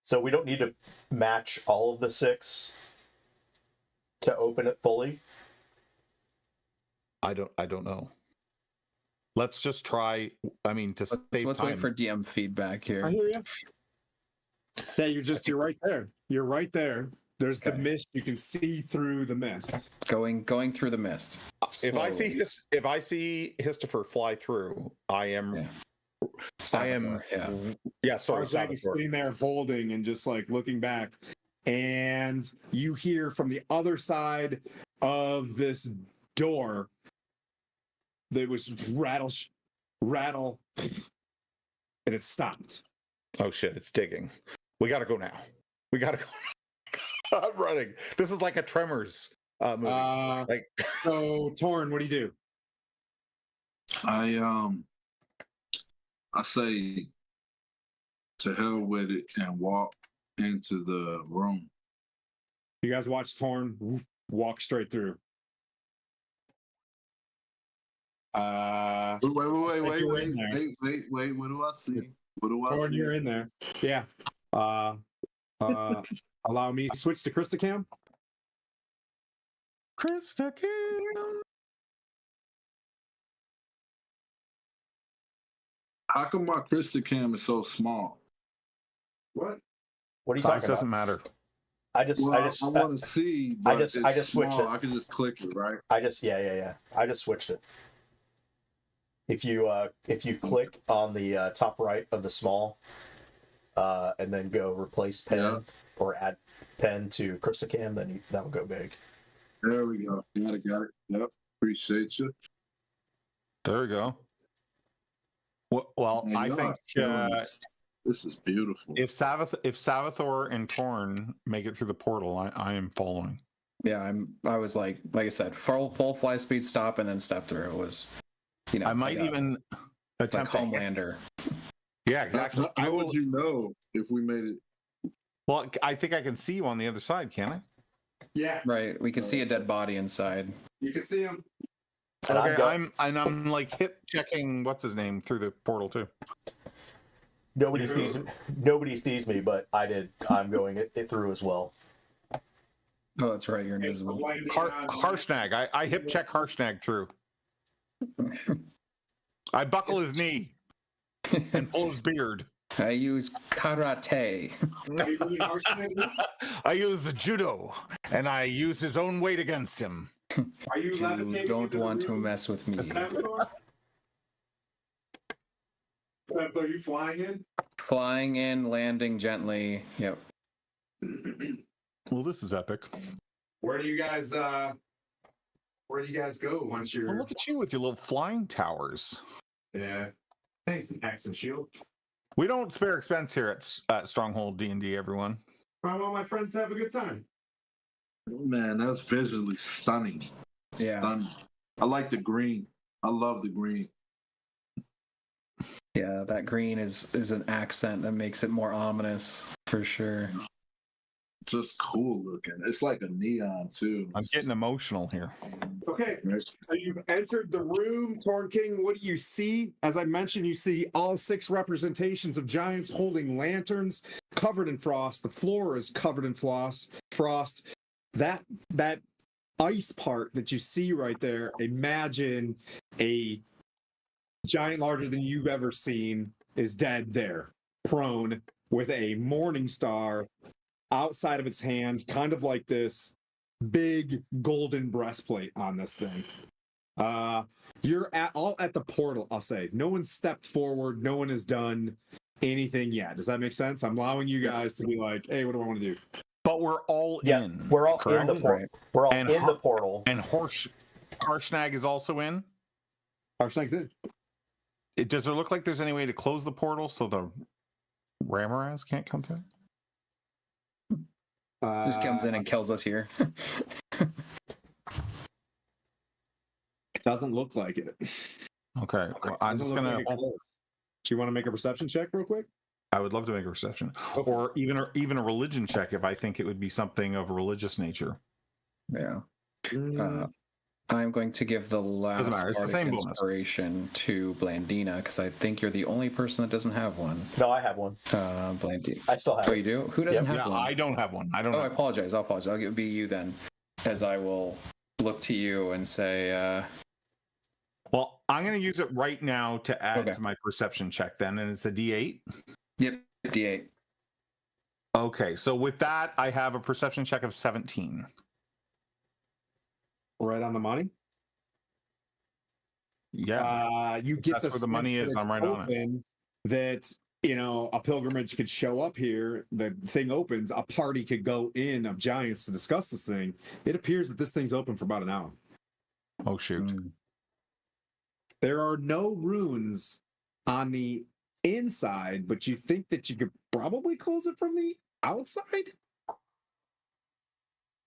So we don't need to match all of the 6 to open it fully. I don't know. Let's just try. I mean, to save Let's time. wait for DM feedback I here. hear you. Yeah, you're right there. You're right there. There's the Okay. mist. You can see through the mist. Going through the mist. If I see Slowly. Histofer fly through, I am. Yeah. I am. Salvador, yeah. Yeah. Sorry, Arzak is Salvador. sitting there holding and just like looking back, and you hear from the other side of this door that was rattle, and it stopped. Oh shit! It's digging. We gotta go now. We gotta go. I'm running. This is like a Tremors movie. Like, So Torn, what do you do? I say to hell with it and walk into the room. You guys watch Torn walk straight through. Wait. you're in there. Wait. What do I see? What do I Torn, see? you're in there. Yeah. Allow me to switch to Christicam. How come my Christicam is so small? What? What are you size talking doesn't about? matter. I just I want to see. I But just switched small. it. I can just click it, right? yeah. I just switched it. If you click on the top right of the small, and then go replace pen Yeah. or add pen to Christicam, then that'll go big. There we go. Got it. Yep. Appreciate you. There we go. Well, Man, I y'all think are killing this. This is beautiful. if Savathor and Torn make it through the portal, I am following. Yeah, I was like I said, full fly speed stop and then step through. It was, I might even like attempt to hit- Homelander. Yeah, exactly. How would you know if we made it? Well, I think I can see you on the other side, can I? Yeah, Right. We can see a dead body inside. you can see him. And Okay, I'm I'm like hit checking what's his name through the portal too. Nobody sees me, but I did. I'm going it through as well. Oh, that's right. You're invisible. Harshnag. I hip check Harshnag through. I buckle his knee and pull his beard. I use karate. I use the judo, and I use his own weight against him. Are you You levitating don't into the want to room? mess with me. So are you flying in? Flying in, landing gently. Yep. Well, this is epic. Where do you guys go once you're Well, look at you with your little flying towers. Yeah. Thanks, Axe and Shield. We don't spare expense here at Stronghold D&D, everyone. I want my friends to have a good time. Man, that's visually stunning. Yeah. Stunning. I like the green. I love the green. Yeah, that green is an accent that makes it more ominous for sure. Just cool looking. It's like a neon too. I'm getting emotional here. Okay, so you've entered the room, Torn King. What do you see? As I mentioned, you see all 6 representations of giants holding lanterns covered in frost. The floor is covered in frost. That ice part that you see right there, imagine a giant larger than you've ever seen is dead there, prone with a morning star outside of its hand, kind of like this, big golden breastplate on this thing. You're all at the portal, I'll say. No one's stepped forward, no one has done anything yet. Does that make sense? I'm allowing you guys to be like, hey, what do I want to do? But we're all Yeah, in. we're all correct? in the portal. We're all And in the portal. And Harshnag is also in. Harshnag's in. Does it look like there's any way to close the portal so the Remoraz can't come to it? Just comes in and kills us here. Doesn't look like it. Okay. Well, I'm just gonna. Do you want to make a perception check real quick? I would love to make a perception, or even a religion check if I think it would be something of a religious nature. Yeah. I'm going to give the last matter, it's the bardic same bonus. inspiration to Blandina because I think you're the only person that doesn't have one. No, I have one. Blandina. I still have Oh, it. you do? Who doesn't have Yeah, one? I don't have one. I don't. Oh, I have apologize. I'll be you then, as I will look to you and say, Well, I'm going to use it right now to add Okay. to my perception check then, and it's a D8. yep, D8. Okay, so with that, I have a perception check of 17. Right on the money. Yeah. You get that's where the money sense is, that I'm it's right on it. open, that a pilgrimage could show up here. The thing opens. A party could go in of giants to discuss this thing. It appears that this thing's open for about an hour. Oh shoot. There are no runes on the inside, but you think that you could probably close it from the outside?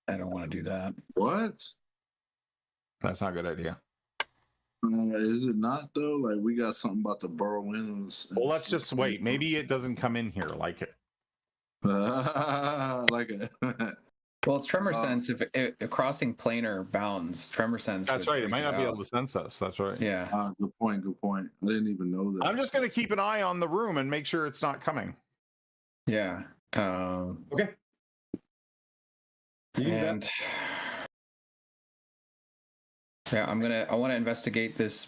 I don't want to do that. What? That's not a good idea. Is it not though? Like we got something about the burrow in. Well, let's just wait. Maybe it doesn't come in here like it. like a Well, it's tremor sense. If crossing planar bounds, tremor sense. That's would right. It freak might not be out. able to sense us. That's right. Yeah. Good point. Good point. I didn't even know that. I'm just going to keep an eye on the room and make sure it's not coming. Yeah. Okay. You do that. And yeah, I want to investigate this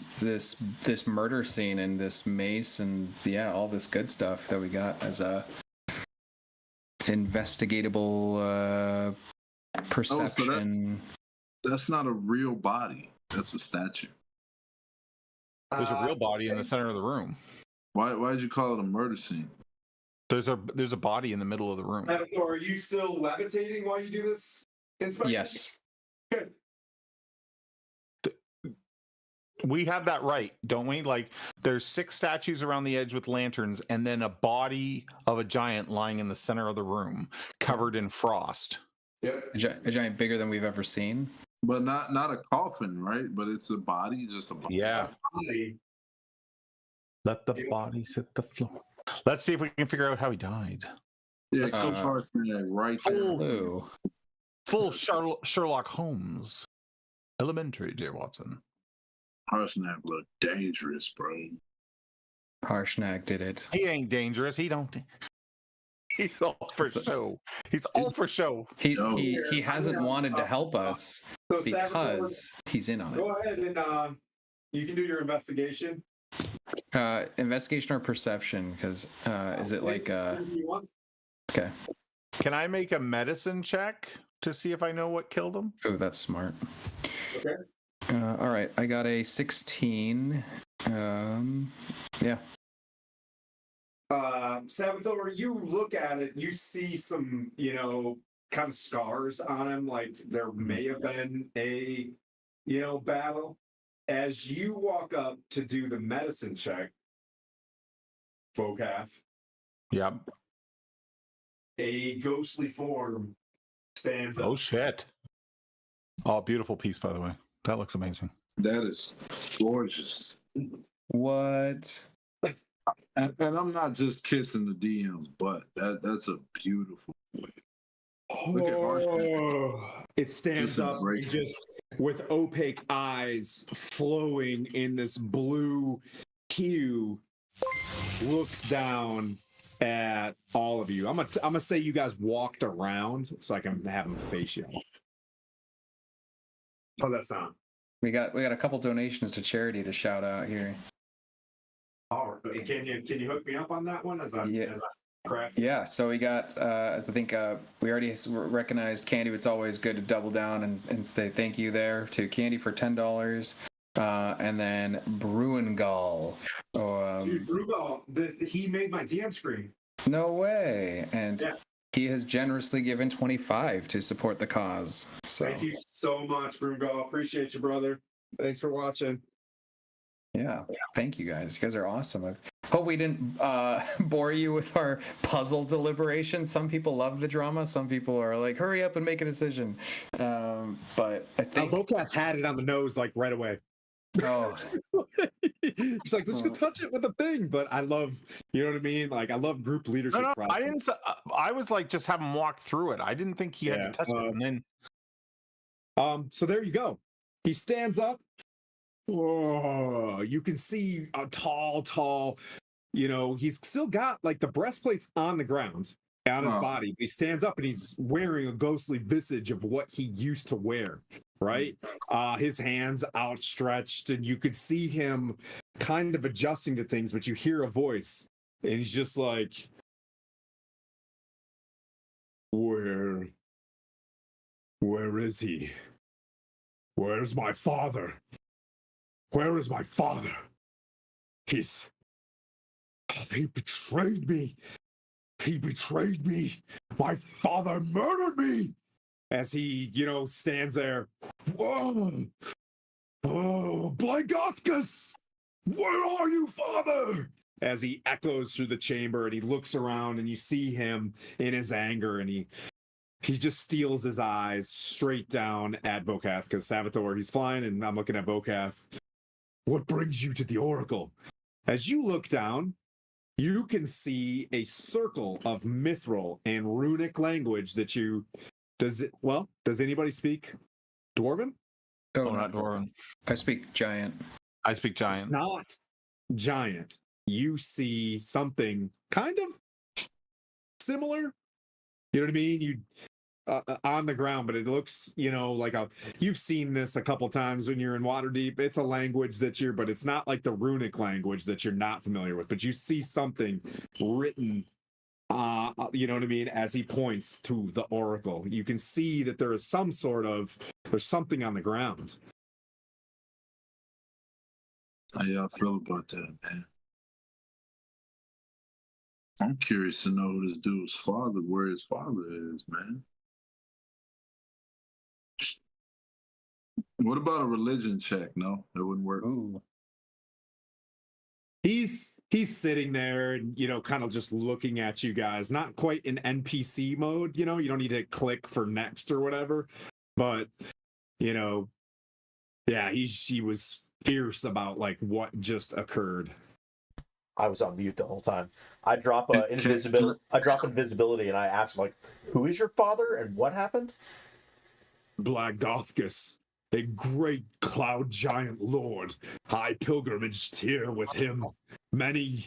murder scene and this mace and all this good stuff that we got as a investigatable perception. That's not a real body. That's a statue. There's a real body in the center of the room. Why'd you call it a murder scene? There's a body in the middle of the room. Are you still levitating while you do this inspection? Yes. Good. We have that right, don't we? Like, there's 6 statues around the edge with lanterns, and then a body of a giant lying in the center of the room, covered in frost. Yep. A giant bigger than we've ever seen. But not a coffin, right? But it's a body, just a body. Yeah. Let the bodies hit the floor. Let's see if we can figure out how he died. Yeah, Let's go go. Schwarzenegger right there. Hello. Full Sherlock Holmes. Elementary, dear Watson. Schwarzenegger look dangerous, bro. Harshnag did it. He ain't dangerous. He don't. He's all for show. He's all for show. He No. hasn't wanted to help us So because he's in on it. go ahead and you can do your investigation. Investigation or perception? Because is it like You want? okay? Can I make a medicine check to see if I know what killed him? Oh, that's smart. Okay. All right, I got a 16. Yeah. Sabathor, you look at it, you see some, kind of scars on him, like there may have been a, battle. As you walk up to do the medicine check, Vokath, Yep. a ghostly form stands up. Oh shit. Oh, beautiful piece, by the way. That looks amazing. That is gorgeous. What? And I'm not just kissing the DM's butt. That's a beautiful. Look at Harshnag. It stands Just up embrace it. just with opaque eyes flowing in this blue hue, looks down at all of you. I'm gonna say you guys walked around so I can have him face you. How's that sound? We got a couple donations to charity to shout out here. All right. Can you hook me up on that one as I Yeah. Craft. Yeah, so we got, as I think we already recognized Candy. It's always good to double down and say thank you there to Candy for $10. And then Bruingal. Dude, Brugal, he made my DM screen. No way. And Yeah. he has generously given 25 to support the cause. So Thank you so much, Brugal. Appreciate you, brother. Thanks for watching. yeah, thank you guys. You guys are awesome. I hope we didn't bore you with our puzzle deliberation. Some people love the drama. Some people are like, hurry up and make a decision. But I think Vokath had it on the nose like right away. oh, He's like, let's go touch it with a thing. But I love, you know what I mean? Like, I love group leadership. No, process. I didn't. I was like, just have him walk through it. I didn't think he had to touch it. And then, so there you go. He stands up. Oh, you can see a tall. You know, he's still got like the breastplates on the ground on his body. He stands up and he's wearing a ghostly visage of what he used to wear. Right, his hands outstretched, and you could see him kind of adjusting to things. But you hear a voice, and he's just like, "Where is he? Where's my father? Where is my father? He betrayed me. He betrayed me. My father murdered me." As he, stands there. Whoa! Oh, Blagothkus! Where are you, father? As he echoes through the chamber and he looks around and you see him in his anger and he just steals his eyes straight down at Vokath because Savathor, he's flying and I'm looking at Vokath. What brings you to the Oracle? As you look down, you can see a circle of mithril and runic language that you... Does anybody speak Dwarven? oh, not Dwarven. I speak giant. I speak giant. It's not giant. You see something kind of similar. You know what I mean? You on the ground, but it looks, like you've seen this a couple times when you're in Waterdeep. It's a language but it's not like the runic language that you're not familiar with. But you see something written. You know what I mean? As he points to the Oracle, you can see that there is there's something on the ground. How y'all feel about that, man? I'm curious to know who this dude's father, where his father is, man. What about a religion check? No, that wouldn't work. Ooh. He's sitting there and, kind of just looking at you guys, not quite in NPC mode, you don't need to click for next or whatever, but, yeah, he was fierce about like what just occurred. I was on mute the whole time. I drop invisibility and I ask like, who is your father and what happened? Blagothkus, a great cloud giant lord. I pilgrimaged here with him many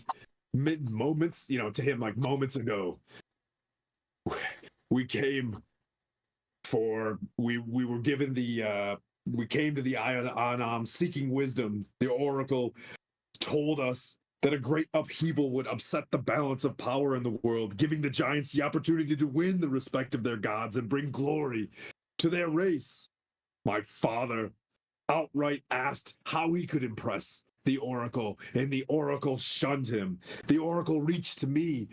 moments, to him like moments ago. We came we were given we came to the Ion seeking wisdom. The Oracle told us that a great upheaval would upset the balance of power in the world, giving the giants the opportunity to win the respect of their gods and bring glory to their race. My father outright asked how he could impress the Oracle, and the Oracle shunned him. The Oracle reached to me,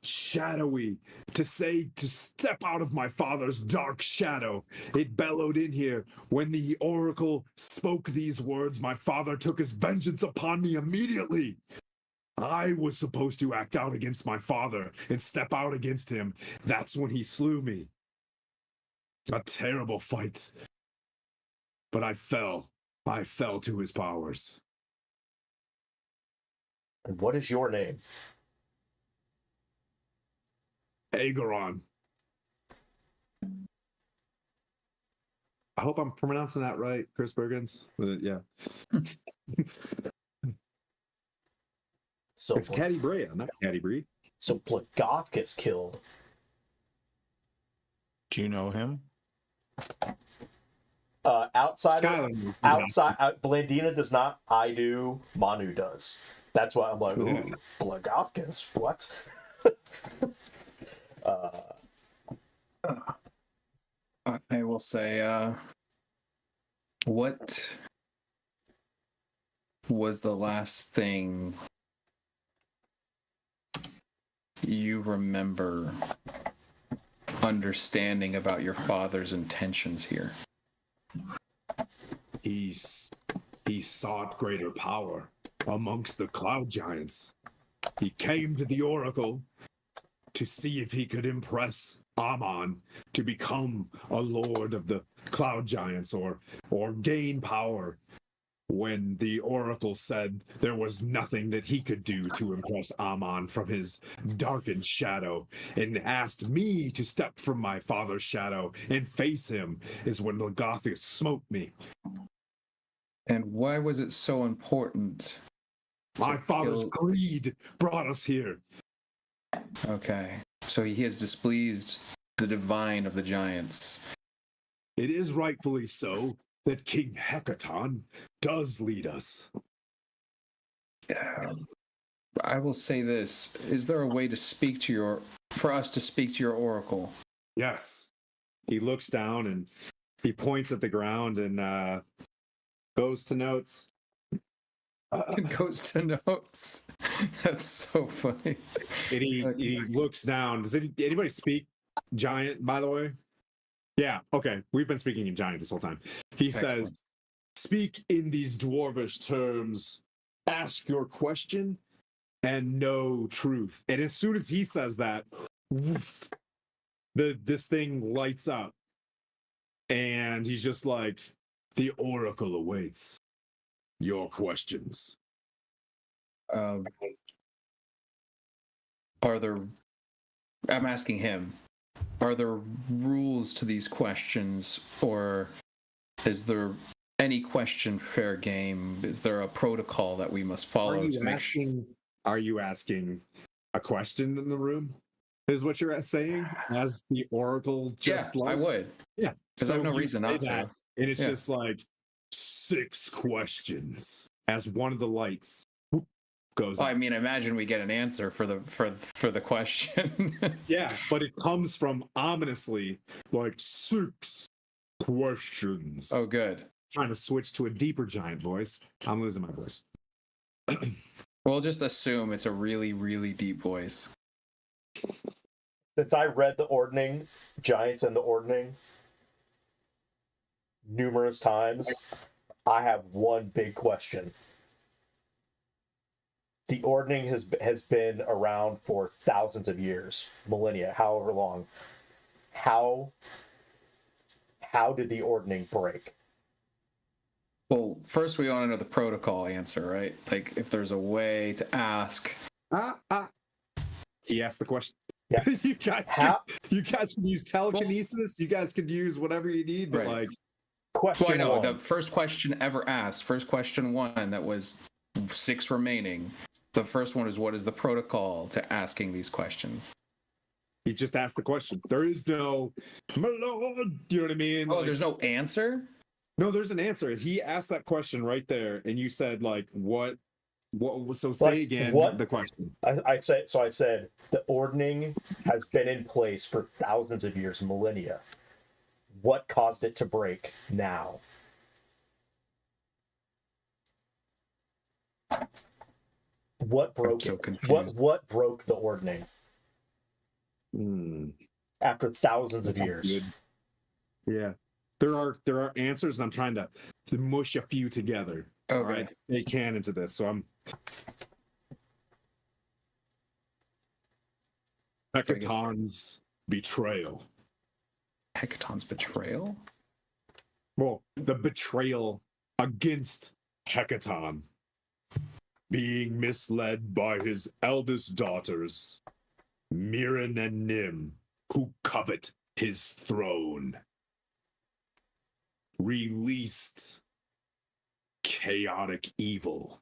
shadowy, to step out of my father's dark shadow. It bellowed in here. When the Oracle spoke these words, my father took his vengeance upon me immediately. I was supposed to act out against my father and step out against him. That's when he slew me. A terrible fight. But I fell to his powers. And what is your name? Aegoron. I hope I'm pronouncing that right, Chris Bergens. Yeah. So it's Caddy Brea, not Caddy Bree. So Blagoth gets killed. Do you know him? Blandina does not. I do. Manu does. That's why I'm like, ooh, Blagothkins. What? I will say, what was the last thing you remember understanding about your father's intentions here? He sought greater power amongst the cloud giants. He came to the Oracle to see if he could impress Amon to become a lord of the cloud giants or gain power. When the Oracle said there was nothing that he could do to impress Amon from his darkened shadow, and asked me to step from my father's shadow and face him, is when Lagathus smote me. And why was it so important? My father's kill- greed brought us here. Okay, so he has displeased the divine of the giants. It is rightfully so that King Hecaton does lead us. I will say this: is there a way to speak to for us to speak to your oracle? Yes. He looks down and he points at the ground and goes to notes. It goes to notes. That's so funny. And he looks down. Does anybody speak giant, by the way? Yeah, okay. We've been speaking in giant this whole time. He Excellent. says, speak in these dwarvish terms, ask your question, and know truth. And as soon as he says that, woof, this thing lights up. And he's just like, the oracle awaits your questions. Are there? I'm asking him. Are there rules to these questions, or is there any question fair game? Is there a protocol that we must follow to make sure? Are you asking a question in the room? Is what you're saying? As the oracle just Yeah, I like? would. Yeah. Because I have no you reason say not that, to. And it's Yeah. just like 6 questions as one of the lights whoop, goes Well, up. I mean, imagine we get an answer for the question. Yeah, but it comes from ominously like 6 questions. Oh, good. Trying to switch to a deeper giant voice. I'm losing my voice. We'll just assume it's a really, really deep voice. Since I read the Ordning, Giants and the Ordning, numerous times, I have one big question. The Ordning has been around for thousands of years, millennia, however long. How did the Ordning break? Well, first we want to know the protocol answer, right? Like if there's a way to ask. He asked the question. Yeah. you guys can use telekinesis. You guys could use whatever you need, but Right. like Question Well, I know one. the first question ever asked, first question 1, that was 6 remaining. The first one is, what is the protocol to asking these questions? he just asked the question. There is no, my lord. You know what I mean? Oh, Like, there's no answer? no, there's an answer. He asked that question right there, and you said like, what? So say Like, again what? the question. I said the Ordning has been in place for thousands of years, millennia. What caused it to break now? What broke so it? confused. What broke the Ordning after thousands of That's years? good. Yeah, there are answers, and I'm trying to mush a few together. Okay. All right, stay canon to this. So I'm Hecaton's betrayal. Hecaton's betrayal? Well, the betrayal against Hecaton, being misled by his eldest daughters, Mirren and Nim, who covet his throne, released chaotic evil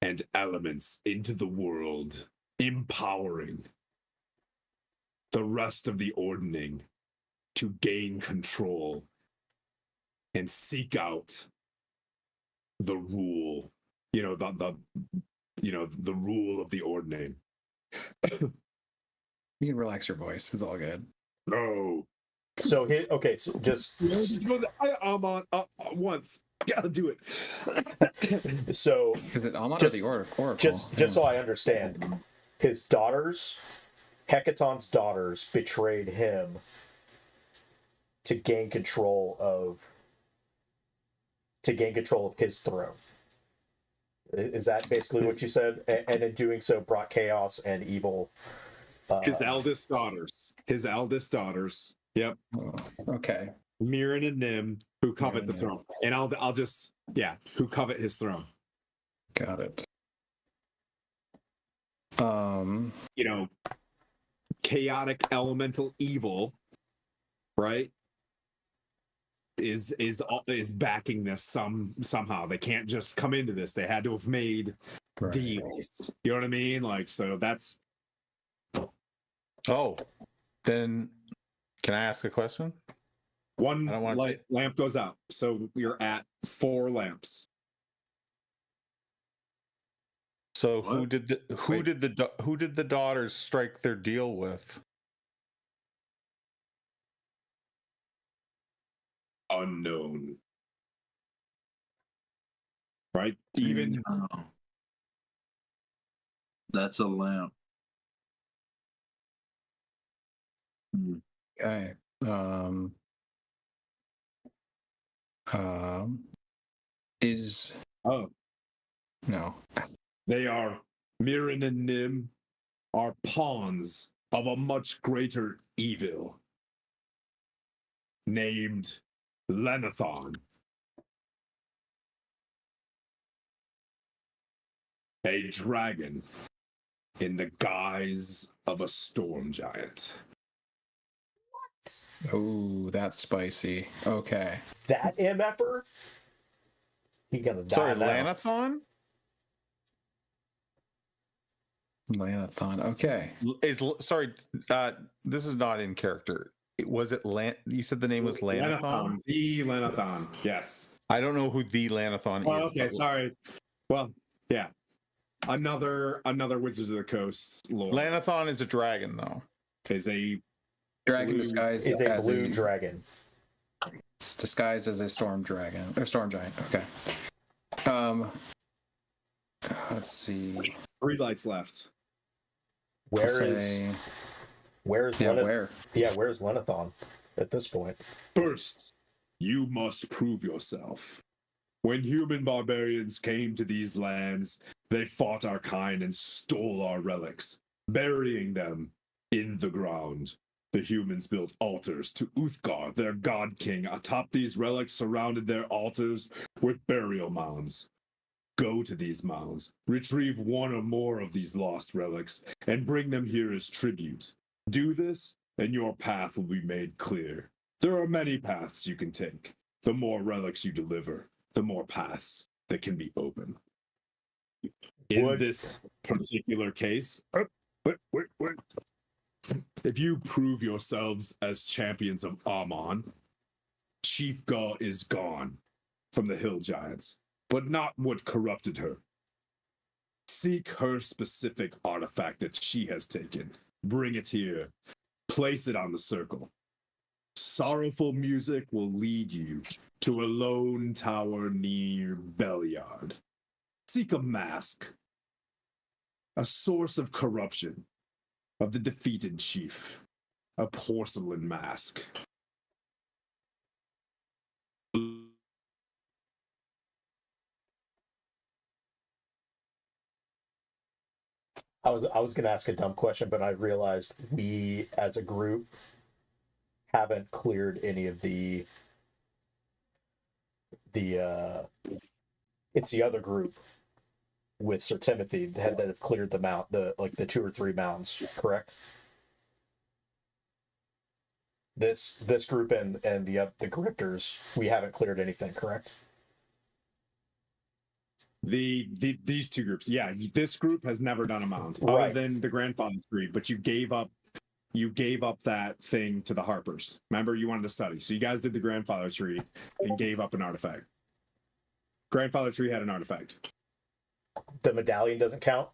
and elements into the world, empowering the rest of the Ordning to gain control and seek out the rule, the rule of the Ordning. You can relax your voice. It's all good. No. So okay, so just I'm on once. Gotta do it. so Is it Amon or Just- the Oracle? just so I understand, his daughters, Hecaton's daughters, betrayed him to gain control of his throne. Is that basically what you said? And in doing so, brought chaos and evil. His eldest daughters. Yep. Oh, okay. Mirren and Nim, who covet the Mirren and throne. And I'll just who covet his throne. Got it. You know, chaotic elemental evil, right? Is backing this somehow. They can't just come into this. They had to have made Right. deals. You know what I mean? Like, so that's Oh, then can I ask a question? one I don't want to lamp goes out. So you're at 4 lamps. So What? who did the daughters strike their deal with? Unknown. Right? Even No. That's a lamp. Hmm. Okay. Is no. they are Mirren and Nim are pawns of a much greater evil named Lenathon. A dragon in the guise of a storm giant. Oh, that's spicy. Okay. That MFer? He gonna die Sorry, now. Lanathon? Lanathon. Okay. Sorry, this is not in character. Was it you said the name was Lanathon? The Lenathon. Yes. I don't know who the Lanathon Oh, is. okay, sorry. Well, yeah. Another Wizards of the Coast lore Lanathon is a dragon, though. is a Dragon Blue disguised Is a as blue dragon. disguised as a storm dragon or storm giant. Okay. Let's see. 3 lights left. Where's Say, where's yeah, where? where's Lenathon at this point? First, you must prove yourself. When human barbarians came to these lands, they fought our kind and stole our relics, burying them in the ground. The humans built altars to Uthgar, their god king. Atop these relics surrounded their altars with burial mounds. Go to these mounds, retrieve one or more of these lost relics, and bring them here as tribute. Do this, and your path will be made clear. There are many paths you can take. The more relics you deliver, the more paths that can be open. In this particular case, wait. If you prove yourselves as champions of Amon, Chief Gaw is gone from the Hill Giants, but not what corrupted her. Seek her specific artifact that she has taken. Bring it here. Place it on the circle. Sorrowful music will lead you to a lone tower near Beliard. Seek a mask, a source of corruption of the defeated chief, a porcelain mask. I was gonna ask a dumb question, but I realized we as a group haven't cleared any of the it's the other group with Sir Timothy that have cleared the mount, the 2 or 3 mounds, correct? This group and the grifters, we haven't cleared anything, correct? These 2 groups, yeah. This group has never done a mount Right. other than the grandfather tree, but you gave up that thing to the Harpers. Remember, you wanted to study, so you guys did the grandfather tree and gave up an artifact. Grandfather tree had an artifact. The medallion doesn't count.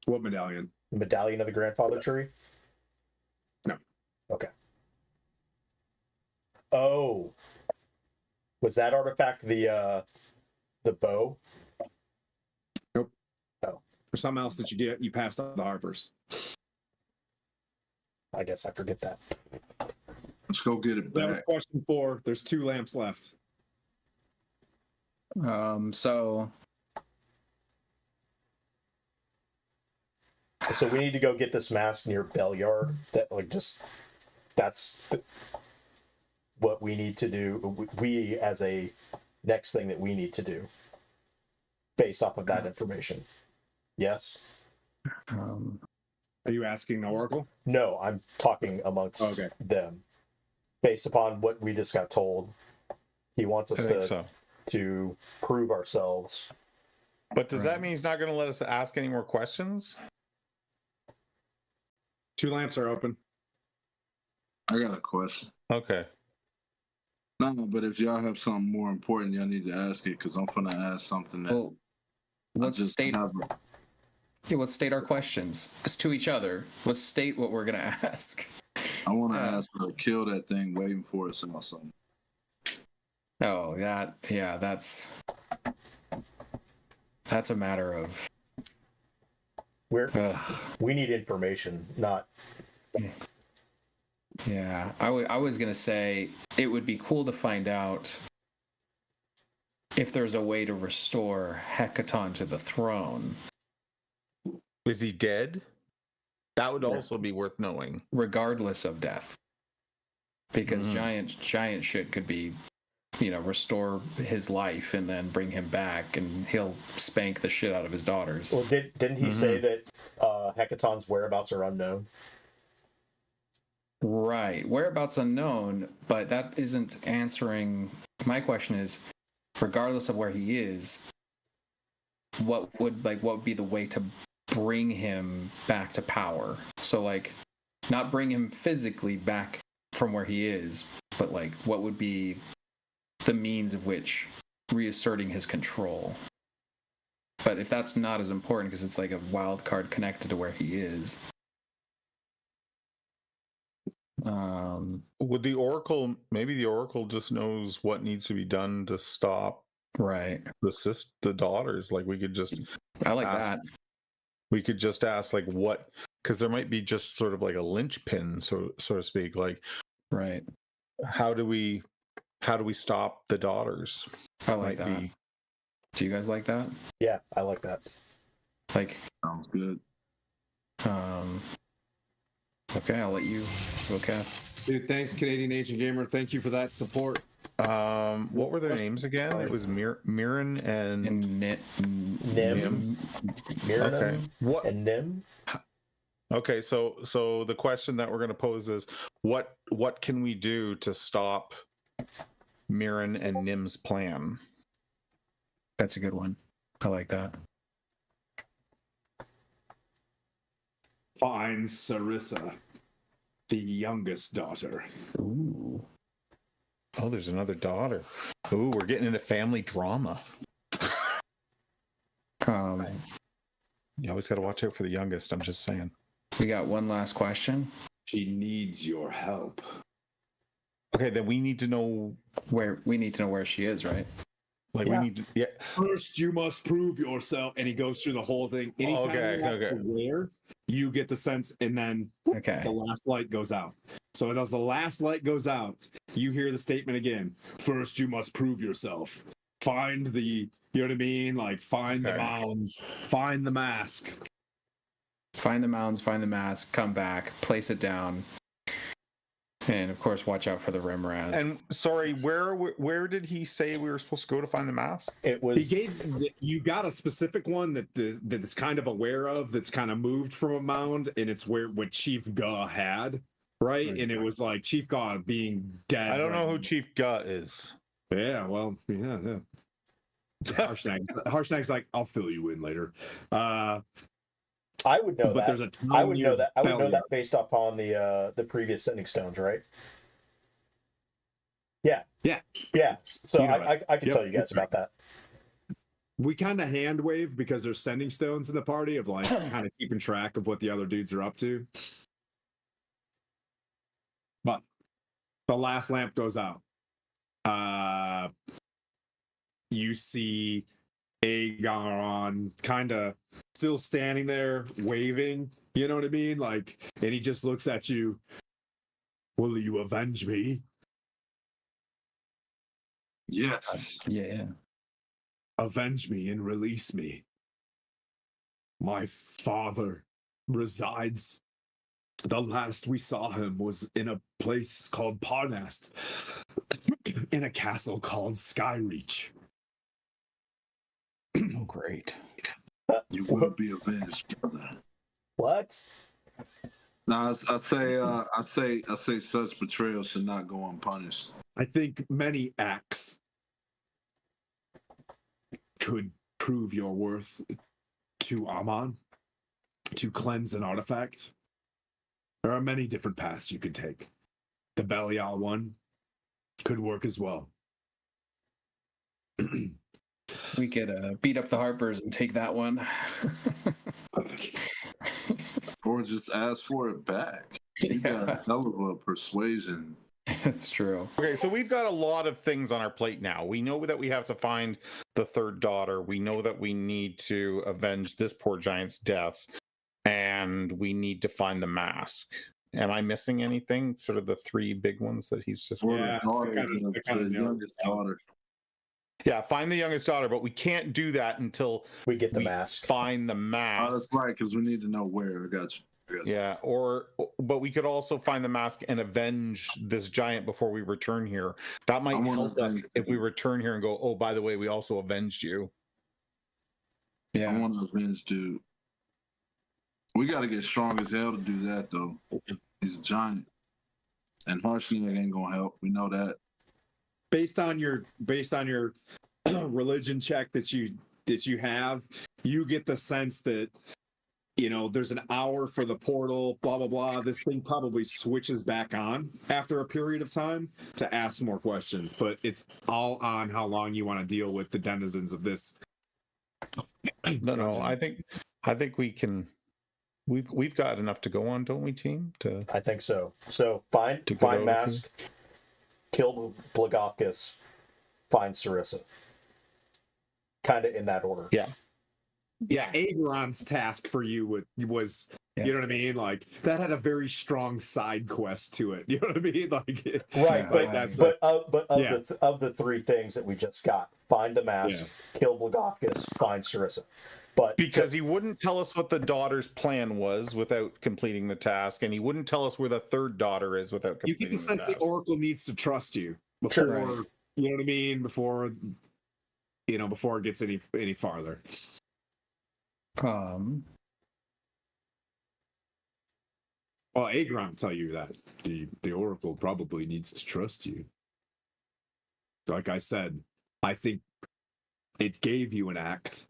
What medallion? The medallion of the grandfather tree. Oh, was that artifact the bow? Nope. Oh, Or something else that you passed up the Harpers. I guess I forget that. Let's go get it That was back. question 4. There's 2 lamps left. So So we need to go get this mask near Bellyard. That's what we need to do. We as a next thing that we need to do, based off of that information. Yes. Are you asking the Oracle? No, I'm talking amongst Okay. them, based upon what we just got told. He wants I us think so. to prove ourselves. But does that Right. mean he's not going to let us ask any more questions? 2 lamps are open. I got a question. Okay. No, but if y'all have something more important, y'all need to ask it because I'm gonna ask something that well, I let's just state have. let's state our questions to each other. Let's state what we're gonna ask. I want to ask her to kill that thing waiting for us or something. Oh, that's a matter of We need information, not. yeah. I was gonna say it would be cool to find out if there's a way to restore Hecaton to the throne, Is he dead? That would also be worth knowing. regardless of death, because Mhm. giant shit could be, restore his life and then bring him back, and he'll spank the shit out of his daughters. Well, didn't he say that Hecaton's whereabouts are unknown? Right. Whereabouts unknown, but that isn't answering my question is, regardless of where he is, what would be the way to bring him back to power? So not bring him physically back from where he is, but what would be the means of which reasserting his control? But if that's not as important because it's like a wild card connected to where he is. Would the Oracle, maybe the Oracle just knows what needs to be done to stop Right. the daughters. Like we could just I like ask, that. we could just ask what, because there might be just sort of like a linchpin, so to speak. Like, Right. how do we stop the daughters? I like that. Do you guys like that? Yeah, I like that. Sounds good. Okay, I'll let you go, Kev. Dude, thanks, Canadian Agent Gamer. Thank you for that support. What were their names again? It was Mirren and And Nim, Mirren, Okay. What? and Nim. Okay, so the question that we're going to pose is, what can we do to stop Mirren and Nim's plan? That's a good one. I like that. Finds Sarissa, the youngest daughter. Ooh. Oh, there's another daughter. Ooh, we're getting into family drama. You always got to watch out for the youngest. I'm just saying. We got one last question. She needs your help. Okay, then we need to know. We need to know where she is, right? Like Yeah. we need to. Yeah. First, you must prove yourself. And he goes through the whole thing. Anytime Okay, you have okay. to where, you get the sense, and then Okay. the last light goes out. So as the last light goes out, you hear the statement again. First, you must prove yourself. Find the, you know what I mean? Like, find the Okay. mounds, find the mask. Find the mounds, find the mask, come back, place it down. And of course, watch out for the Remoraz. And sorry, where did he say we were supposed to go to find the mask? It was. He gave you got a specific one that's kind of aware of, that's kind of moved from a mound, and it's what Chief Ga had, right? And it was like Chief Ga being dead. I don't know who right? Chief Gut is. Yeah, well, yeah. Harshnag's like, I'll fill you in later. I would know but that. there's a ton I would know near that. I would know Belly. that based upon the previous sending stones, right? Yeah. Yeah. Yeah. So You know I can Yep. tell you guys about that. We kind of hand wave because there's sending stones in the party of like kind of keeping track of what the other dudes are up to. But the last lamp goes out. You see Aegon kind of still standing there waving, you know what I mean? Like, and he just looks at you. Will you avenge me? Yes. Yeah. Avenge me and release me. My father resides. The last we saw him was in a place called Parnast, in a castle called Skyreach. Oh, great. You will be avenged, brother. What? Now, I say such betrayal should not go unpunished. I think many acts could prove your worth to Amon, to cleanse an artifact. There are many different paths you could take. The Belial one could work as well. We could beat up the Harpers and take that one. Or just ask for it back. You got a hell of a persuasion. That's true. Okay, so we've got a lot of things on our plate now. We know that we have to find the third daughter. We know that we need to avenge this poor giant's death. And we need to find the mask. Am I missing anything? Sort of the three big ones that he's just... Or Yeah, the daughter, they're kind of the youngest daughter. Yeah, find the youngest daughter, but we can't do that until We get the mask. find the Oh, mask. that's right, because we need to know where. I got you. Yeah, but we could also find the mask and avenge this giant before we return here. That might help us if we return here and go, oh, by the way, we also avenged you. Yeah. I want to avenge dude. We got to get strong as hell to do that, though. He's a giant. And Harshnag ain't going to help. We know that. Based on your religion check that you have, you get the sense that, you know, there's an hour for the portal, blah blah blah. This thing probably switches back on after a period of time to ask more questions, but it's all on how long you want to deal with the denizens of this. No, I think we can. We've got enough to go on, don't we, team? I think so. So find mask, kill Blagofkus, find Sarissa. Kind of in that order. Yeah. Yeah, Aegon's task for you was, you know what I mean? Like, that had a very strong side quest to it. You know what I mean? Like, right, but of the three things that we just got, find the mask, kill Blagofkus, find Sarissa. But because he wouldn't tell us what the daughter's plan was without completing the task, and he wouldn't tell us where the third daughter is without completing you get the sense task. the Oracle needs to trust you before, you know what I mean? Before it gets any farther. Well, Aegon will tell you that the Oracle probably needs to trust you. Like I said, I think it gave you an act.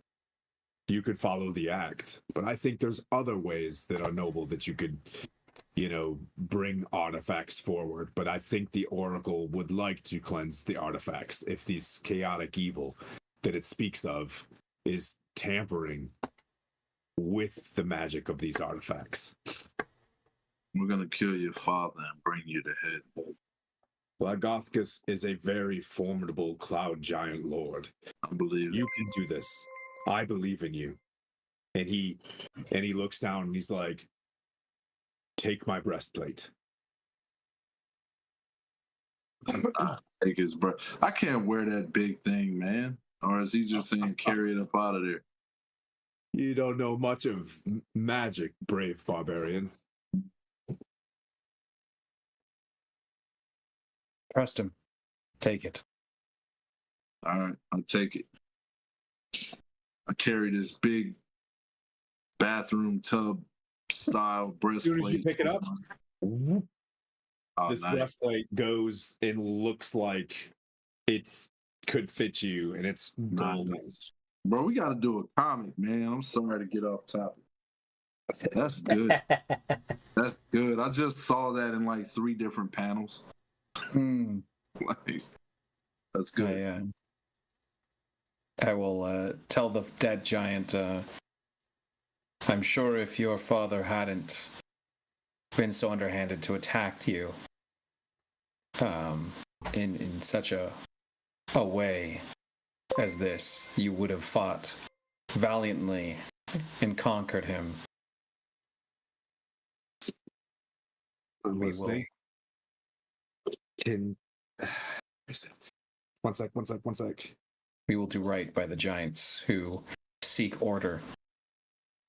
You could follow the act, but I think there's other ways that are noble that you could, you know, bring artifacts forward. But I think the Oracle would like to cleanse the artifacts if this chaotic evil that it speaks of is tampering with the magic of these artifacts. We're going to kill your father and bring you to head. Blagofkus is a very formidable cloud giant lord. I believe you can do this. I believe in you. And he looks down and he's like, take my breastplate. Take his breath. I can't wear that big thing, man. Or is he just saying carry it up out of there? You don't know much of magic, brave barbarian. Trust him. Take it. All right, I'll take it. I carry this big bathroom tub style breastplate. As soon as you pick it up, this nice. breastplate goes and looks like it could fit you, and it's golden. Nice. Bro, we got to do a comic, man. I'm sorry to get off topic. That's good. That's good. I just saw that in like 3 different panels. Like, that's good. Yeah. I will tell the dead giant, I'm sure if your father hadn't been so underhanded to attack you, in such a way as this, you would have fought valiantly and conquered him. I'm We listening. Can one sec. we will do right by the giants who seek order.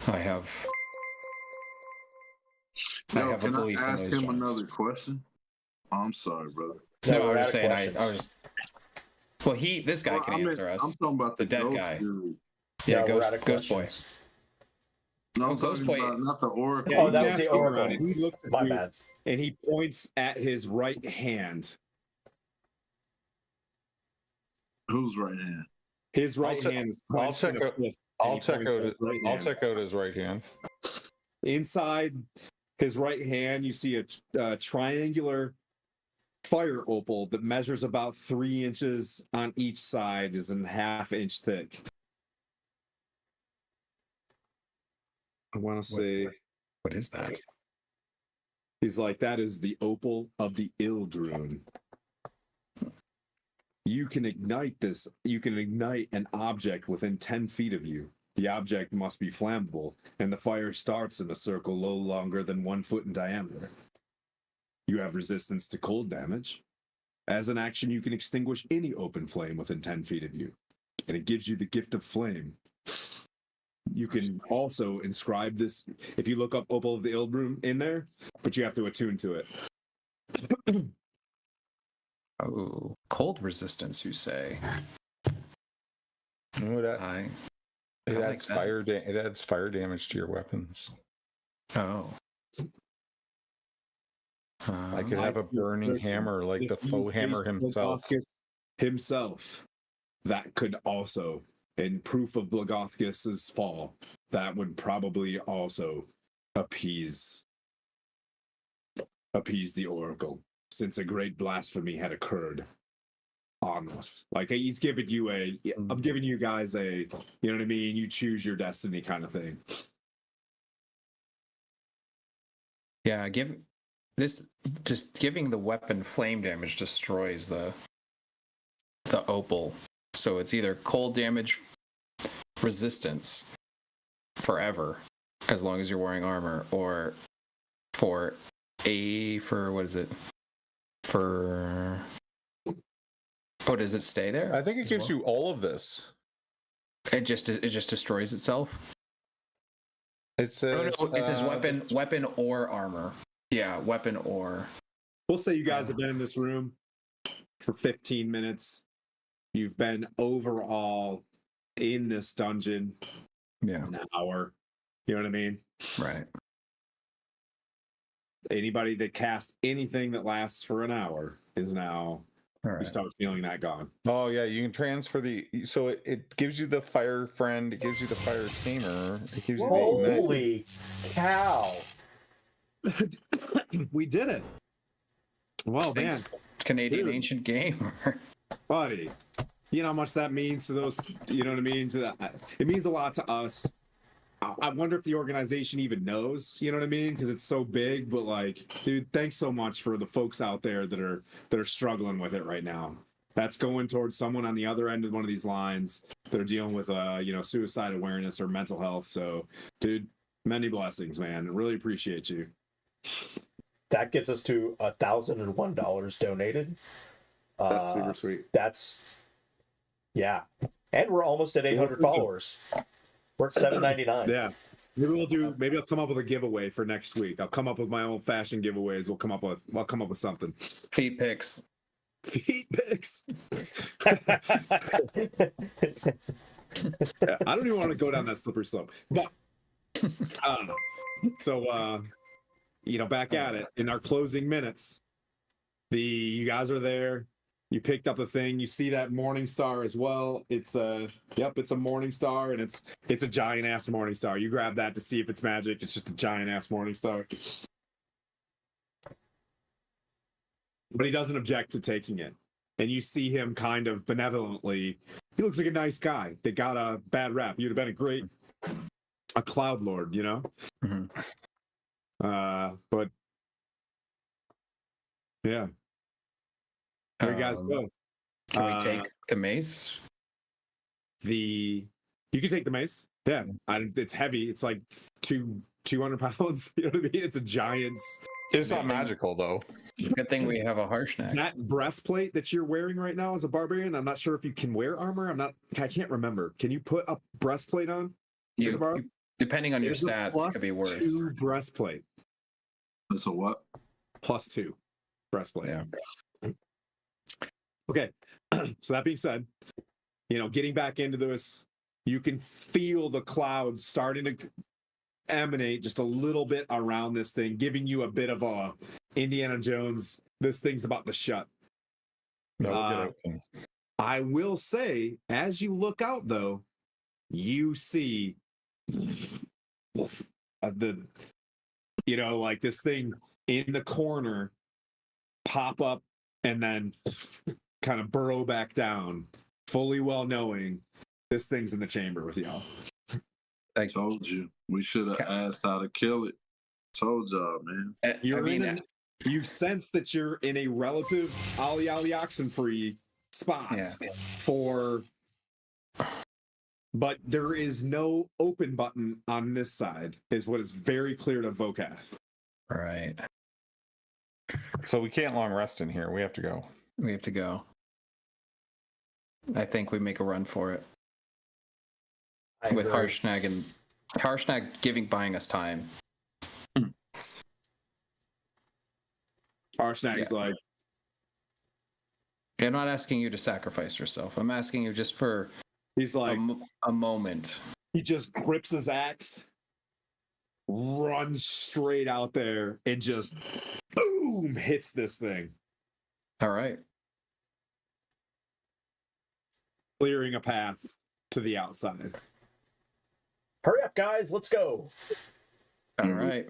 I have Yo, a can I belief in ask those him giants. another question? Oh, I'm sorry, brother. No, I we're was out just of saying. questions. I was. Well, this guy Well, can answer us. I'm talking about The the dead ghost guy. dude. Yeah, No, we're out of Ghost Boy. questions. No, I'm Oh, Ghost talking Boy. about not the oracle. Yeah, Oh, you that can was the ask him oracle. around, and he looks at My you, bad. and he points at his right hand. Whose right hand? His right check- hand is I'll clenched in check a out- fist, and I'll he check points out at his right I'll hand. check out his right hand. Inside his right hand, you see a triangular fire opal that measures about 3 inches on each side, is in half-inch thick. I want to say What is that? he's like, that is the opal of the Ildrune. You can ignite this. You can ignite an object within 10 feet of you. The object must be flammable, and the fire starts in a circle no longer than 1 foot in diameter. You have resistance to cold damage. As an action, you can extinguish any open flame within 10 feet of you, and it gives you the gift of flame. You can also inscribe this if you look up Opal of the Ildrune in there, but you have to attune to it. Oh, cold resistance, you say? No, that I it like adds that. it adds fire damage to your weapons. Oh. I could have a burning hammer like the If you foe hammer face himself. Blagothgus himself, that could also, in proof of Blagothgus's fall, that would probably also appease the oracle, since a great blasphemy had occurred on us. Like he's giving you I'm giving you guys you know what I mean? You choose your destiny kind of thing. Yeah, just giving the weapon flame damage destroys the opal. So it's either cold damage resistance forever, as long as you're wearing armor, or for what is it? For does it stay there? I think it as gives well? you all of this. It just destroys itself. It says Oh, no, it says weapon or armor. Yeah, weapon or. We'll say you guys have been in this room for 15 minutes. You've been overall in this dungeon Yeah. an hour. You know what I mean? Right. Anybody that casts anything that lasts for an hour is now, All you right. start feeling that gone. Oh yeah, you can transfer so it gives you the fire friend, it gives you the fire tamer, it gives you the ignite. Holy cow! We did it. Well, man, Thanks, Canadian dude. ancient gamer. buddy, you know how much that means to those, you know what I mean? It means a lot to us. I wonder if the organization even knows, you know what I mean? Because it's so big, but like, dude, thanks so much for the folks out there that are struggling with it right now. That's going towards someone on the other end of one of these lines that are dealing with suicide awareness or mental health. So, dude, many blessings, man. Really appreciate you. That gets us to $1,001 donated. That's super sweet. That's yeah, and we're almost at 800 followers. We're at 799. Yeah. Maybe I'll come up with a giveaway for next week. I'll come up with my old fashioned giveaways. I'll come up with something. Feet pics. Feet pics. Yeah, I don't even want to go down that slippery slope. But back at it in our closing minutes. You guys are there. You picked up the thing. You see that morning star as well. It's a morning star, and it's a giant ass morning star. You grab that to see if it's magic. It's just a giant ass morning star. But he doesn't object to taking it. And you see him kind of benevolently. He looks like a nice guy that got a bad rap. You'd have been a cloud lord, you know? Mm-hmm. But yeah. There you guys go. Can we take the mace? You can take the mace. Yeah, it's heavy. It's like 200 pounds. You know what I mean? It's a giant's. It's not magical though. Good thing we have a harsh neck. That breastplate that you're wearing right now as a barbarian, I'm not sure if you can wear armor. I can't remember. Can you put a breastplate on? Depending on your It's a stats, it could be worse. +2 breastplate. That's a what? +2 breastplate. Yeah. Okay. So that being said, getting back into this, you can feel the clouds starting to emanate just a little bit around this thing, giving you a bit of a Indiana Jones. This thing's about to shut. No, we'll get open. I will say, as you look out, though, you see like this thing in the corner pop up and then kind of burrow back down, fully well knowing this thing's in the chamber with y'all. I told you. We should have asked how to kill it. Told y'all, man. You sense that you're in a relative ollie oxen-free spot but there is no open button on this side, is what is very clear to Vokath. Right. So we can't long rest in here. We have to go. We have to go. I think we make a run for it. With Harshnag and Harshnag buying us time. Harshnag's like, I'm not asking you to sacrifice yourself. I'm asking you just for he's like a moment. He just grips his axe, runs straight out there, and just boom hits this thing. All right. Clearing a path to the outside. Hurry up, guys. Let's go. All right.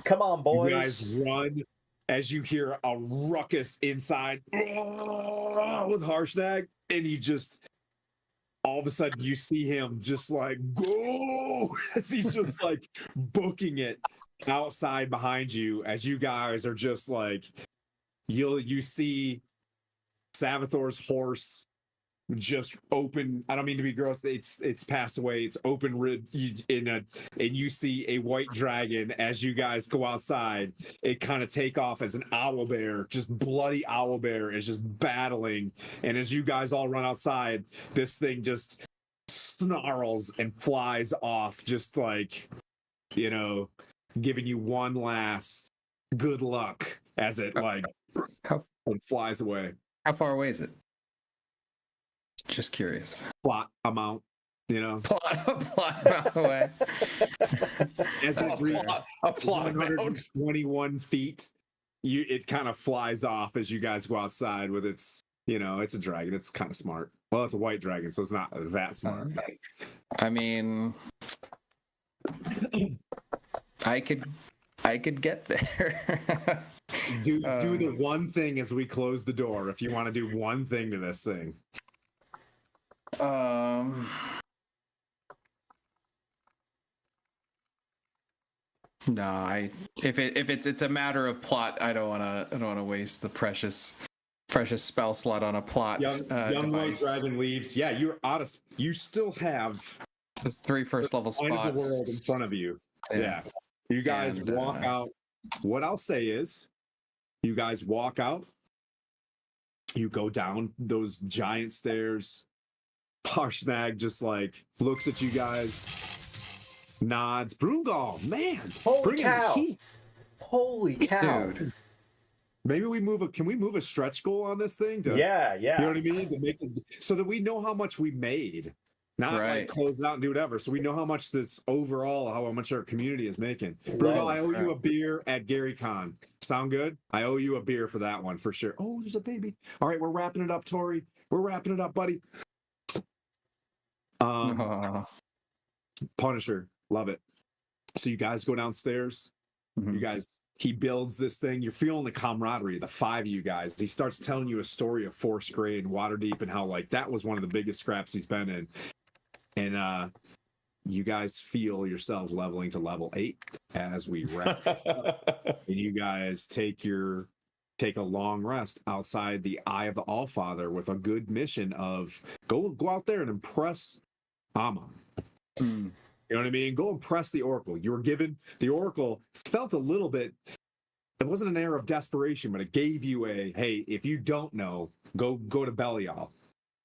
Come on, boys. You guys run as you hear a ruckus inside with Harshnag, and you just all of a sudden you see him just like go as he's just like booking it outside behind you as you guys are just like you see Savathor's horse just open. I don't mean to be gross. It's passed away. It's open ribbed and you see a white dragon as you guys go outside. It kind of take off as an owl bear, just bloody owl bear is just battling. And as you guys all run outside, this thing just snarls and flies off, just like giving you one last good luck as it and flies away. How far away is it? Just curious. Plot amount, Plot amount away. As it's a plot amount. 121 feet, it kind of flies off as you guys go outside with its, it's a dragon. It's kind of smart. Well, it's a white dragon, so it's not that smart. I mean, I could get there. Do the one thing as we close the door. If you want to do one thing to this thing. No, if it's a matter of plot, I don't want to waste the precious spell slot on a plot. Young White Dragon leaves. Yeah, you still have the 3 first level spots. The world in front of you. Yeah. You guys walk out. What I'll say is, you guys walk out. You go down those giant stairs. Harshnag just looks at you guys, nods. Brungal, man, holy cow! Heat. Holy cow! Dude. Maybe can we move a stretch goal on this thing? Yeah. You know what I mean? To make it so that we know how much we made, not close it out and do whatever. So we know how much this overall, how much our community is making. Brungal, I owe you a beer at Gary Con. Sound good? I owe you a beer for that one for sure. Oh, there's a baby. All right, we're wrapping it up, Tori. We're wrapping it up, buddy. Punisher, love it. So you guys go downstairs. Mm-hmm. He builds this thing. You're feeling the camaraderie, the 5 of you guys. He starts telling you a story of Force Grey and Waterdeep and how that was one of the biggest scraps he's been in. And you guys feel yourselves leveling to level 8 as we wrap this up. And you guys take your take a long rest outside the Eye of the Allfather with a good mission of go out there and impress Amon. Mm. You know what I mean? Go impress the Oracle. You were given the Oracle felt a little bit. It wasn't an air of desperation, but it gave you a hey. If you don't know, go to Belial.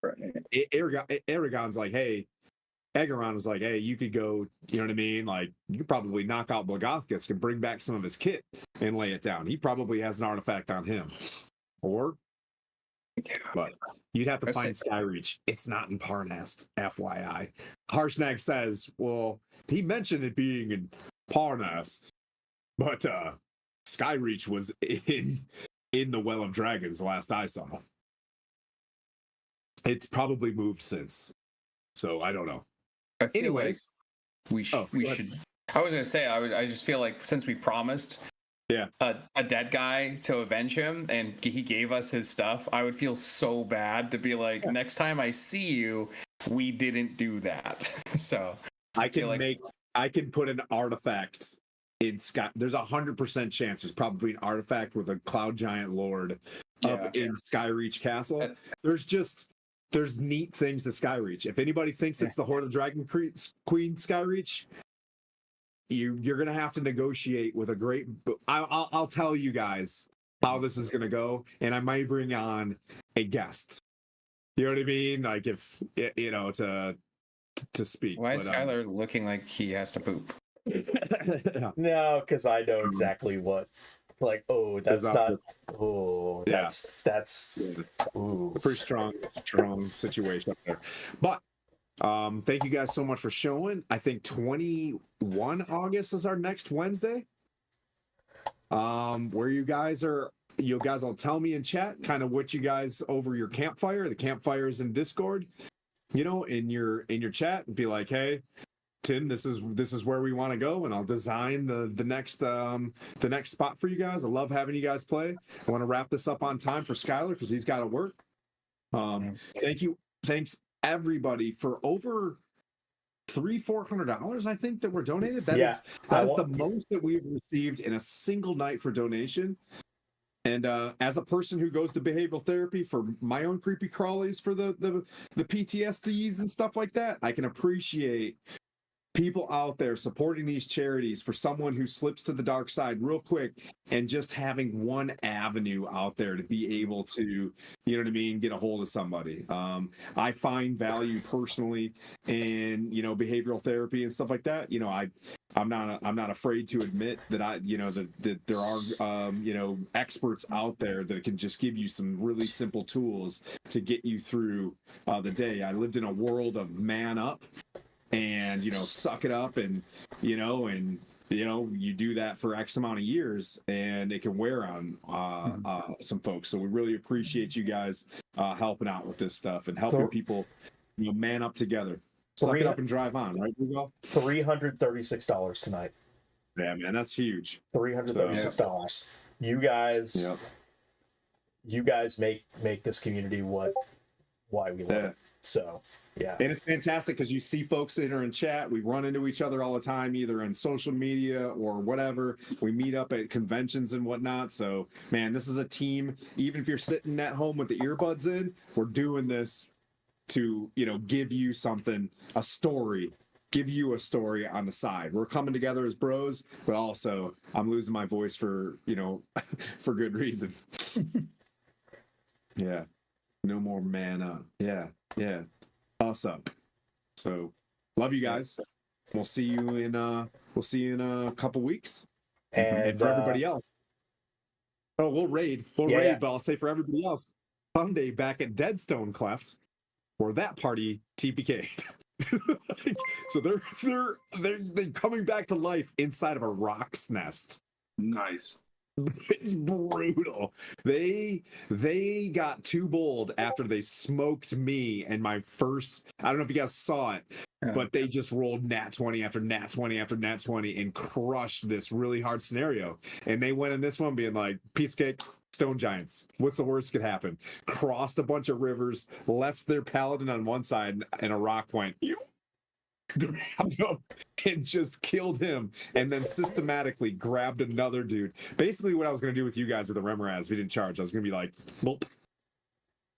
Right. Aragon's like, hey. Aegon was like, hey, you could go. You know what I mean? Like, you could probably knock out Blagothkus and bring back some of his kit and lay it down. He probably has an artifact on him, or. But you'd have to find Skyreach. It's not in Parnast, FYI. Harshnag says, well, he mentioned it being in Parnast, but Skyreach was in the Well of Dragons last I saw. It's probably moved since. So I don't know. I feel Anyways. like we should. I was going to say, I just feel like since we promised a dead guy to avenge him and he gave us his stuff, I would feel so bad to be like, next time I see you, we didn't do that. So I can put an artifact in Sky. There's 100% chance there's probably an artifact with a Cloud Giant Lord up in Skyreach Castle. There's neat things to Skyreach. If anybody thinks it's the Horde of Dragon Queen Skyreach, you're gonna have to negotiate with a great. I'll tell you guys how this is gonna go, and I might bring on a guest. You know what I mean? Like if you know to speak. Why is Skylar looking like he has to poop? No, because I know exactly what. Like, oh, that's not. Oh, that's. Ooh. Pretty strong situation up there. But thank you guys so much for showing. I think 21 August is our next Wednesday. Where you guys will tell me in chat kind of what you guys over your campfire. The campfires in Discord, you know, in your chat, and be like, hey, Tim, this is where we want to go, and I'll design the next spot for you guys. I love having you guys play. I want to wrap this up on time for Skylar because he's got to work. Thanks everybody for over $400, I think, that were donated. That is the most that we've received in a single night for donation. And as a person who goes to behavioral therapy for my own creepy crawlies for the PTSDs and stuff like that, I can appreciate people out there supporting these charities for someone who slips to the dark side real quick, and just having one avenue out there to be able to, you know what I mean, get a hold of somebody. I find value personally in, you know, behavioral therapy and stuff like that. You know, I'm not afraid to admit that that there are you know, experts out there that can just give you some really simple tools to get you through the day. I lived in a world of man up and, you know, suck it up, and you do that for X amount of years, and it can wear on some folks. So we really appreciate you guys helping out with this stuff and helping people, you know, man up together. Suck it up and drive on, right, Hugo? $336 tonight. Yeah, man, that's huge. $336. You guys, you guys make this community why we love it. So. Yeah. And it's fantastic because you see folks that are in chat. We run into each other all the time, either in social media or whatever. We meet up at conventions and whatnot. So, man, this is a team. Even if you're sitting at home with the earbuds in, we're doing this to, you know, give you something, a story, give you a story on the side. We're coming together as bros, but also I'm losing my voice for, you know, for good reason. Yeah. No more man up. Yeah. Yeah. Us up. So love you guys. We'll see you in a couple weeks. And for everybody else, we'll raid, but I'll say for everybody else, Sunday back at Deadstone Cleft, where that party TPK'd. So they're coming back to life inside of a roc's nest. Nice. It's brutal. They got too bold after they smoked me and my first. I don't know if you guys saw it, but they just rolled nat 20 after nat 20 after nat 20 and crushed this really hard scenario. And they went in this one being like, piece of cake, stone giants. What's the worst could happen? Crossed a bunch of rivers, left their paladin on one side, and a rock went grabbed him and just killed him, and then systematically grabbed another dude. Basically, what I was going to do with you guys with the Remoraz, if we didn't charge, I was going to be like, "Boop,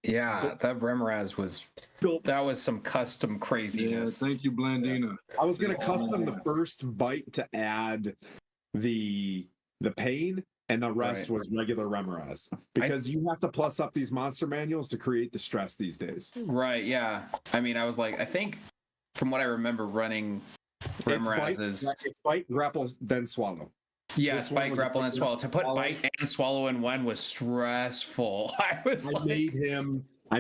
Yeah, that Remoraz was boop." that was some custom Yeah, craziness. thank you, Blandina. I was going to custom the first bite to add the pain, and the rest Right. was regular Remoraz, because you have to plus up these monster manuals to create the stress these days. Right, yeah. I mean, I was like, I think from what I remember running Remoraz's. It's bite, grapple, then swallow. Yeah, This one spike, was grapple, and bite, swallow. To put swallow. bite and swallow in one was stressful. I was I like,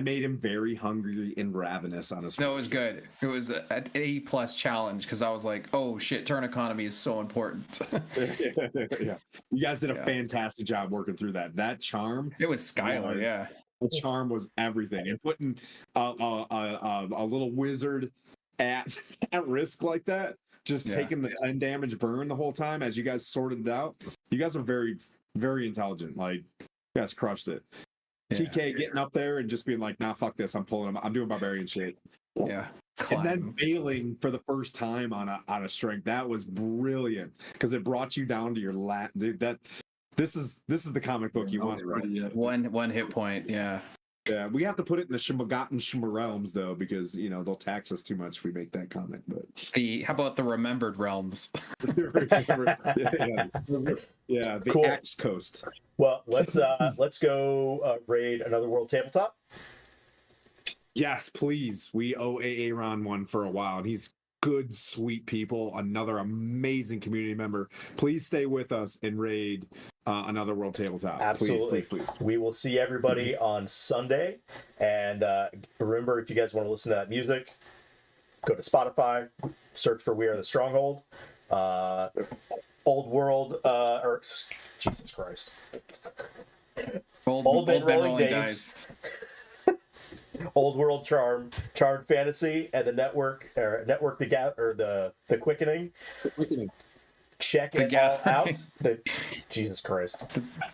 made him very hungry and ravenous on his. no, it was good. It was an A+ challenge because I was like, oh shit, turn economy is so important. Yeah. You guys did a Yeah. fantastic job working through that. That charm, It was Skylar, yeah. the charm was everything, and putting a little wizard at risk like that, just Yeah. taking the 10 damage burn the whole time as you guys sorted it out. You guys are very, very intelligent. Like, you guys crushed it. Yeah. TK getting up there and just being like, nah, fuck this. I'm pulling him. I'm doing barbarian shit. Yeah. And then Climb. failing for the first time on a strength. That was brilliant because it brought you down to your lat. Dude, this is the comic book you That want was to write. pretty epic. One hit point, yeah. Yeah, we have to put it in the Shimogaten Shima realms though, because they'll tax us too much if we make that comic. But How about the remembered realms? yeah, the Cool. Axe Coast. Well, let's go raid another world tabletop. Yes, please. We owe Aaron one for a while, and he's good, sweet people. Another amazing community member. Please stay with us and raid another world tabletop. Absolutely. Please. We will see everybody on Sunday. And remember, if you guys want to listen to that music, go to Spotify, search for We Are the Stronghold. Old World, or Jesus Christ. Old Man Man Rolling Days. Old World Charmed Fantasy, and the Network the Quickening. Check The it all out. Gathering. Jesus Christ.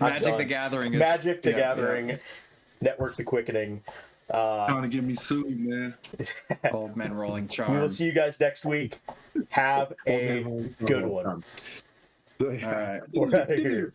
Magic the Gathering is Magic the yeah, Gathering, Network the Quickening. Trying to get me sued, man. yeah. Old Men Rolling We will Charm. see you guys next week. Have a good one. All right. We're out of here.